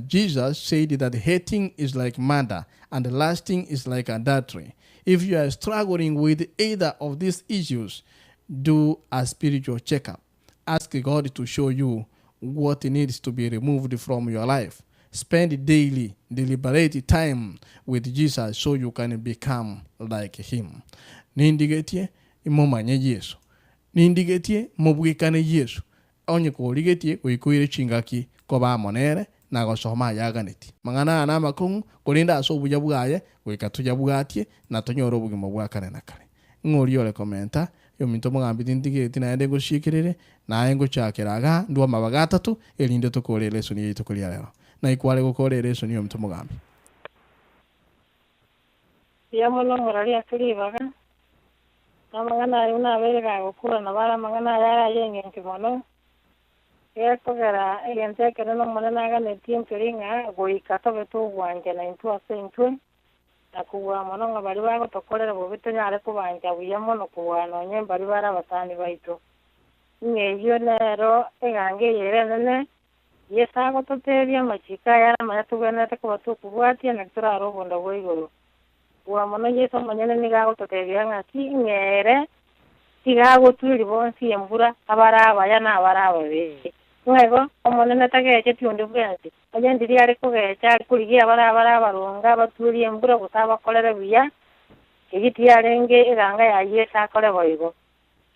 Speaker 1: Jesus said that hating is like murder and lasting is like adultery. If you are struggling with either of these issues, do a spiritual checkup. Ask God to show you what needs to be removed from your life. Spend daily, deliberate time with Jesus so you can become like him. Nindigetie imomanye Yesu. Nindigetie mobwikane Yesu. Onye korigetie kuikuire chingaki koba monere na gosoma yaganeti. Mangana anama kung kulinda asobuja bwaye wikatuja bwatie na tonyoro bugimo bwakane na kare. Ngori ole komenta yo minto mugambi nindigeti na ende gushikirire na engo chakiraga ndwa mabaga atatu elinde tukorere so ni tukoria lero. Na ikwale gukorere so niyo minto mugambi.
Speaker 2: Ya mono moralia kiribaga. Amangana una verga okura na bara mangana yara yenge kimono. Kogera gente que no monena ne tiempo ringa goikato betu wanje na intu asentwe akuwa mono ngabari bago tokolera bobito nyare kubanja buyamo no kuwano nyembari bara batani baito ngeyo nero egange yerene yesa go toteria machika yara mayatugana te ko tukubwati na turaro bonda boigoro wa mono yeso manyene ni gago toteria ngaki ngere tigago turi bonsi embura abara abaya na abara ababe Luego, como no está que hecho tiene un diferente. Allá en día recoge echar curigía para barunga, baturi en buro gustaba colera vía. Que tiarengue ganga ya esa colera boigo.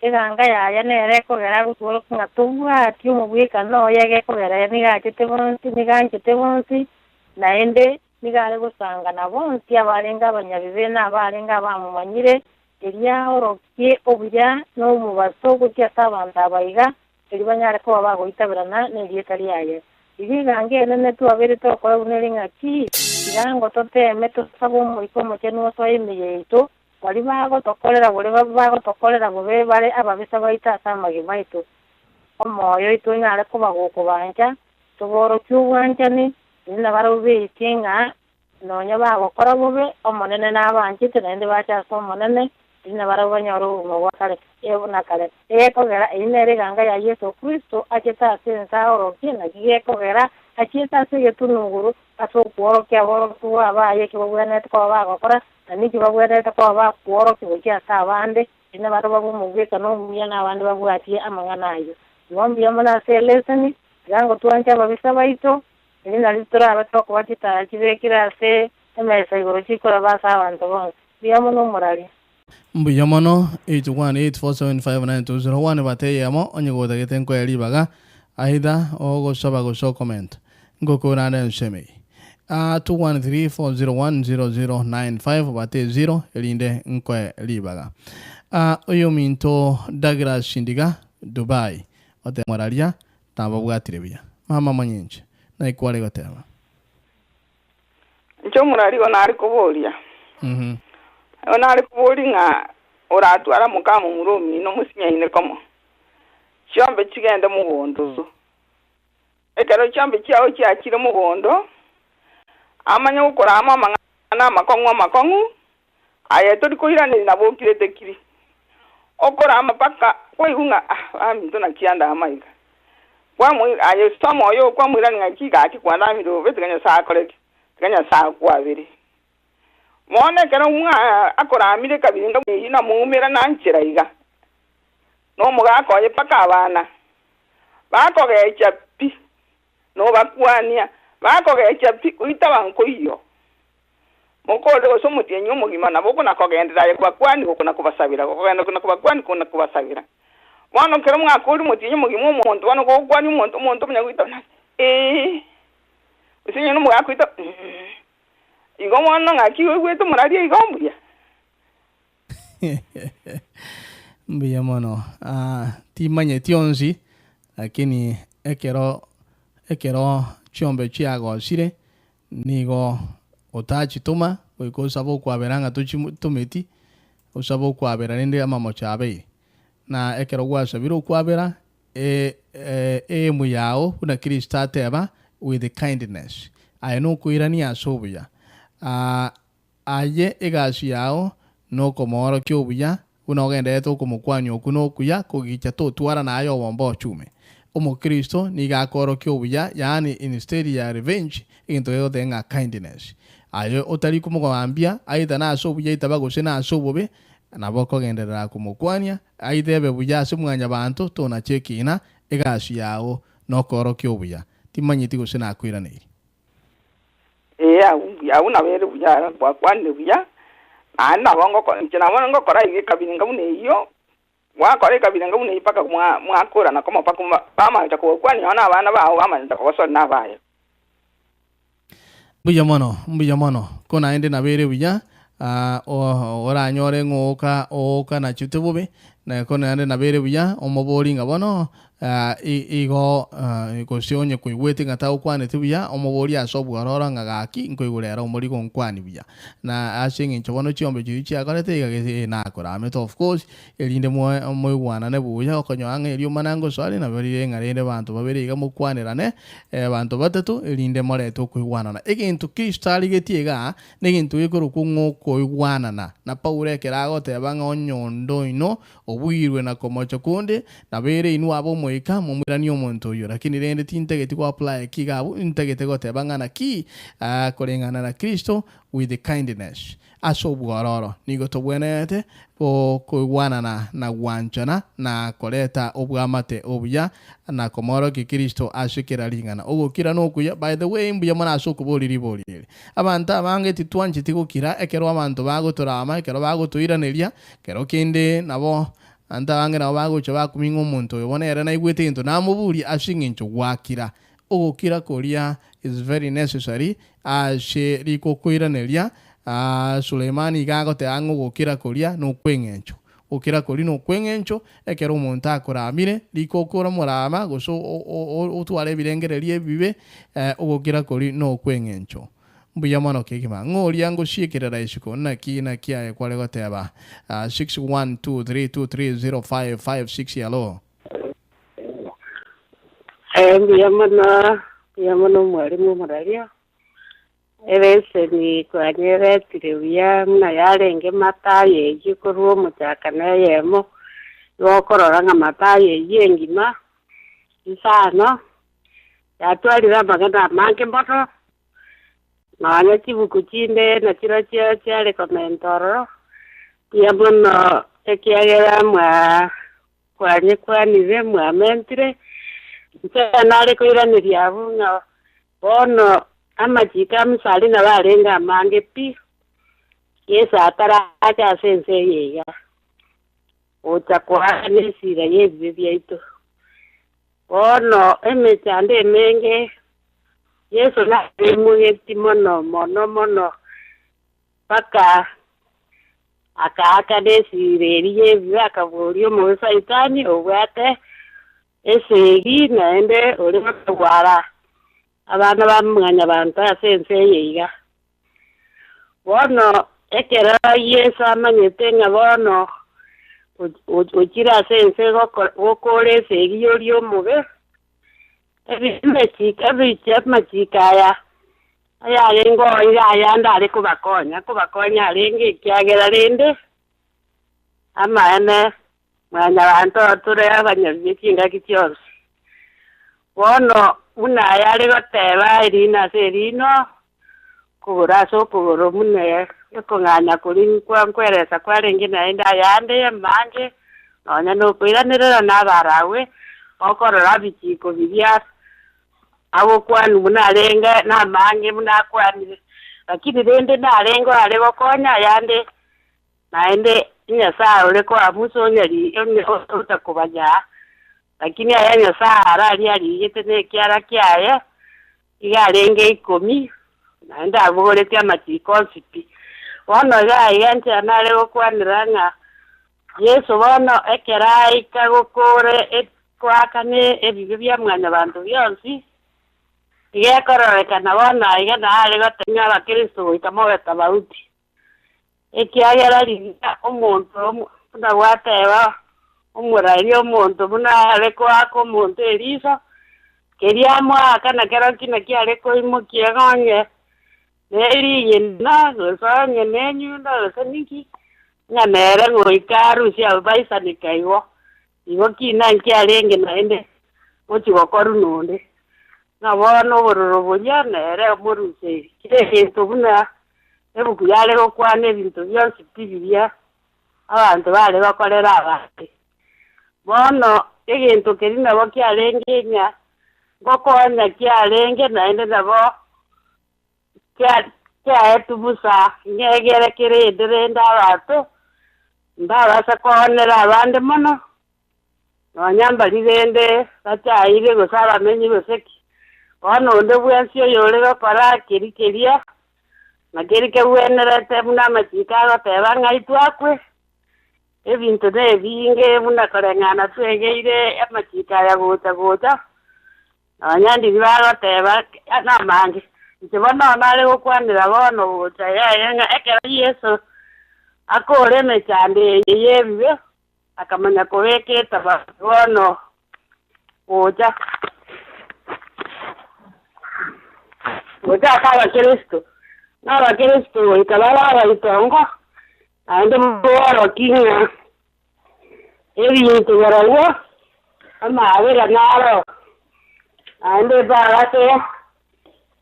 Speaker 2: Ganga ya ne recoger algo todo con atumba, tío muy no llegue coger ni gache te bonti ni ganche te bonti. La ende ni gale gustanga na bonti abarenga banya vivena abarenga bamu manyire. Quería oro que obya no mu baso que estaba andabaiga. Elibanyare ko abagoita brana ne dietariaye igigange nene tu abere to ko unelinga ki igango tote meto sabo mo ikomo chenu so imiyeito wali bago tokolera bole bago tokolera bobe bare ababisa baita samagi baito omo yo itu nyare ko bago ko banja to boro chuwanja ni ina baro be tinga no nya bago kora bobe omo nene na banje tende bacha so monene ina baro banyoro mo wakare una kale kogera inere ganga ya Yesu Kristo acheta sensa oro kina kogera acheta se tununguru aso kuoro ke oro tuwa ba ye ke bwana ko ba gokora ani ke bwana ko ba kuoro ke kia sabande ina baro babu muge kano muyana abandu babwati amangana ayo ngombi amana selesani gango tuancha babisa baito ina litora abatoko batita kibekira se emesa igoro chikora basa abantu bon biamono morali
Speaker 1: Mbuyamono 8184759201 bateyamo onyegoda getenko yalibaga aida ogo saba go so comment ngoko nane nsheme 2134010095 bate 0 elinde nko libaga oyo minto dagra shindiga Dubai ote moralia tababwatirebya mama manyinje na ikwale gotema
Speaker 6: ncho murari onari kubolia onari kubolinga oratwara mukamu murumi no musinya ine komo cyombe kigenda mugondo ekero cyombe cyaho cyakire mugondo amanya gukora amama na makongu aya tori kuhiranira nabo kirete kiri okora amapaka koihunga ami tona kianda amaiga kwa mu ayo somo yo kwa muiranga kiga kikwanda miro betganya sa koleki ganya sa kwabiri mone kero unga akora amire kabiringa ina mumera nanchira iga no muga ko ye paka abana bako ge chapi no bakwania bako ge chapi uita banko iyo moko do so mutenyo mugima naboko nakogendera ye kwakwani ko nakubasabira ko genda kubakwani ko nakubasabira wano kero mwakuri mutenyo mugima umuntu wano ko kwani umuntu munyagwita usinye no muga kwita igomwana ngakiwe kwetu muradia igombuya
Speaker 1: mbuyamono timanye tionzi lakini ekero chiombe chiago sire nigo otachi tuma ko sabo kwaberanga tumeti usabo kwabera nende amamo chabe na ekero gwasabiro kwabera muyao una Krista teba with the kindness ayeno kuirani asobuya aye egasi yao no komoro kyobuya unogenda eto komukwanyo kuno kuya kogicha to twara nayo wombo chume omo Kristo nigakoro kyobuya yani instead ya revenge into yo tenga kindness ayo otari kumugambia aita na asobuya itabago sena asobobe nabo kogenderera kumukwania aithebe buya ase mwanya bantu tona chekina egasi yao nokorokia obuya timanyiti gose nakwiraneire
Speaker 6: ya una bere buya kwande buya ana bongo ko nchina bongo kora ige kabini ngamune iyo wakora kabini ngamune ipaka mwakora na koma paka bama chako kwani ona abana bawo bama chako so na baye
Speaker 1: buya mono kona ende na bere buya ora nyore ngoka oka na chutebube na kona ende na bere buya omobori ngabono igo ikosionye kuigwete ngata ukwane tibuya omobori asobu arora ngagaki nkoigurera omori gonkwani buya na ashingi nchobono chiombe chichi akorete igagese nakora ameto of course elinde moigwana ne buya okonyo ange elio manango swali na bari ngarende bantu babere iga mukwanirane bantu batatu elinde moreto kuigwanana egintu kristali getiega negintu ikoro kungo kuigwanana na paure keragote banga onyondo ino obwirwe na komocho kunde na bere inu abo moika mumurani omonto yo lakini rende tintegeti ko apply kigabu integete gote bangana ki korengana na Kristo with the kindness aso bwaroro nigo to bwenete kuigwanana na gwanchana na koleta obwamate obuya na komoro ki Kristo ashikira lingana ogokira no kuya by the way mbuya mana asokubori borire abantu abange titwanchi tikukira ekero abantu bagotorama ekero bagotoiraneria kero kinde nabo anta bange nabo bagocha bakuminga omuntu yobona era na igwete into namuburi ashingincho gwakira ogokira koria is very necessary ashe rikokoiraneria Suleimani gagote ango gokira koria no kwengencho okira kori no kwengencho ekero omuntu akoramire likokora murama goso otware birengererie bibe ogokira kori no kwengencho mbuya mono kegima ngoria ngo shikirera ishiko na kia kwale goteba 6123230556 yalo
Speaker 5: mbuya mono mwalimu muraria Ese ni kwa nyere tiriwia muna yarenge mataye yikorwo mutakana yemo yokororanga mataye yengima isano yatwarira magana mange mboto na kibuku chinde na kiro cha recommendoro ya bono ekiagera mwa kwanye kwanire mwa mentire ntanare koiraniria abunga bono amachika msali na barenga mange pi yesa atara acha sense yega otakwa nesira yebye byaito bono emechande menge yeso na emuyeti mono paka aka desire yebye akaburio mu saitani obwate esegi naende ori kwara abana bamwanya abantu asense yiga bono ekera yesu amanyete nga bono ukira sense gokore segi yori omube ebimechika bichapmachikaya ayarengo ayanda ari kubakonya arenge kyagera rende amane mwanya abantu ture abanyabye kinga kityose bono una yale goteba irina serino kuguraso kugoro mune yokonganya kuri kwankweresa kwarenge naenda yande manje nonya no kwiranirira nabarawe okorora bichiko bibya abo kwanu munarenga na mange munakwanire lakini rende narengo ale gokonya yande naende nyasa ule kwa musonyari utakubanya lakini aya nyasara ali yetene kyara kyaya igarenge 10 naenda abore kya matikonsipi wono ga yanje nare okwaniranga yesu wono ekera ikagokore kwakane ebibya mwanya bantu byonsi yekororeka wono iga nare gotenya abakristo ikamogeta bauti ekyagera liga omuntu ndawateba umurari omuntu munareko ako omuntu eriso keriamo akana kero kina kiareko imukieganye neri yena gosonye nenyundo gosaniki nganere ngoikaru cia baisanika igo kina nkiarenge naende mochigokoru nonde nabono bororo bonya nere omuruse kire kintu buna ebuku yale gokwane ebintu byonsi bibya abantu bale bakolera abandi bono egintu kiri nabo kyalengenya gokonya kyalenge naende nabo kyaetubusa nyegerekere edirenda abantu mbabasa konera abandi muno nonyambalirende bakyayire gusa abamenyi guseki bono onde bwensi oyo ore gokora kerikeria nakerike bwenerete muna amachiko agoteba ng'aitu akwe ebintu nebinge muna koreng'ana twegeire amachiko aya gocha nonyandiri bagoteba namange nche bono nare gokwanera bono gocha yaye ekero Yesu akore emechande yebibe akamanya kubeketa bono gocha akabakristo n'abakristo ikababa abayitongo ande mboro kinga ebintu barawo amabera naro ande barate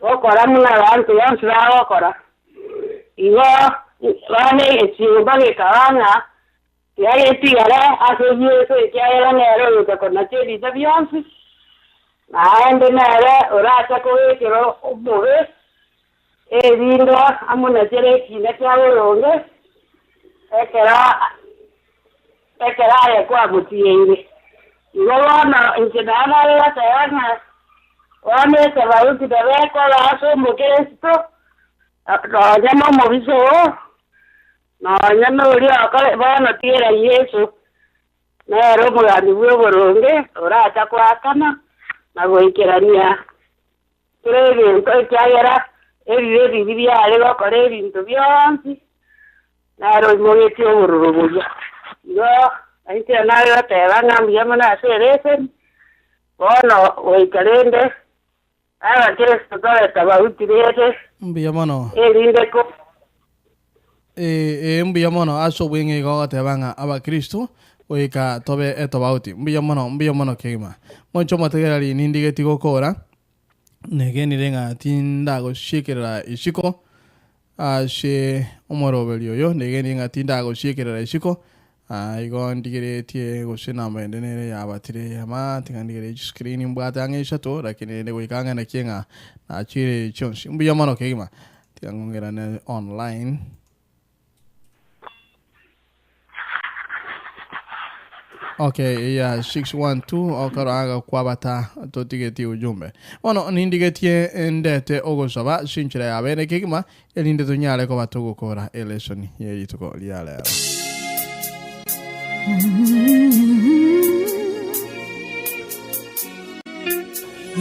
Speaker 5: okora muna abantu yonse bakora igo bane ekiba gekabana yayetigara aseyeso ekyayera nero ukakona chedi byonse ande nara orata koekero obobe ebindo amuna chere kina kyaboronge ekera ya kwa mutiyeire iwona injinana ya tayana wane sababu kidawe ko laso mukesto nyama mobiso nyama uri akale bana tira Yesu na robo gani boronge orata kwa kana nagoikerania turebe kyayera ebibe bibya ale bakora ebintu byonsi naro mogeti oburubuya yo ahite nayo ateba ngambye mona serese bono oikarende aba Kristo toeta bautirete
Speaker 1: mbiya mono
Speaker 5: erinde ko
Speaker 1: mbiya mono aso bwenge go ateba aba Kristo oika tobe etobauti mbiya mono kema moncho mategerali nindigeti gokora negenire tinda gushikerera ishiko ashe umorobelio yo negenire tinda gushikerera ishiko igo ndigeretie gushina mbendenere yabatire yama tingandigere screen mbwata ngishato lakini nego ikanga na kinga na chire chonshi mbiya mono kema tingangerana online. Okay, yeah, 612 okaraga kwabata totigeti ujumbe. Ono nindigetie ndete ogosaba shinchira yabene kigima elinde tunyale ko batugukora election yeri tuko liale.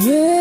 Speaker 7: Yeah.